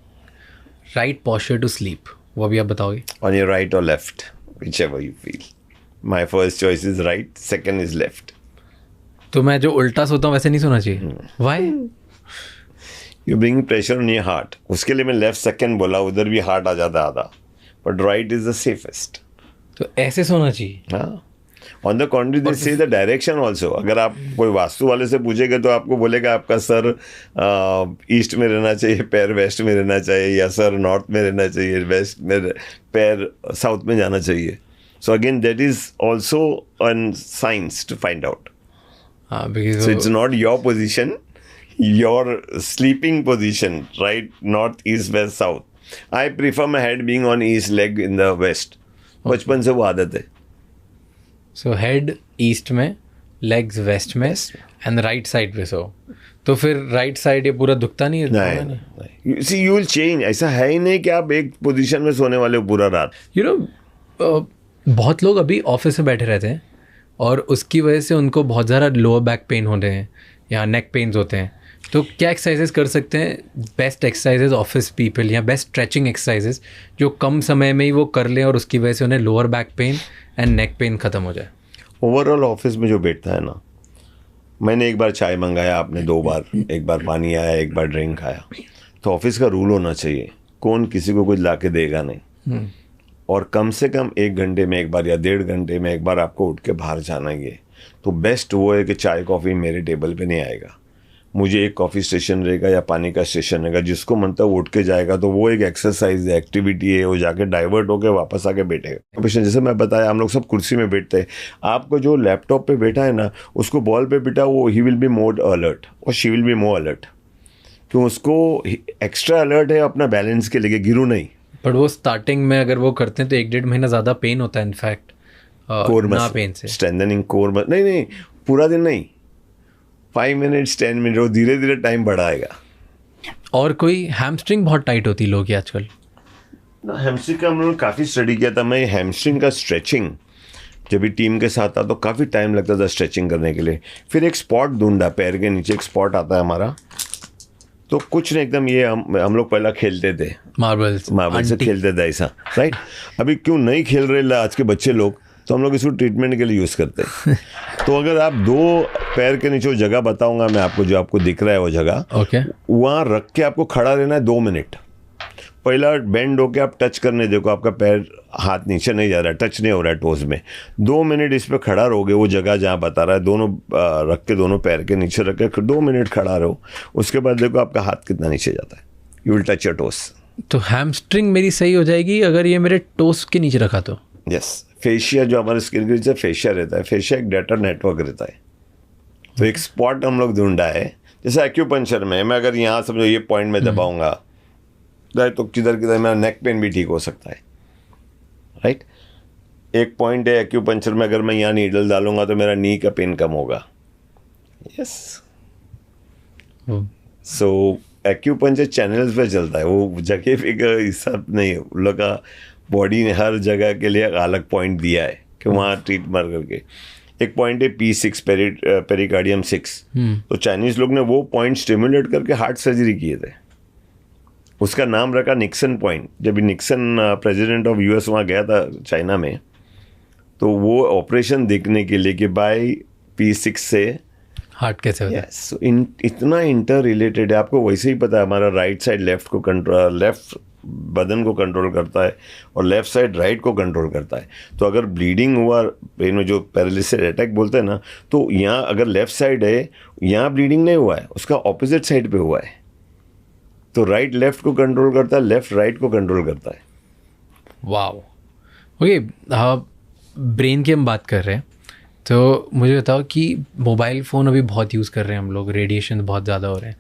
[SPEAKER 2] राइट पोस्चर टू स्लीप, वो भी आप बताओगे?
[SPEAKER 1] On your right or left, whichever you feel. My first choice is right, second is left.
[SPEAKER 2] तो मैं जो उल्टा सोता हूँ वैसे नहीं सोना चाहिए? Why?
[SPEAKER 1] You bring pressure on your heart. उसके लिए मैं लेफ्ट सेकंड बोला, उधर भी हार्ट आ जाता आधा, but right is the safest.
[SPEAKER 2] तो ऐसे सोना चाहिए.
[SPEAKER 1] हाँ. ऑन द कॉन्ट्री दे से द डायरेक्शन ऑल्सो. अगर आप कोई वास्तु वाले से पूछेगा तो आपको बोलेगा आपका सर ईस्ट में रहना चाहिए, पैर वेस्ट में रहना चाहिए, या सर नॉर्थ में रहना चाहिए, वेस्ट में पैर साउथ में जाना चाहिए. So again that is also on science to find out. So it's not your position, your sleeping position, right? North, east, west, south. I prefer my head being on east, leg in the west. बचपन से वो आदत है.
[SPEAKER 2] So head east में, legs waste में, and right side पे सो. तो फिर राइट साइड ये पूरा दुखता नहीं है?
[SPEAKER 1] नहीं, सी यू विल चेंज। ऐसा है ही नहीं कि आप एक पोजीशन में सोने वाले हो पूरा रात।
[SPEAKER 2] यू नो बहुत लोग अभी ऑफिस में बैठे रहते हैं और उसकी वजह से उनको बहुत ज़्यादा लोअर बैक पेन होते हैं या नेक पेन्स होते हैं, तो क्या एक्सरसाइजेस कर सकते हैं? बेस्ट एक्सरसाइजेस ऑफिस पीपल या बेस्ट स्ट्रेचिंग एक्सरसाइजेस जो कम समय में ही वो कर लें और उसकी वजह से उन्हें lower back pain and neck pain ख़त्म हो जाए?
[SPEAKER 1] ओवरऑल ऑफिस में जो बैठता है ना, मैंने एक बार चाय मंगाया, आपने 2 बार, एक बार पानी आया, एक बार ड्रिंक आया, तो ऑफिस का रूल होना चाहिए कौन किसी को कुछ ला के देगा नहीं। और कम से कम 1 घंटे में एक बार या 1.5 घंटे में एक बार आपको उठ के बाहर जाना ही है। तो बेस्ट वो है कि चाय कॉफ़ी मेरे टेबल पे नहीं आएगा, मुझे एक कॉफ़ी स्टेशन रहेगा या पानी का स्टेशन रहेगा, जिसको मन तक उठ के जाएगा, तो वो एक एक्सरसाइज है, एक्टिविटी है, वो जाके डाइवर्ट होकर वापस आके बैठेगा। जैसे मैं बताया, हम लोग सब कुर्सी में बैठते हैं, आपको जो लैपटॉप पे बैठा है ना, उसको बॉल पे बैठा, वो he will be more alert और she will be more alert, क्यों उसको एक्स्ट्रा अलर्ट है अपना बैलेंस के लिए, गिरू नहीं।
[SPEAKER 2] बट वो स्टार्टिंग में अगर वो करते हैं तो 1-1.5 महीना ज़्यादा पेन होता है इनफैक्ट,
[SPEAKER 1] कोर
[SPEAKER 2] ना पेन से
[SPEAKER 1] स्ट्रेंथनिंग कोर नहीं पूरा दिन नहीं, 5 मिनट्स 10 मिनट, वो धीरे धीरे टाइम बढ़ाएगा।
[SPEAKER 2] और कोई हैमस्ट्रिंग बहुत टाइट होती है लोग की आजकल।
[SPEAKER 1] हैमस्ट्रिंग का हम लोगों ने काफ़ी स्टडी किया था। मैं हैमस्ट्रिंग का स्ट्रेचिंग जब भी टीम के साथ था तो काफ़ी टाइम लगता था स्ट्रेचिंग करने के लिए। फिर एक स्पॉट ढूंढा, पैर के नीचे एक स्पॉट आता है हमारा, तो कुछ नहीं, एकदम ये हम लोग पहला खेलते थे मार्बल से खेलते थे ऐसा, राइट। अभी क्यों नहीं खेल रहे आज के बच्चे लोग, तो हम लोग इसको ट्रीटमेंट के लिए यूज़ करते हैं। तो अगर आप 2 पैर के नीचे वो जगह बताऊंगा मैं आपको, जो आपको दिख रहा है वो जगह, वहाँ रख के आपको खड़ा रहना है 2 मिनट। पहला बेंड होके आप टच करने देखो, आपका पैर हाथ नीचे नहीं जा रहा है, टच नहीं हो रहा है टोज में। 2 मिनट इस पर खड़ा रहोगे, वो जगह जहाँ बता रहा है, दोनों रख के, दोनों पैर के नीचे रख के 2 मिनट खड़ा रहो। उसके बाद देखो आपका हाथ कितना नीचे जाता है, you will touch your toes. तो
[SPEAKER 2] हैमस्ट्रिंग मेरी सही हो जाएगी अगर ये मेरे टोस के नीचे रखा तो?
[SPEAKER 1] यस। फेशिया जो हमारे स्किन के नीचे फेशिया रहता है, फेशिया एक डाटा नेटवर्क रहता है, तो एक स्पॉट हम लोग ढूंढा है। जैसे एक्यूपंक्चर में मैं अगर यहाँ समझो ये पॉइंट में दबाऊंगा तो किधर किधर मेरा नेक पेन भी ठीक हो सकता है, राइट। एक पॉइंट है एक्यूपंक्चर में, अगर मैं यहाँ नीडल डालूंगा तो मेरा नी का पेन कम होगा। यस। सो एक्यूपंक्चर चैनल्स पे चलता है, वो जगह पे का हिसाब नहीं है। उन लोग का बॉडी ने हर जगह के लिए अलग पॉइंट दिया है कि वहाँ ट्रीट मार करके। एक पॉइंट है P6 पेरिकार्डियम 6, तो चाइनीज लोग ने वो पॉइंट स्टिमुलेट करके हार्ट सर्जरी किए थे। उसका नाम रखा निक्सन पॉइंट। जब निक्सन प्रेसिडेंट ऑफ US वहाँ गया था चाइना में, तो वो ऑपरेशन देखने के लिए कि बाय P6 से
[SPEAKER 2] हार्ट कैसे होता है।
[SPEAKER 1] yes, इतना इंटर रिलेटेड है। आपको वैसे ही पता है, हमारा राइट साइड लेफ्ट को कंट्रोल, लेफ्ट बदन को कंट्रोल करता है और लेफ्ट साइड राइट को कंट्रोल करता है। तो अगर ब्लीडिंग हुआ ब्रेन में, जो पैरालिसिस अटैक बोलते हैं ना, तो यहाँ अगर लेफ्ट साइड है, यहाँ ब्लीडिंग नहीं हुआ है, उसका ऑपोजिट साइड पे हुआ है। तो राइट लेफ्ट को कंट्रोल करता है, लेफ्ट राइट को कंट्रोल करता है।
[SPEAKER 2] वाओ। ओके, ब्रेन की हम बात कर रहे हैं, तो मुझे बताओ कि मोबाइल फ़ोन अभी बहुत यूज़ कर रहे हैं हम लोग, रेडिएशन बहुत ज़्यादा हो रहे हैं,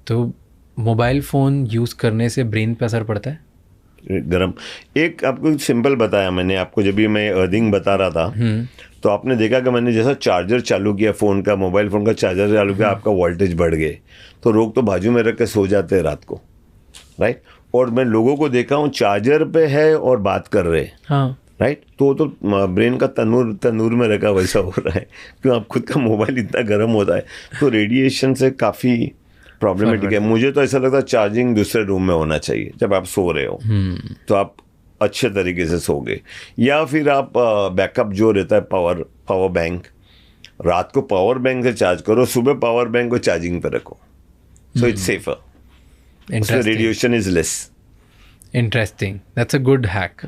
[SPEAKER 2] तो मोबाइल फ़ोन यूज़ करने से ब्रेन पे असर पड़ता है?
[SPEAKER 1] गरम। एक आपको सिंपल बताया मैंने आपको, जब भी मैं अर्थिंग बता रहा था, तो आपने देखा कि मैंने जैसा चार्जर चालू किया फ़ोन का, मोबाइल फ़ोन का चार्जर चालू किया, आपका वोल्टेज बढ़ गए। तो लोग तो बाजू में रख के सो जाते हैं रात को, राइट। और मैं लोगों को देखा हूँ चार्जर पे है और बात कर रहे हैं,
[SPEAKER 2] हाँ,
[SPEAKER 1] राइट। तो ब्रेन का तनूर में रखा वैसा हो रहा है, क्यों आप खुद का मोबाइल इतना गर्म होता है। तो रेडिएशन से काफ़ी प्रॉब्लमेटिक है। मुझे तो ऐसा लगता है चार्जिंग दूसरे रूम में होना चाहिए जब आप सो रहे हो, तो आप अच्छे तरीके से सोगे। या फिर आप बैकअप जो रहता है पावर बैंक, रात को पावर बैंक से चार्ज करो, सुबह पावर बैंक को चार्जिंग पे रखो, so it's safer, radiation is less.
[SPEAKER 2] Interesting, that's a good hack.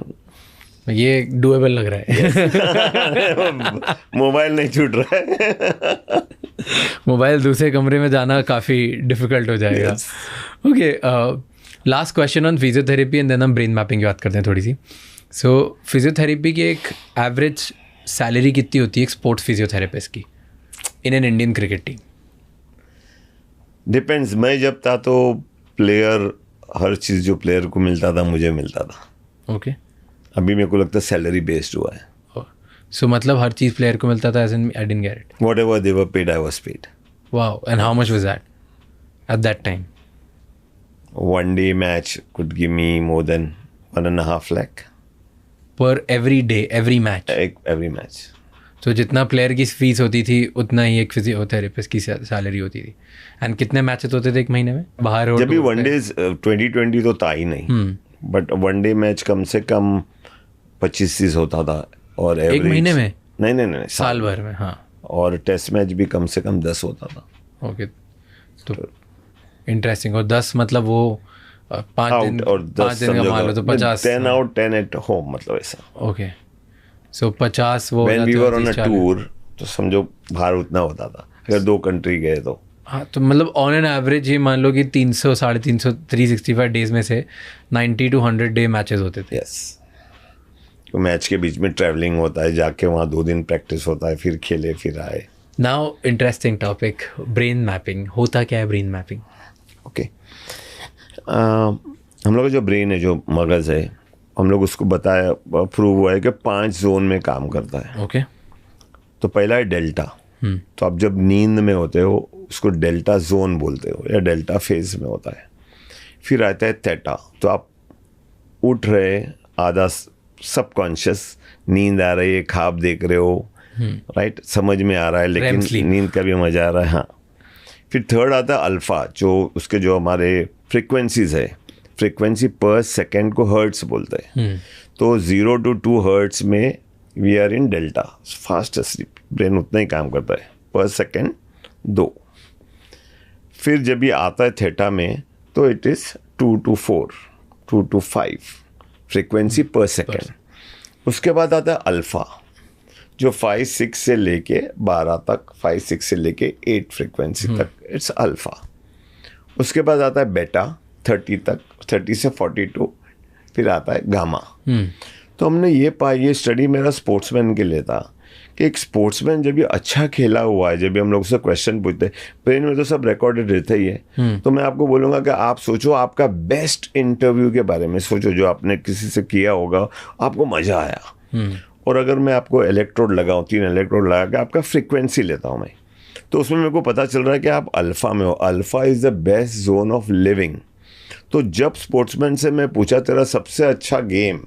[SPEAKER 2] ये डूएबल लग रहा है।
[SPEAKER 1] मोबाइल नहीं छूट रहा है।
[SPEAKER 2] मोबाइल दूसरे कमरे में जाना काफ़ी डिफिकल्ट हो जाएगा। Okay, last question on physiotherapy and then हम ब्रेन मैपिंग की बात करते हैं थोड़ी सी। सो फिजियोथेरेपी की एक एवरेज सैलरी कितनी होती है एक स्पोर्ट्स फिजियोथेरेपिस्ट की in an Indian cricket team?
[SPEAKER 1] Depends. मैं जब था तो प्लेयर, हर चीज़ जो प्लेयर को मिलता था मुझे मिलता था।
[SPEAKER 2] ओके।
[SPEAKER 1] अभी मेरे को लगता है सैलरी बेस्ड हुआ है।
[SPEAKER 2] सो मतलब हर चीज़ प्लेयर को मिलता था, as in I didn't get it.
[SPEAKER 1] Whatever they were paid, I was paid.
[SPEAKER 2] Wow, and how much was that? at that time?
[SPEAKER 1] One day match could give me more than 1.5 lakh.
[SPEAKER 2] Per every day, every match?
[SPEAKER 1] Every match.
[SPEAKER 2] तो जितना player की fees होती थी उतना ही एक physiotherapist की salary होती थी. एंड कितने मैचेस होते थे एक महीने में बाहर?
[SPEAKER 1] जब भी वनडेज 2020 तो था ही नहीं, बट वनडे मैच कम से कम 25-30 होता था. और
[SPEAKER 2] एक महीने में?
[SPEAKER 1] नहीं
[SPEAKER 2] साल भर में. हाँ.
[SPEAKER 1] और टेस्ट मैच भी कम से कम 10 होता था.
[SPEAKER 2] ओके, तो इंटरेस्टिंग. और 10 मतलब वो 5 दिन
[SPEAKER 1] और 10
[SPEAKER 2] दिन का मान लो तो 50.
[SPEAKER 1] 10 out 10 at home, मतलब ऐसा.
[SPEAKER 2] ओके, सो 50 वो.
[SPEAKER 1] When we were on a tour तो समझो बाहर उतना होता था अगर 2 कंट्री गए तो.
[SPEAKER 2] हाँ, तो मतलब ऑन एन एवरेज ये मान लो कि 300 350 365 डेज में से 90 to 100 डे मैचेस होते थे.
[SPEAKER 1] यस. तो मैच के बीच में ट्रैवलिंग होता है, जाके वहाँ 2 दिन प्रैक्टिस होता है, फिर खेले फिर आए.
[SPEAKER 2] Now interesting topic, brain mapping. होता क्या है ब्रेन मैपिंग?
[SPEAKER 1] ओके, हम लोग का जो ब्रेन है, जो मगज़ है, हम लोग उसको बताया, प्रूव हुआ है कि 5 जोन में काम करता है.
[SPEAKER 2] ओके.
[SPEAKER 1] तो पहला है डेल्टा. तो आप जब नींद में होते हो उसको डेल्टा जोन बोलते हो या डेल्टा फेज में होता है. फिर आता है थीटा. तो आप उठ रहे, आधा सबकॉन्शियस, नींद आ रही है, ख्वाब देख रहे हो, राइट, समझ में आ रहा है लेकिन नींद का भी मजा आ रहा है. हाँ. फिर थर्ड आता है अल्फा, जो उसके जो हमारे फ्रिक्वेंसीज है, फ्रिक्वेंसी पर सेकेंड को हर्ट्स बोलते हैं. तो 0 to 2 हर्ट्स में we are in delta, fast sleep. Brain उतना ही काम करता है, पर सेकेंड 2. फिर जब ये आता है थीटा में तो it is 2 to 4, 2 to 5 frequency पर सेकेंड. उसके बाद आता है अल्फ़ा, जो 5-6 से लेके 12 तक, 5-6 से लेके 8 फ्रिक्वेंसी तक, इट्स अल्फ़ा. उसके बाद आता है बेटा 30 तक, 30 से 42. फिर आता है गामा. तो हमने ये स्टडी मेरा स्पोर्ट्समैन के लिए था कि एक स्पोर्ट्समैन जब ये अच्छा खेला हुआ है, जब भी हम लोग से क्वेश्चन पूछते हैं, ब्रेन में तो सब रिकॉर्डेड रहता ही है. तो मैं आपको बोलूँगा कि आप सोचो आपका बेस्ट इंटरव्यू के बारे में सोचो जो आपने किसी से किया होगा, आपको मज़ा आया. और अगर मैं आपको इलेक्ट्रोड लगाऊँ, 3 इलेक्ट्रोड लगा के आपका फ्रिक्वेंसी लेता हूँ मैं, तो उसमें मेरे को पता चल रहा है कि आप अल्फ़ा में हो. Alpha is the west zone of living. तो जब स्पोर्ट्समैन से मैं पूछा तेरा सबसे अच्छा गेम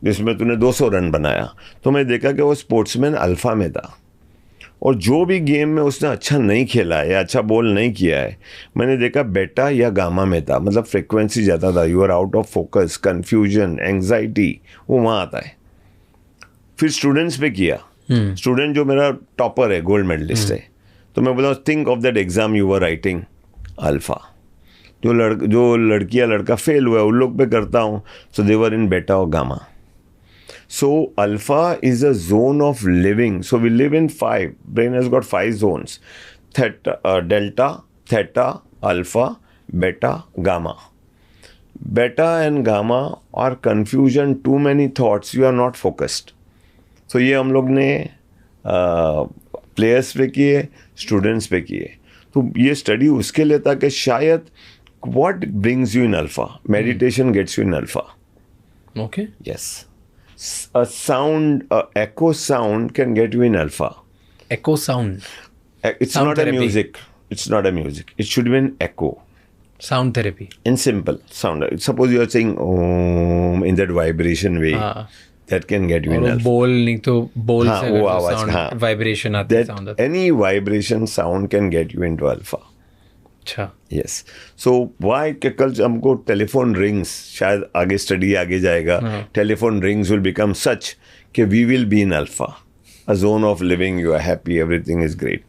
[SPEAKER 1] जिसमें तूने 200 रन बनाया, तो मैं देखा कि वो स्पोर्ट्समैन अल्फ़ा में था. और जो भी गेम में उसने अच्छा नहीं खेला है या अच्छा बॉल नहीं किया है, मैंने देखा बेटा या गामा में था, मतलब फ्रिक्वेंसी ज़्यादा था. You are out of focus, confusion, anxiety, वो वहाँ आता है. फिर स्टूडेंट्स पे किया. स्टूडेंट जो मेरा टॉपर है, गोल्ड मेडलिस्ट है, तो मैं बोला think of that exam you were writing, alpha. जो लड़कियाँ लड़का फेल हुआ है उन लोग पे करता हूँ, सो दे वर इन बेटा और gamma. So alpha is a zone of living. So we live in 5. Brain has got 5 zones: delta, theta, alpha, beta, gamma. Beta and gamma are confusion, too many thoughts. You are not focused. So ये हम लोग ने players पे किए, students पे किए. तो ये स्टडी उसके लिए था कि शायद what brings you in alpha? Meditation gets you in alpha.
[SPEAKER 2] Okay.
[SPEAKER 1] Yes. Echo sound can get you in alpha.
[SPEAKER 2] Echo sound.
[SPEAKER 1] It's
[SPEAKER 2] sound
[SPEAKER 1] not
[SPEAKER 2] therapy.
[SPEAKER 1] a music. It's not a music. It should be an echo.
[SPEAKER 2] Sound therapy.
[SPEAKER 1] In simple sound. Suppose you are saying Om in that vibration way. That can get you in alpha.
[SPEAKER 2] बोल नहीं तो बोल से
[SPEAKER 1] वो आवाज,
[SPEAKER 2] sound vibration आती है, sound आती है.
[SPEAKER 1] Any vibration sound can get you into alpha.
[SPEAKER 2] अच्छा.
[SPEAKER 1] Yes. So why कि कल हमको टेलीफोन रिंग्स, शायद आगे स्टडी आगे जाएगा, telephone rings will become such कि we will be in alpha, a zone of living, you are happy, everything is great.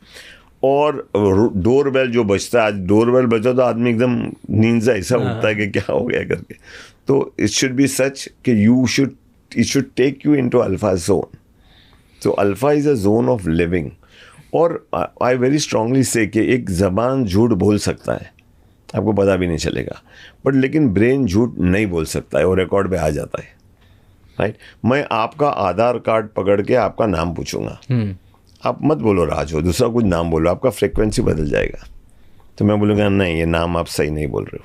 [SPEAKER 1] और डोर बेल जो बजता है, आज डोर बेल बजा तो आदमी एकदम नींद से ऐसा उठता है कि क्या हो गया करके. तो इट शुड बी सच कि it should take you into alpha zone. तो alpha is a zone of living. और आई वेरी स्ट्रांगली से कि एक ज़बान झूठ बोल सकता है, आपको पता भी नहीं चलेगा, बट लेकिन ब्रेन झूठ नहीं बोल सकता है और रिकॉर्ड पे आ जाता है, राइट. मैं आपका आधार कार्ड पकड़ के आपका नाम पूछूंगा, आप मत बोलो राज हो, दूसरा कुछ नाम बोलो, आपका फ्रिक्वेंसी बदल जाएगा. तो मैं बोलूँगा नहीं, ये नाम आप सही नहीं बोल रहे हो.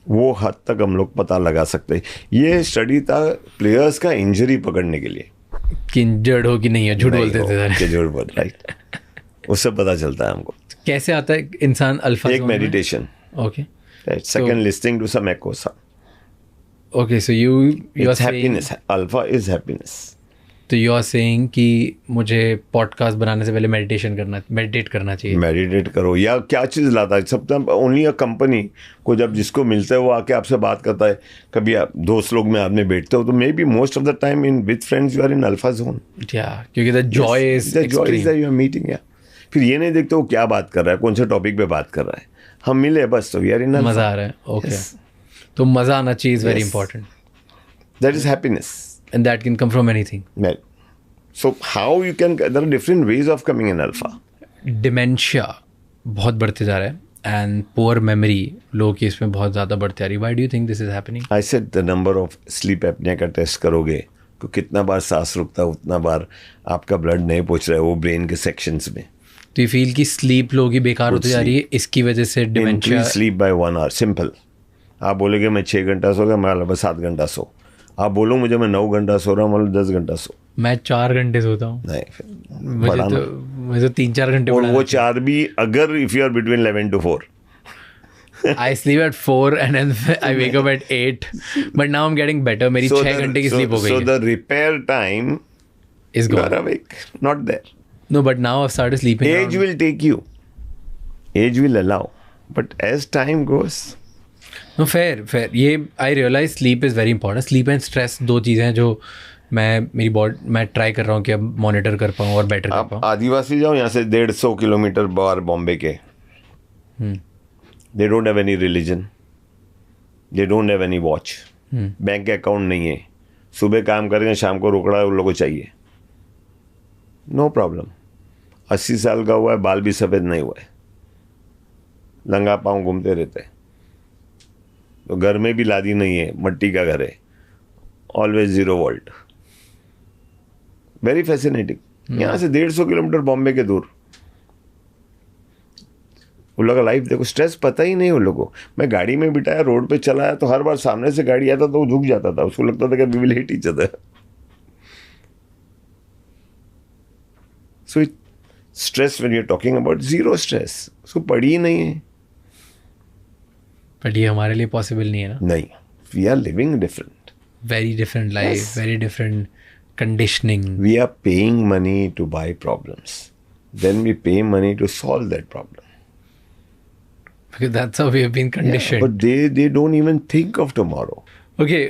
[SPEAKER 1] वो हद तक हम लोग पता लगा सकते हैं. ये स्टडी था प्लेयर्स का इंजरी पकड़ने के लिए
[SPEAKER 2] कि इंजर्ड हो कि नहीं है, झूठ बोलते थे.
[SPEAKER 1] झूठ बोल, राइट. उससे पता चलता है हमको.
[SPEAKER 2] कैसे आता है इंसान अल्फा
[SPEAKER 1] एक
[SPEAKER 2] जोन में?
[SPEAKER 1] Meditation.
[SPEAKER 2] Okay.
[SPEAKER 1] Second, listening to some echo sound.
[SPEAKER 2] Okay, so you are
[SPEAKER 1] It's
[SPEAKER 2] saying,
[SPEAKER 1] happiness. Alpha is happiness.
[SPEAKER 2] तो you are saying कि मुझे पॉडकास्ट बनाने से पहले मेडिटेट करना चाहिए.
[SPEAKER 1] मेडिटेट करो या क्या चीज़ लाता है सब टाइम. ओनली अ कंपनी को जब जिसको मिलता है वो आके आपसे बात करता है. कभी आप दोस्त लोग में आपने बैठते हो तो maybe most of the time in with friends you are in alpha zone.
[SPEAKER 2] क्योंकि the joy is
[SPEAKER 1] you are meeting. या फिर ये नहीं देखते वो क्या बात कर रहा है, कौन से टॉपिक पे बात कर रहा है. हम मिले बस तो यार इन
[SPEAKER 2] मजा आ रहा है. ओके, तो मजा आना चाहिए is very important.
[SPEAKER 1] That is happiness
[SPEAKER 2] and that can come from anything.
[SPEAKER 1] So how you can, there are different ways of coming in alpha.
[SPEAKER 2] Dementia बहुत बढ़ते जा रहा है एंड पुअर मेमोरी लोगों की इसमें बहुत ज़्यादा बढ़ती आ रही है. Why do you think this is happening?
[SPEAKER 1] I said the number of sleep apnoea का टेस्ट करोगे तो कितना बार सांस रुकता है उतना बार आपका ब्लड नहीं पहुंच रहा है वो ब्रेन के सेक्शंस में.
[SPEAKER 2] तो यू फील कि स्लीप लोगों की बेकार होती जा रही है इसकी वजह से dementia?
[SPEAKER 1] Sleep by 1 hour. Simple. आप बोलोगे मैं 6 घंटा सो गया, मैं लगभग 7 घंटा सो. आप बोलो मुझे मैं 9 घंटा सो रहा हूँ, मतलब 10 घंटा सो.
[SPEAKER 2] मैं 4 घंटे सोता हूँ.
[SPEAKER 1] नहीं,
[SPEAKER 2] मुझे तो 3-4 घंटे.
[SPEAKER 1] और वो 4 भी अगर if you are between 11 to 4.
[SPEAKER 2] I sleep at 4 and then I wake up at 8. But now I'm getting better. मेरी 6 घंटे की स्लीप हो गई है.
[SPEAKER 1] So the repair time
[SPEAKER 2] is
[SPEAKER 1] you
[SPEAKER 2] gone.
[SPEAKER 1] are awake, not there.
[SPEAKER 2] No, but now I've started sleeping.
[SPEAKER 1] Age will take you. Age will allow. But as time goes.
[SPEAKER 2] No, fair. ये I realize sleep is very important. Sleep and stress 2 चीज़ें हैं जो मैं try कर रहा हूँ कि अब मॉनिटर कर पाऊँ और बेटर कर पाऊँ.
[SPEAKER 1] आदिवासी जाओ यहाँ से 150 किलोमीटर बाहर बॉम्बे के. They don't have any religion. They don't have any watch. Bank account नहीं है. सुबह काम करेंगे, शाम को रोकड़ा उन लोगों को चाहिए. No problem. 80 साल का हुआ है, बाल भी सफ़ेद नहीं हुआ है, नंगा पाँव घूमते रहते हैं. तो घर में भी लादी नहीं है, मट्टी का घर है, ऑलवेज 0 वोल्ट. Very fascinating. यहाँ से 150 किलोमीटर बॉम्बे के दूर. उन लोगों का लाइफ देखो. स्ट्रेस पता ही नहीं उन लोगों को. मैं गाड़ी में बिठाया, रोड पे चलाया तो हर बार सामने से गाड़ी आता तो वो झुक जाता था. उसको लगता था कि we will hit each other. So stress when you are talking about zero stress, उसको पड़ी ही नहीं है.
[SPEAKER 2] बट ये हमारे लिए पॉसिबल नहीं है ना.
[SPEAKER 1] नहीं, we are living different.
[SPEAKER 2] Very different life, very different conditioning.
[SPEAKER 1] We are paying money to buy problems, then we pay money to solve that problem.
[SPEAKER 2] Because that's how we have been conditioned.
[SPEAKER 1] But they don't even think of tomorrow.
[SPEAKER 2] Okay,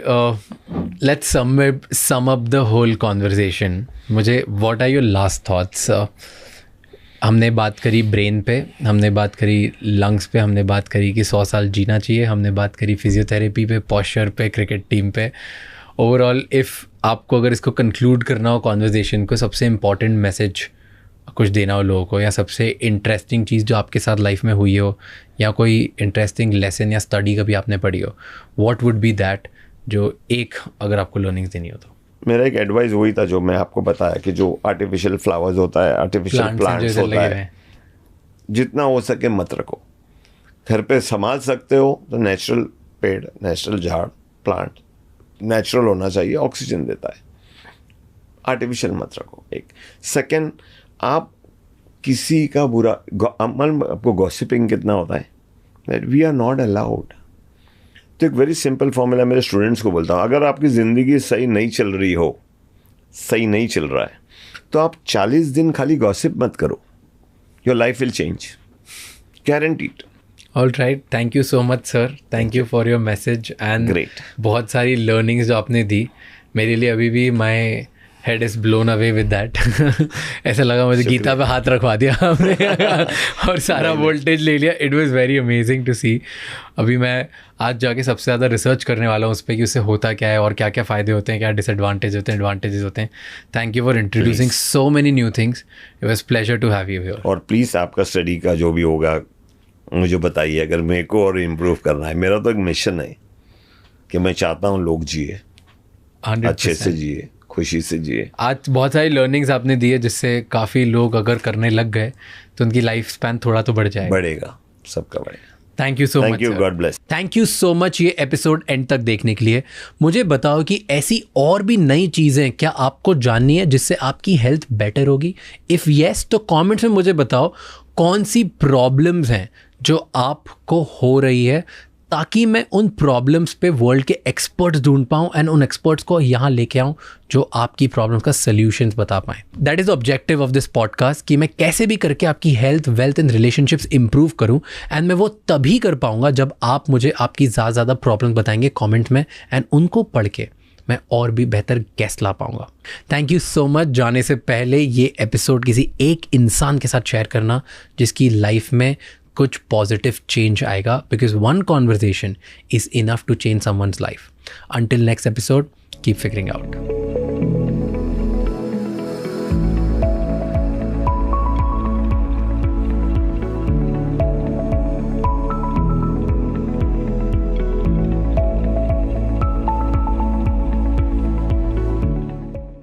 [SPEAKER 2] let's sum up the whole conversation. What are your last thoughts? हमने बात करी brain पे, हमने बात करी lungs पे, हमने बात करी कि 100 साल जीना चाहिए, हमने बात करी फिजियोथेरेपी पे, पॉस्चर पे, क्रिकेट टीम पे. ओवरऑल इफ़ आपको अगर इसको कंक्लूड करना हो कॉन्वर्जेसन को, सबसे इम्पॉर्टेंट मैसेज कुछ देना हो लोगों को, या सबसे इंटरेस्टिंग चीज़ जो आपके साथ लाइफ में हुई हो, या कोई इंटरेस्टिंग लेसन या स्टडी कभी आपने पढ़ी हो, व्हाट वुड बी दैट जो एक अगर आपको लर्निंग्स देनी हो तो?
[SPEAKER 1] मेरा एक एडवाइस वही था जो मैं आपको बताया कि जो आर्टिफिशियल फ्लावर्स होता है, आर्टिफिशियल प्लांट्स होता है, जितना हो सके मत रखो. घर पे संभाल सकते हो तो नेचुरल पेड़, नेचुरल झाड़, प्लांट नेचुरल होना चाहिए, ऑक्सीजन देता है. आर्टिफिशियल मत रखो. एक सेकेंड, आप किसी का बुरा आपको गॉसिपिंग कितना होता है, that we are not allowed. तो एक वेरी सिंपल फॉर्मूला मेरे स्टूडेंट्स को बोलता हूँ, अगर आपकी ज़िंदगी सही नहीं चल रही हो, सही नहीं चल रहा है, तो आप 40 दिन खाली गॉसिप मत करो. Your life will change, guaranteed.
[SPEAKER 2] All right, thank you so much sir. Thank you for your message and
[SPEAKER 1] great.
[SPEAKER 2] बहुत सारी लर्निंग्स जो आपने दी मेरे लिए. अभी भी my head is blown away with that. ऐसा लगा मुझे गीता पे हाथ रखवा दिया हमने और सारा वोल्टेज ले लिया. It was very amazing to see. अभी मैं आज जाके सबसे ज़्यादा रिसर्च करने वाला हूँ उस पर कि उससे होता क्या है और क्या क्या फ़ायदे होते हैं, क्या डिसएडवांटेज होते हैं, एडवांटेजेस होते हैं. Thank you for introducing so many new things. It was pleasure to have you here.
[SPEAKER 1] और प्लीज़ आपका स्टडी का जो भी होगा मुझे बताइए, अगर मेरे को और इम्प्रूव करना है. मेरा तो एक मिशन है कि मैं चाहता हूँ लोग जिए, अच्छे से जिए, खुशी से जिए.
[SPEAKER 2] आज बहुत सारी लर्निंग्स आपने दी है जिससे काफ़ी लोग अगर करने लग गए तो उनकी लाइफ स्पैन थोड़ा तो बढ़ जाएगा.
[SPEAKER 1] बढ़ेगा, सबका बढ़ेगा.
[SPEAKER 2] Thank you so much.
[SPEAKER 1] Thank you, God bless.
[SPEAKER 2] Thank you so much ये एपिसोड एंड तक देखने के लिए। मुझे बताओ कि ऐसी और भी नई चीज़ें क्या आपको जाननी है जिससे आपकी हेल्थ बेटर होगी? इफ़ यस तो कमेंट्स में मुझे बताओ कौन सी प्रॉब्लम्स हैं जो आपको हो रही है, ताकि मैं उन प्रॉब्लम्स पे वर्ल्ड के एक्सपर्ट्स ढूंढ पाऊँ एंड उन एक्सपर्ट्स को यहाँ लेके आऊँ जो आपकी प्रॉब्लम्स का सल्यूशंस बता पाएँ। That is objective of this podcast कि मैं कैसे भी करके आपकी health, wealth and relationships improve करूँ, एंड मैं वो तभी कर पाऊँगा जब आप मुझे आपकी ज़्यादा प्रॉब्लम्स बताएंगे कॉमेंट में, एंड उनको पढ़ के मैं और भी बेहतर गेस्ट ला पाऊंगा। Thank you so much. जाने से पहले ये एपिसोड किसी एक इंसान के साथ शेयर करना जिसकी लाइफ में कुछ पॉजिटिव चेंज आएगा, because one conversation is enough to change someone's life. Until next episode, keep figuring out.